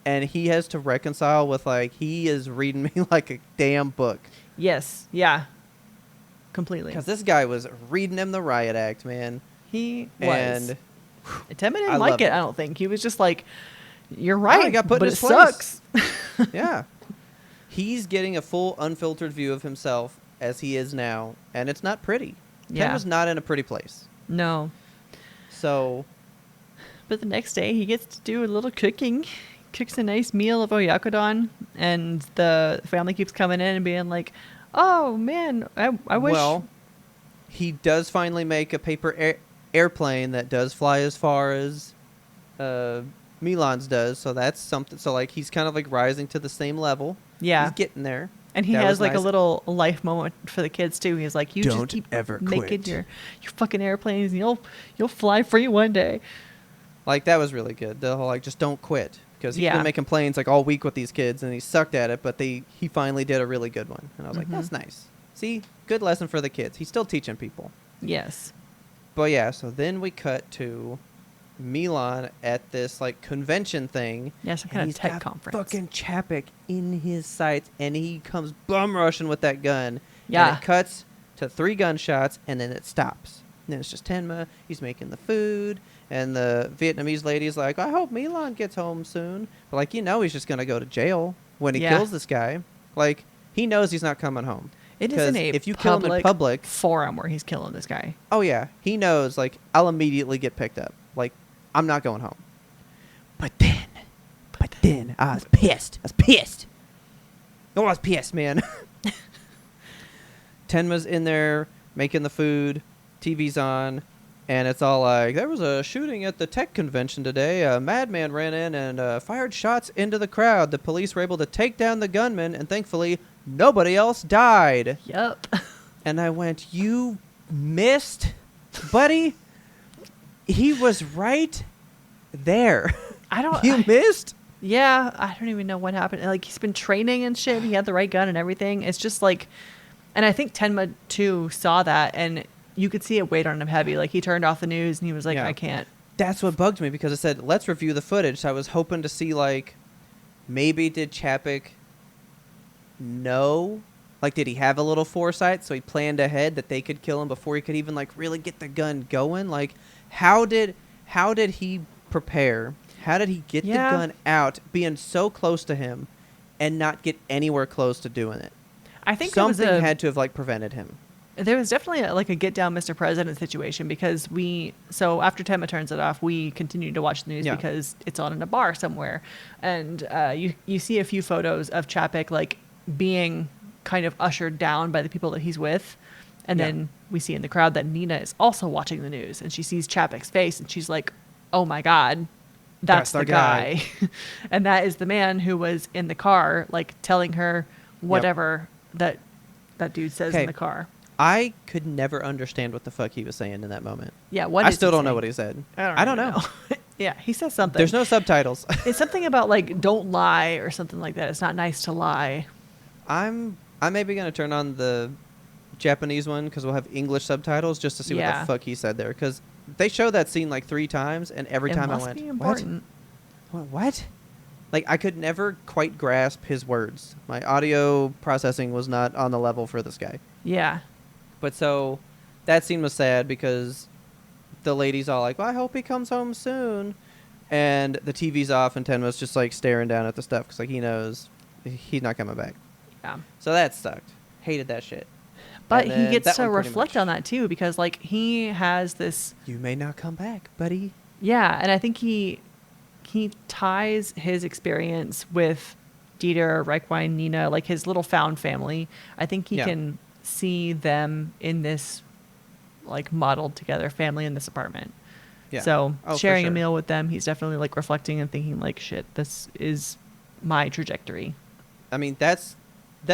Speaker 1: and he has to reconcile with, like, he is reading me like a damn book.
Speaker 2: Yes. Yeah. Completely.
Speaker 1: Because this guy was reading him the riot act, man.
Speaker 2: He was.
Speaker 1: And
Speaker 2: Tenma
Speaker 1: I
Speaker 2: didn't like
Speaker 1: loved
Speaker 2: it,
Speaker 1: it.
Speaker 2: I don't think. He was just like, you're
Speaker 1: he
Speaker 2: right,
Speaker 1: got put
Speaker 2: but
Speaker 1: in
Speaker 2: it
Speaker 1: his place.
Speaker 2: sucks.
Speaker 1: yeah. He's getting a full, unfiltered view of himself as he is now, and it's not pretty.
Speaker 2: Yeah.
Speaker 1: Tenma's not in a pretty place.
Speaker 2: No.
Speaker 1: So,
Speaker 2: But the next day, he gets to do a little cooking. Cooks a nice meal of oyakodon, and the family keeps coming in and being like, oh, man, I wish...
Speaker 1: well, he does finally make a paper airplane that does fly as far as Milan's does, so that's something. So, like, he's kind of, like, rising to the same level.
Speaker 2: Yeah.
Speaker 1: He's getting there.
Speaker 2: And he
Speaker 1: That
Speaker 2: has
Speaker 1: was
Speaker 2: like a
Speaker 1: nice.
Speaker 2: little life moment for the kids too. He's like, "You
Speaker 1: Don't
Speaker 2: just keep
Speaker 1: ever
Speaker 2: making
Speaker 1: quit.
Speaker 2: your fucking airplanes, and you'll fly free one day."
Speaker 1: Like, that was really good. The whole, like, just don't quit. Because he's
Speaker 2: Yeah.
Speaker 1: been making planes, like, all week with these kids, and he sucked at it, but he finally did a really good one. And I was like, that's nice. See? Good lesson for the kids. He's still teaching people.
Speaker 2: Yes.
Speaker 1: But, yeah, so then we cut to Milan at this, like, convention thing.
Speaker 2: Yeah, some
Speaker 1: and
Speaker 2: kind of
Speaker 1: he's
Speaker 2: tech
Speaker 1: got
Speaker 2: conference.
Speaker 1: fucking Chapek in his sights, and he comes bum rushing with that gun.
Speaker 2: Yeah.
Speaker 1: And it cuts to 3 gunshots, and then it stops. And then it's just Tenma. He's making the food. And the Vietnamese lady's like, I hope Milan gets home soon. But, like, he's just going to go to jail when he
Speaker 2: Yeah.
Speaker 1: kills this guy. Like, he knows he's not coming home.
Speaker 2: It
Speaker 1: 'Cause
Speaker 2: isn't a
Speaker 1: if you kill him in public,
Speaker 2: forum where he's killing this guy.
Speaker 1: oh, yeah, he knows, like, I'll immediately get picked up. Like, I'm not going home. But then, I was pissed. Oh, I was pissed, man. Tenma's in there making the food, TV's on, and it's all like, there was a shooting at the tech convention today. A madman ran in and fired shots into the crowd. The police were able to take down the gunman, and thankfully, nobody else died.
Speaker 2: Yep.
Speaker 1: And I went, you missed, buddy? He was right there.
Speaker 2: I don't.
Speaker 1: You missed?
Speaker 2: Yeah, I don't even know what happened. Like, he's been training and shit. He had the right gun and everything. It's just like, And I think Tenma too saw that, and you could see it weighed on him heavy. Like he turned off the news and he was like,
Speaker 1: Yeah.
Speaker 2: I can't.
Speaker 1: That's what bugged me because it said, let's review the footage. So I was hoping to see, like, maybe did Chapek know? Like, did he have a little foresight so he planned ahead that they could kill him before he could even, like, really get the gun going? Like, how did he prepare? How did he get the gun out being so close to him and not get anywhere close to doing it?
Speaker 2: I think
Speaker 1: something had to have, like, prevented him.
Speaker 2: There was definitely a get down Mr. President situation because so after Tenma turns it off, we continue to watch the news because it's on in a bar somewhere. And you see a few photos of Chapek like being kind of ushered down by the people that he's with. And then we see in the crowd that Nina is also watching the news and she sees Chapek's face and she's like, oh my God, that's the guy. And that is the man who was in the car, like telling her whatever that dude says in the car.
Speaker 1: I could never understand what the fuck he was saying in that moment.
Speaker 2: Yeah,
Speaker 1: I still don't know what he said.
Speaker 2: I don't know. Yeah, he says something.
Speaker 1: There's no subtitles.
Speaker 2: It's something about like don't lie or something like that. It's not nice to lie.
Speaker 1: I'm maybe gonna turn on the Japanese one because we'll have English subtitles just to see what the fuck he said there. Because they show that scene like 3 times, and every time I went,
Speaker 2: important.
Speaker 1: What? Like I could never quite grasp his words. My audio processing was not on the level for this guy.
Speaker 2: Yeah.
Speaker 1: But so that scene was sad because the lady's all like, well, I hope he comes home soon. And the TV's off and Tenma's just like staring down at the stuff because like he knows he's not coming back.
Speaker 2: Yeah.
Speaker 1: So that sucked. Hated that shit.
Speaker 2: But he gets to reflect on that too because like he has this...
Speaker 1: You may not come back, buddy.
Speaker 2: Yeah. And I think he ties his experience with Dieter, Reichwein, Nina, like his little found family. I think he can see them in this like modeled together family in this apartment. Yeah. So sharing a meal with them, he's definitely like reflecting and thinking like, shit, this is my trajectory.
Speaker 1: I mean, that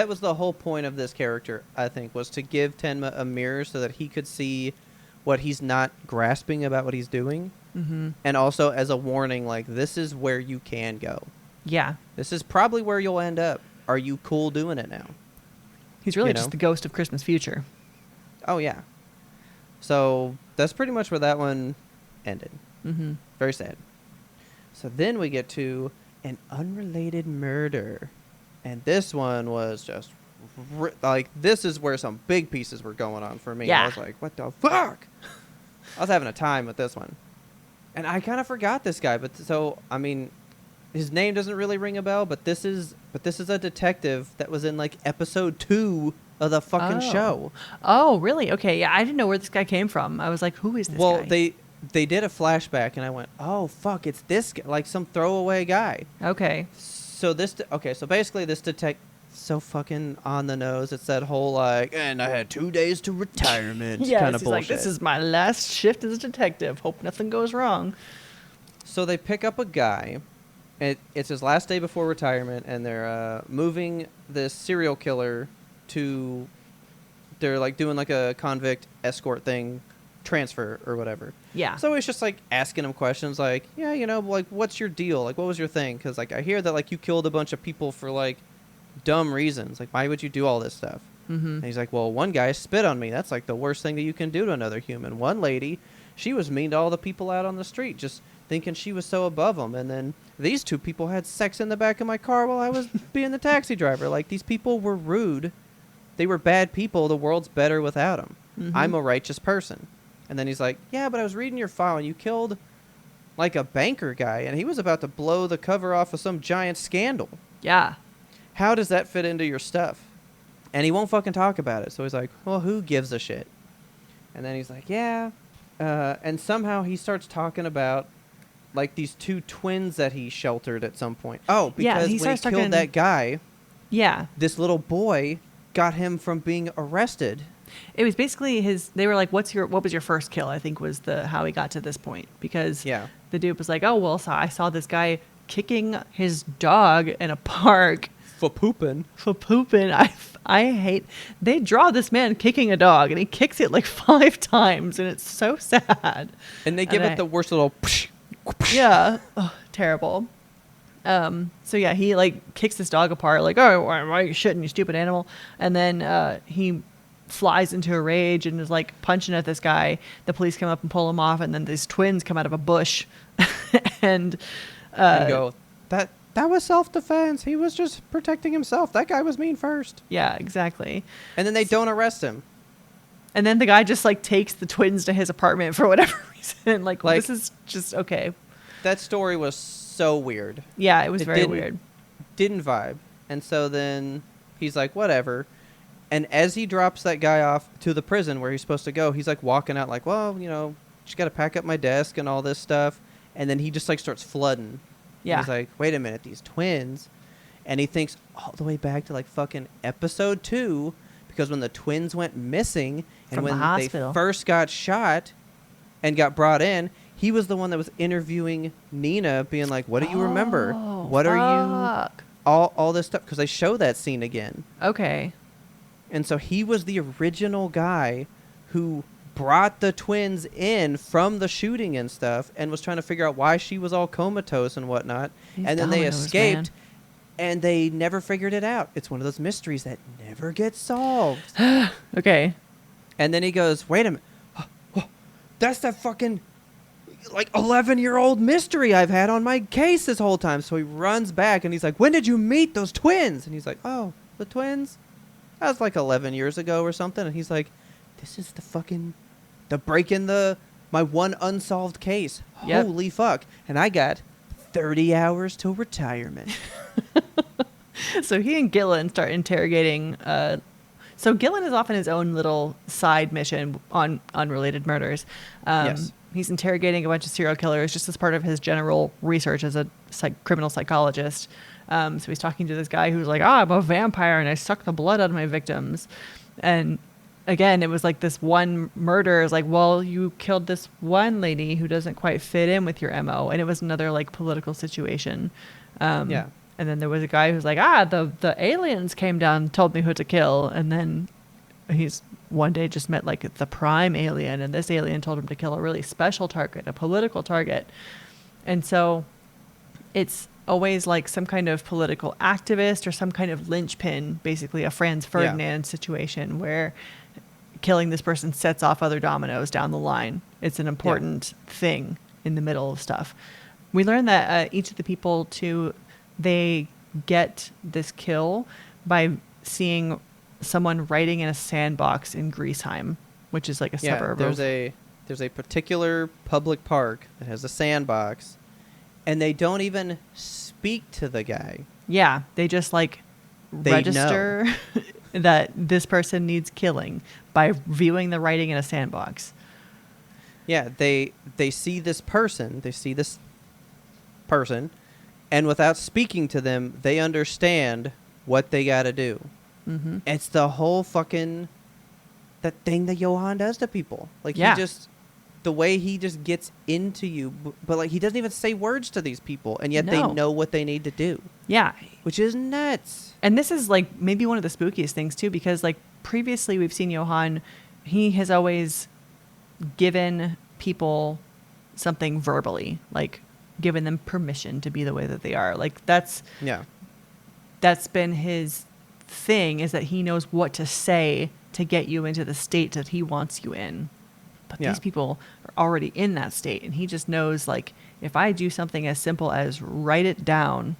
Speaker 1: was the whole point of this character, I think, was to give Tenma a mirror so that he could see what he's not grasping about what he's doing. Mm-hmm. And also as a warning, like, this is where you can go.
Speaker 2: Yeah.
Speaker 1: This is probably where you'll end up. Are you cool doing it now?
Speaker 2: He's really just the ghost of Christmas future.
Speaker 1: Oh, yeah. So that's pretty much where that one ended. Mm-hmm. Very sad. So then we get to an unrelated murder. And this one was just, like, this is where some big pieces were going on for me.
Speaker 2: Yeah.
Speaker 1: I was like, what the fuck? I was having a time with this one. And I kind of forgot this guy. But so, I mean, his name doesn't really ring a bell, but this is a detective that was in like episode 2 of the fucking show.
Speaker 2: Oh, really? Okay, yeah, I didn't know where this guy came from. I was like, who is this guy?
Speaker 1: Well, they did a flashback, and I went, oh fuck, it's this guy, like some throwaway guy.
Speaker 2: Okay.
Speaker 1: So so basically this detective, so fucking on the nose. It's that whole like, and I had 2 days to retirement kind of bullshit.
Speaker 2: Like, this is my last shift as a detective. Hope nothing goes wrong.
Speaker 1: So they pick up a guy. It's his last day before retirement, and they're moving this serial killer to... They're, like, doing, like, a convict escort thing, transfer or whatever.
Speaker 2: Yeah.
Speaker 1: So it's just, like, asking him questions like, yeah, you know, like, what's your deal? Like, what was your thing? Because, like, I hear that, like, you killed a bunch of people for, like, dumb reasons. Like, why would you do all this stuff? Mm-hmm. And he's like, well, one guy spit on me. That's, like, the worst thing that you can do to another human. One lady, she was mean to all the people out on the street, just... thinking she was so above them. And then these 2 people had sex in the back of my car while I was being the taxi driver. Like, these people were rude. They were bad people. The world's better without them. Mm-hmm. I'm a righteous person. And then he's like, yeah, but I was reading your file and you killed like a banker guy and he was about to blow the cover off of some giant scandal.
Speaker 2: Yeah.
Speaker 1: How does that fit into your stuff? And he won't fucking talk about it. So he's like, well, who gives a shit? And then he's like, yeah. And somehow he starts talking about like these 2 twins that he sheltered at some point. Oh, because when he killed that guy, this little boy got him from being arrested.
Speaker 2: It was basically they were like, what was your first kill? I think was how he got to this point. Because the dude was like, oh, well, so I saw this guy kicking his dog in a park.
Speaker 1: For pooping.
Speaker 2: I hate, they draw this man kicking a dog and he kicks it like 5 times and it's so sad.
Speaker 1: And they give it the worst little...
Speaker 2: Yeah. Oh, terrible. So yeah, he like kicks this dog apart like, oh, why are you shitting, you stupid animal? And then he flies into a rage and is like punching at this guy. The police come up and pull him off, and then these twins come out of a bush and
Speaker 1: go, that was self-defense. He was just protecting himself. That guy was mean first.
Speaker 2: yeah, exactly.
Speaker 1: And then they don't arrest him.
Speaker 2: And then the guy just like takes the twins to his apartment for whatever reason. Like this is just okay.
Speaker 1: That story was so weird.
Speaker 2: Yeah, it was very weird.
Speaker 1: Didn't vibe. And so then he's like, whatever. And as he drops that guy off to the prison where he's supposed to go, he's like walking out like, well, just got to pack up my desk and all this stuff. And then he just like starts flooding.
Speaker 2: Yeah.
Speaker 1: He's like, wait a minute, these twins. And he thinks all the way back to like fucking episode 2, because when the twins went missing and
Speaker 2: From the
Speaker 1: when they
Speaker 2: hospital.
Speaker 1: first got shot and got brought in, he was the one that was interviewing Nina, being like, what do you remember? What are you? All this stuff, because they show that scene again.
Speaker 2: Okay.
Speaker 1: And so he was the original guy who brought the twins in from the shooting and stuff and was trying to figure out why she was all comatose and whatnot.
Speaker 2: These
Speaker 1: and then they
Speaker 2: dominoes,
Speaker 1: escaped,
Speaker 2: man.
Speaker 1: and they never figured it out. It's one of those mysteries that never gets solved.
Speaker 2: Okay.
Speaker 1: And then he goes, wait a minute. That's that fucking like 11-year-old mystery I've had on my case this whole time. So he runs back and he's like, when did you meet those twins? And he's like, oh, the twins? That was like 11 years ago or something. And he's like, this is the break in my one unsolved case.
Speaker 2: Yep.
Speaker 1: Holy fuck. And I got 30 hours till retirement.
Speaker 2: So he and Gillen start interrogating. So Gillen is off on his own little side mission on unrelated murders.
Speaker 1: Yes.
Speaker 2: He's interrogating a bunch of serial killers just as part of his general research as a criminal psychologist. So he's talking to this guy who's like, I'm a vampire and I suck the blood out of my victims. And again, it was like this one murder is like, well, you killed this one lady who doesn't quite fit in with your MO. And it was another like political situation.
Speaker 1: Yeah.
Speaker 2: And then there was a guy who's like, the aliens came down and told me who to kill. And then he's one day just met like the prime alien, and this alien told him to kill a really special target, a political target. And so it's always like some kind of political activist or some kind of linchpin, basically a Franz Ferdinand situation where killing this person sets off other dominoes down the line. It's an important thing in the middle of stuff. We learned that each of the people they get this kill by seeing someone writing in a sandbox in Griesheim, which is like a suburb.
Speaker 1: There's a particular public park that has a sandbox, and they don't even speak to the guy.
Speaker 2: Yeah, they just like
Speaker 1: They
Speaker 2: register that this person needs killing by viewing the writing in a sandbox.
Speaker 1: Yeah, they see this person, and without speaking to them, they understand what they got to do.
Speaker 2: Mm-hmm.
Speaker 1: It's the whole fucking that thing that Johan does to people. Like the way he just gets into you, but like he doesn't even say words to these people, and yet they know what they need to do.
Speaker 2: Yeah,
Speaker 1: which is nuts.
Speaker 2: And this is like maybe one of the spookiest things too, because like previously we've seen Johan, he has always given people something verbally, like given them permission to be the way that they are. Like that's been his thing, is that he knows what to say to get you into the state that he wants you in. But these people are already in that state, and he just knows, like, if I do something as simple as write it down,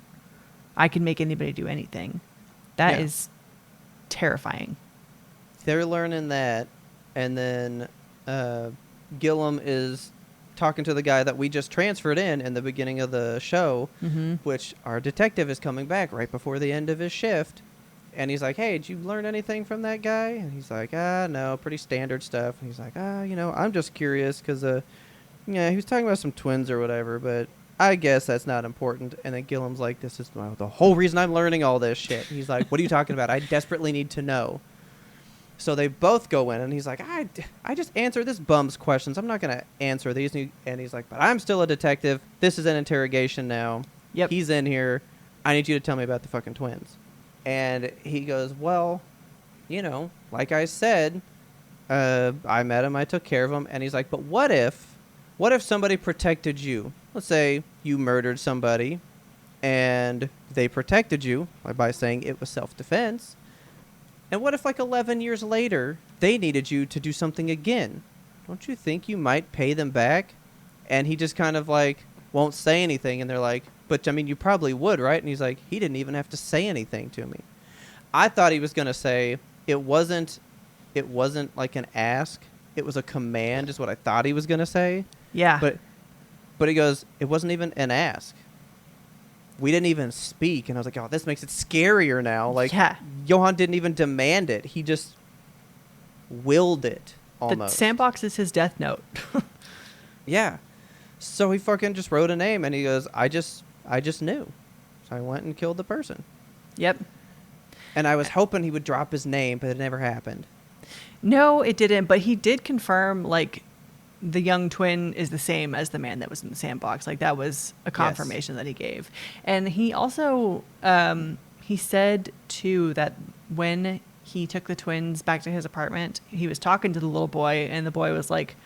Speaker 2: I can make anybody do anything. That is terrifying.
Speaker 1: They're learning that, and then Gillum is talking to the guy that we just transferred in the beginning of the show, which our detective is coming back right before the end of his shift. And he's like, hey, did you learn anything from that guy? And he's like, no, pretty standard stuff. And he's like, I'm just curious because, he was talking about some twins or whatever, but I guess that's not important. And then Gillum's like, this is the whole reason I'm learning all this shit. And he's like, what are you talking about? I desperately need to know. So they both go in, and he's like, I just answer this bum's questions. I'm not going to answer these. And he's like, but I'm still a detective. This is an interrogation now.
Speaker 2: Yep.
Speaker 1: He's in here. I need you to tell me about the fucking twins. And he goes, well, like I said, I met him, I took care of him. And he's like, but what if somebody protected you? Let's say you murdered somebody and they protected you by saying it was self-defense. And what if like 11 years later, they needed you to do something again? Don't you think you might pay them back? And he just kind of like won't say anything. And they're like, but I mean, you probably would, right? And he's like, he didn't even have to say anything to me. I thought he was going to say it wasn't like an ask. It was a command is what I thought he was going to say.
Speaker 2: Yeah.
Speaker 1: But he goes, it wasn't even an ask. We didn't even speak. And I was like, oh, this makes it scarier now. Like,
Speaker 2: yeah.
Speaker 1: Johan didn't even demand it. He just willed it almost.
Speaker 2: The sandbox is his death note.
Speaker 1: Yeah. So he fucking just wrote a name and he goes, I just knew. So I went and killed the person.
Speaker 2: Yep.
Speaker 1: And I was hoping he would drop his name, but it never happened.
Speaker 2: No, it didn't. But he did confirm, like, the young twin is the same as the man that was in the sandbox. Like, that was a confirmation that he gave. And he also, he said, too, that when he took the twins back to his apartment, he was talking to the little boy, and the boy was like,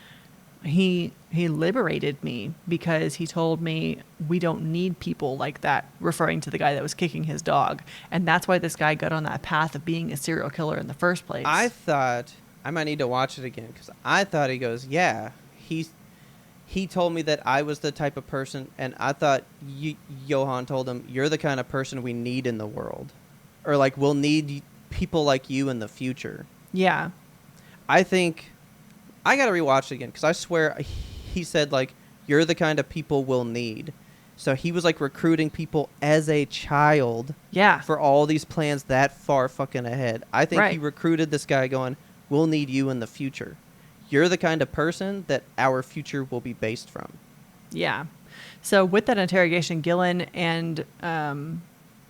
Speaker 2: he liberated me because he told me we don't need people like that, referring to the guy that was kicking his dog. And that's why this guy got on that path of being a serial killer in the first place.
Speaker 1: I thought, I might need to watch it again, because I thought he goes, yeah, he told me that I was the type of person, and I thought Johan told him, you're the kind of person we need in the world. Or like, we'll need people like you in the future.
Speaker 2: Yeah.
Speaker 1: I think I got to rewatch it again, because I swear he said, like, you're the kind of people we'll need. So he was, like, recruiting people as a child.
Speaker 2: Yeah.
Speaker 1: For all these plans that far fucking ahead. I think he recruited this guy going, we'll need you in the future. You're the kind of person that our future will be based from.
Speaker 2: Yeah. So with that interrogation, Gillen and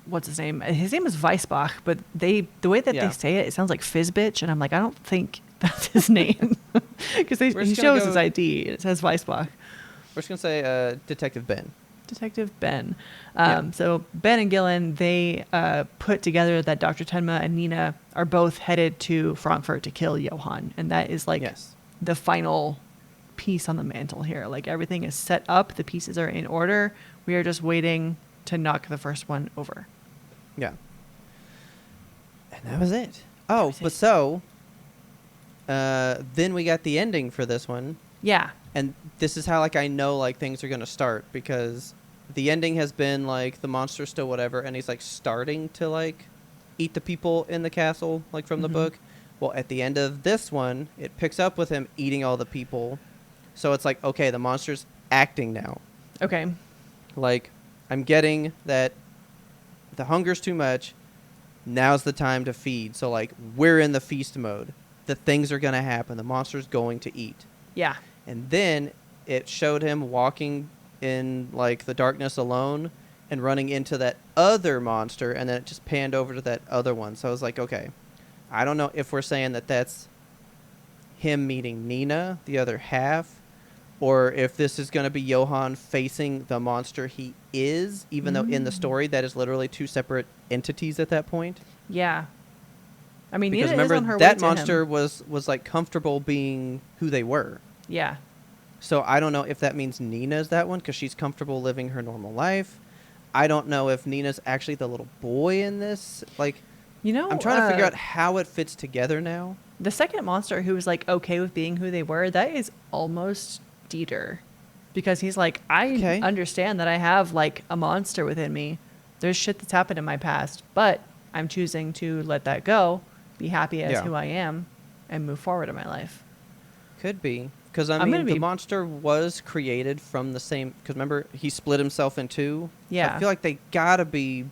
Speaker 2: what's his name? His name is Weisbach, but the way that they say it sounds like Fizzbitch, and I'm like, I don't think that's his name, because he shows his ID and it says Weisbach.
Speaker 1: We're just gonna say Detective Ben.
Speaker 2: Detective Ben. So Ben and Gillen, they put together that Dr. Tenma and Nina are both headed to Frankfurt to kill Johann, and that is like the final piece on the mantle here. Like, everything is set up, the pieces are in order. We are just waiting to knock the first one over.
Speaker 1: Yeah. And that was it. Oh, but so then we got the ending for this one.
Speaker 2: Yeah.
Speaker 1: And this is how, like, I know, like, things are going to start, because the ending has been, like, the monster's still whatever, and he's, like, starting to, like, eat the people in the castle, like, from the book. Well, at the end of this one, it picks up with him eating all the people. So it's like, okay, the monster's acting now.
Speaker 2: Okay.
Speaker 1: Like, I'm getting that the hunger's too much. Now's the time to feed. So, like, we're in the feast mode. The things are going to happen. The monster's going to eat.
Speaker 2: Yeah.
Speaker 1: And then it showed him walking in, like, the darkness alone and running into that other monster, and then it just panned over to that other one. So I was like, okay, I don't know if we're saying that that's him meeting Nina, the other half, or if this is going to be Johan facing the monster he is, even though in the story that is literally two separate entities at that point.
Speaker 2: Yeah. I mean,
Speaker 1: because
Speaker 2: Nina
Speaker 1: remember,
Speaker 2: is on her
Speaker 1: that
Speaker 2: way to
Speaker 1: monster
Speaker 2: him.
Speaker 1: was like comfortable being who they were.
Speaker 2: Yeah.
Speaker 1: So I don't know if that means Nina's that one, because she's comfortable living her normal life. I don't know if Nina's actually the little boy in this. Like,
Speaker 2: you know,
Speaker 1: I'm trying to figure out how it fits together now.
Speaker 2: The second monster who was like okay with being who they were, that is almost Dieter, because he's like, I understand that I have like a monster within me. There's shit that's happened in my past, but I'm choosing to let that go, be happy as who I am, and move forward in my life.
Speaker 1: Could be. Because, I mean, the monster was created from the same... Because, remember, he split himself in two?
Speaker 2: Yeah.
Speaker 1: So I feel like they gotta be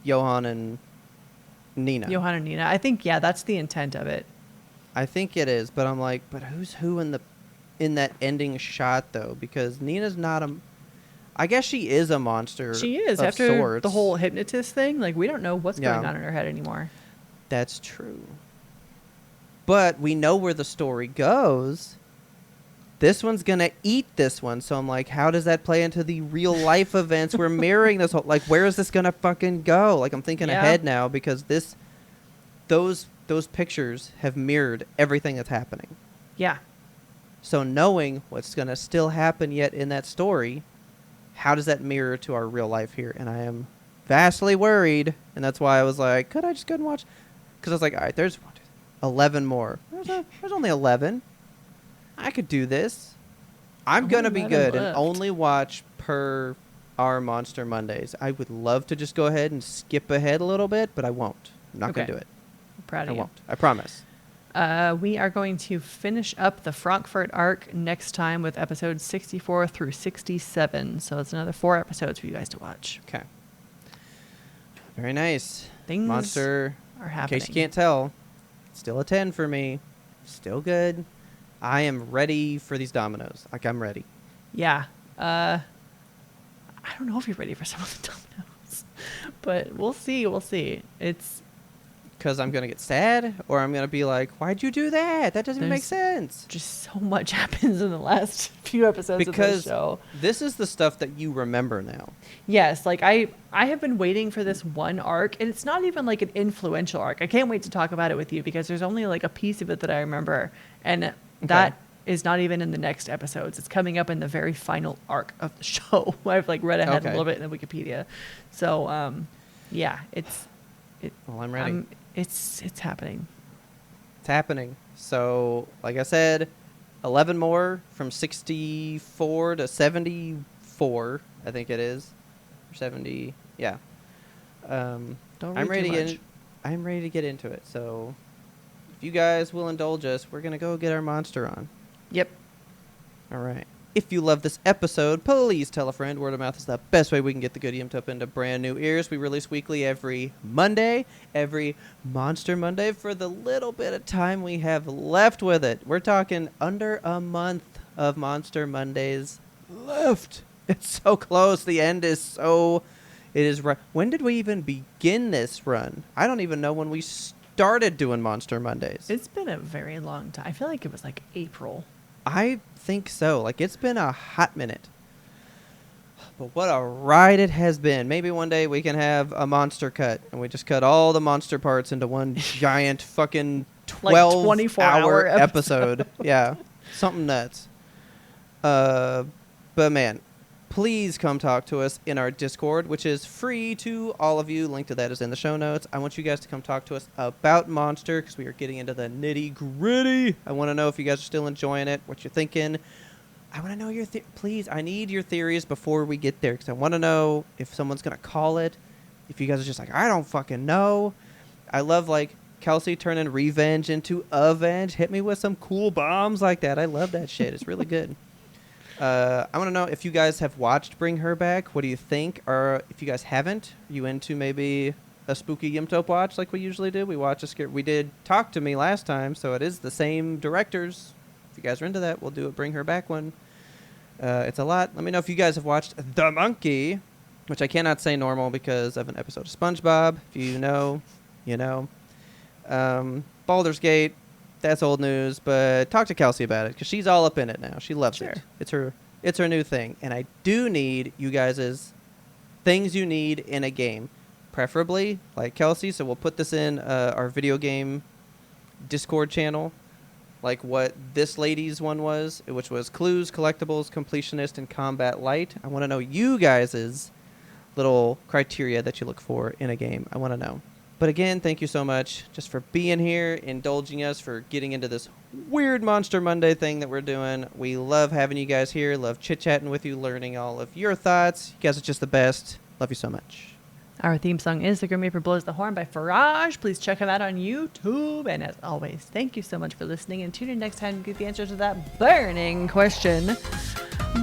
Speaker 1: Johan and Nina.
Speaker 2: Johan and Nina. I think, that's the intent of it.
Speaker 1: I think it is, but I'm like, but who's who in that ending shot, though? Because Nina's not a... I guess she is a monster.
Speaker 2: She is.
Speaker 1: Of
Speaker 2: After
Speaker 1: sorts.
Speaker 2: the whole hypnotist thing, like, we don't know what's going on in her head anymore.
Speaker 1: That's true. But we know where the story goes. This one's going to eat this one. So I'm like, how does that play into the real life events we're mirroring this whole... Like, where is this going to fucking go? Like, I'm thinking ahead now, because those pictures have mirrored everything that's happening.
Speaker 2: Yeah.
Speaker 1: So knowing what's going to still happen yet in that story, how does that mirror to our real life here? And I am vastly worried. And that's why I was like, could I just go and watch? Because I was like, all right, there's 11 more. There's only 11. I could do this. I'm going to be good and only watch per our Monster Mondays. I would love to just go ahead and skip ahead a little bit, but I won't. I'm not going to do it.
Speaker 2: I'm proud of
Speaker 1: I
Speaker 2: you.
Speaker 1: won't. I promise.
Speaker 2: We are going to finish up the Frankfurt arc next time with episodes 64 through 67. So it's another 4 episodes for you guys to watch.
Speaker 1: Okay. Very nice.
Speaker 2: Things
Speaker 1: Monster
Speaker 2: are happening.
Speaker 1: In case you can't tell, still a 10 for me. Still good. I am ready for these dominoes. Like, I'm ready.
Speaker 2: Yeah. I don't know if you're ready for some of the dominoes, but we'll see. We'll see. It's
Speaker 1: because I'm going to get sad, or I'm going to be like, why'd you do that? That doesn't even make sense.
Speaker 2: Just so much happens in the last few episodes of this show.
Speaker 1: This is the stuff that you remember now.
Speaker 2: Yes, like I have been waiting for this one arc, and it's not even like an influential arc. I can't wait to talk about it with you because there's only like a piece of it that I remember, and that is not even in the next episodes. It's coming up in the very final arc of the show. I've like read ahead a little bit in the Wikipedia. So, yeah,
Speaker 1: well, I'm ready.
Speaker 2: It's happening.
Speaker 1: It's happening. So, like I said, 11 more from 64 to 74, I think it is. Or 70, yeah.
Speaker 2: Don't read
Speaker 1: I'm ready
Speaker 2: too
Speaker 1: to
Speaker 2: much.
Speaker 1: get I'm ready to get into it. So, if you guys will indulge us, we're going to go get our monster on.
Speaker 2: Yep.
Speaker 1: All right. If you love this episode, please tell a friend. Word of mouth is the best way we can get the good YMBToAP into brand new ears. We release weekly every Monday, every Monster Monday for the little bit of time we have left with it. We're talking under a month of Monster Mondays left. It's so close. The end is so... It is right. When did we even begin this run? I don't even know when we started doing Monster Mondays.
Speaker 2: It's been a very long time. I feel like it was like April.
Speaker 1: I think so. Like, it's been a hot minute. But what a ride it has been. Maybe one day we can have a monster cut, and we just cut all the monster parts into one giant fucking 12-hour episode. Yeah, something nuts. But man, please come talk to us in our Discord, which is free to all of you. Link to that is in the show notes. I want you guys to come talk to us about Monster because we are getting into the nitty-gritty. I want to know if you guys are still enjoying it, what you're thinking. I want to know your please, I need your theories before we get there because I want to know if someone's going to call it, if you guys are just like, I don't fucking know. I love, like, Kelsey turning revenge into avenge. Hit me with some cool bombs like that. I love that shit. It's really good. I want to know if you guys have watched Bring Her Back. What do you think? Or if you guys haven't, are you into maybe a spooky YMBToAP watch like we usually do? We watch a scare. We did Talk to Me last time, so it is the same directors. If you guys are into that, we'll do a Bring Her Back one. It's a lot. Let me know if you guys have watched The Monkey, which I cannot say normal because of an episode of SpongeBob. If you know, you know. Baldur's Gate. That's old news, but talk to Kelsey about it because she's all up in it now. She loves it. It's her new thing, and I do need you guys' things you need in a game, preferably like Kelsey. So we'll put this in our video game Discord channel, like what this lady's one was, which was clues, collectibles, completionist, and combat light. I want to know you guys' little criteria that you look for in a game. I want to know. But again, thank you so much just for being here, indulging us, for getting into this weird Monster Monday thing that we're doing. We love having you guys here, love chit-chatting with you, learning all of your thoughts. You guys are just the best. Love you so much.
Speaker 2: Our theme song is The Grim Reaper Blows the Horn by Farage. Please check him out on YouTube. And as always, thank you so much for listening. And tune in next time to get the answer to that burning question.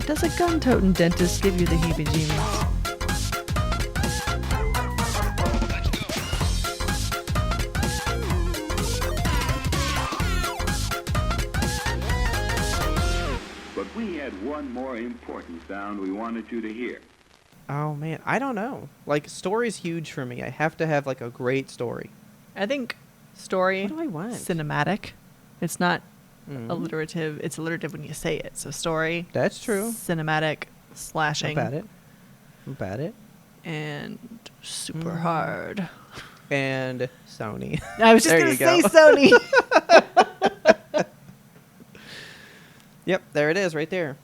Speaker 2: Does a gun-toting dentist give you the heebie-jeebies?
Speaker 6: But we had one more important sound we wanted you to hear.
Speaker 1: Oh, man. I don't know. Like, story's huge for me. I have to have, like, a great story.
Speaker 2: I think story,
Speaker 1: What do I want?
Speaker 2: cinematic. It's not
Speaker 1: Mhm.
Speaker 2: alliterative. It's alliterative when you say it. So story.
Speaker 1: That's true.
Speaker 2: Cinematic, slashing.
Speaker 1: About it. About it.
Speaker 2: And super
Speaker 1: Mhm.
Speaker 2: hard.
Speaker 1: And Sony.
Speaker 2: I was just
Speaker 1: There
Speaker 2: going
Speaker 1: you
Speaker 2: to say
Speaker 1: go.
Speaker 2: Sony.
Speaker 1: Yep, there it is right there.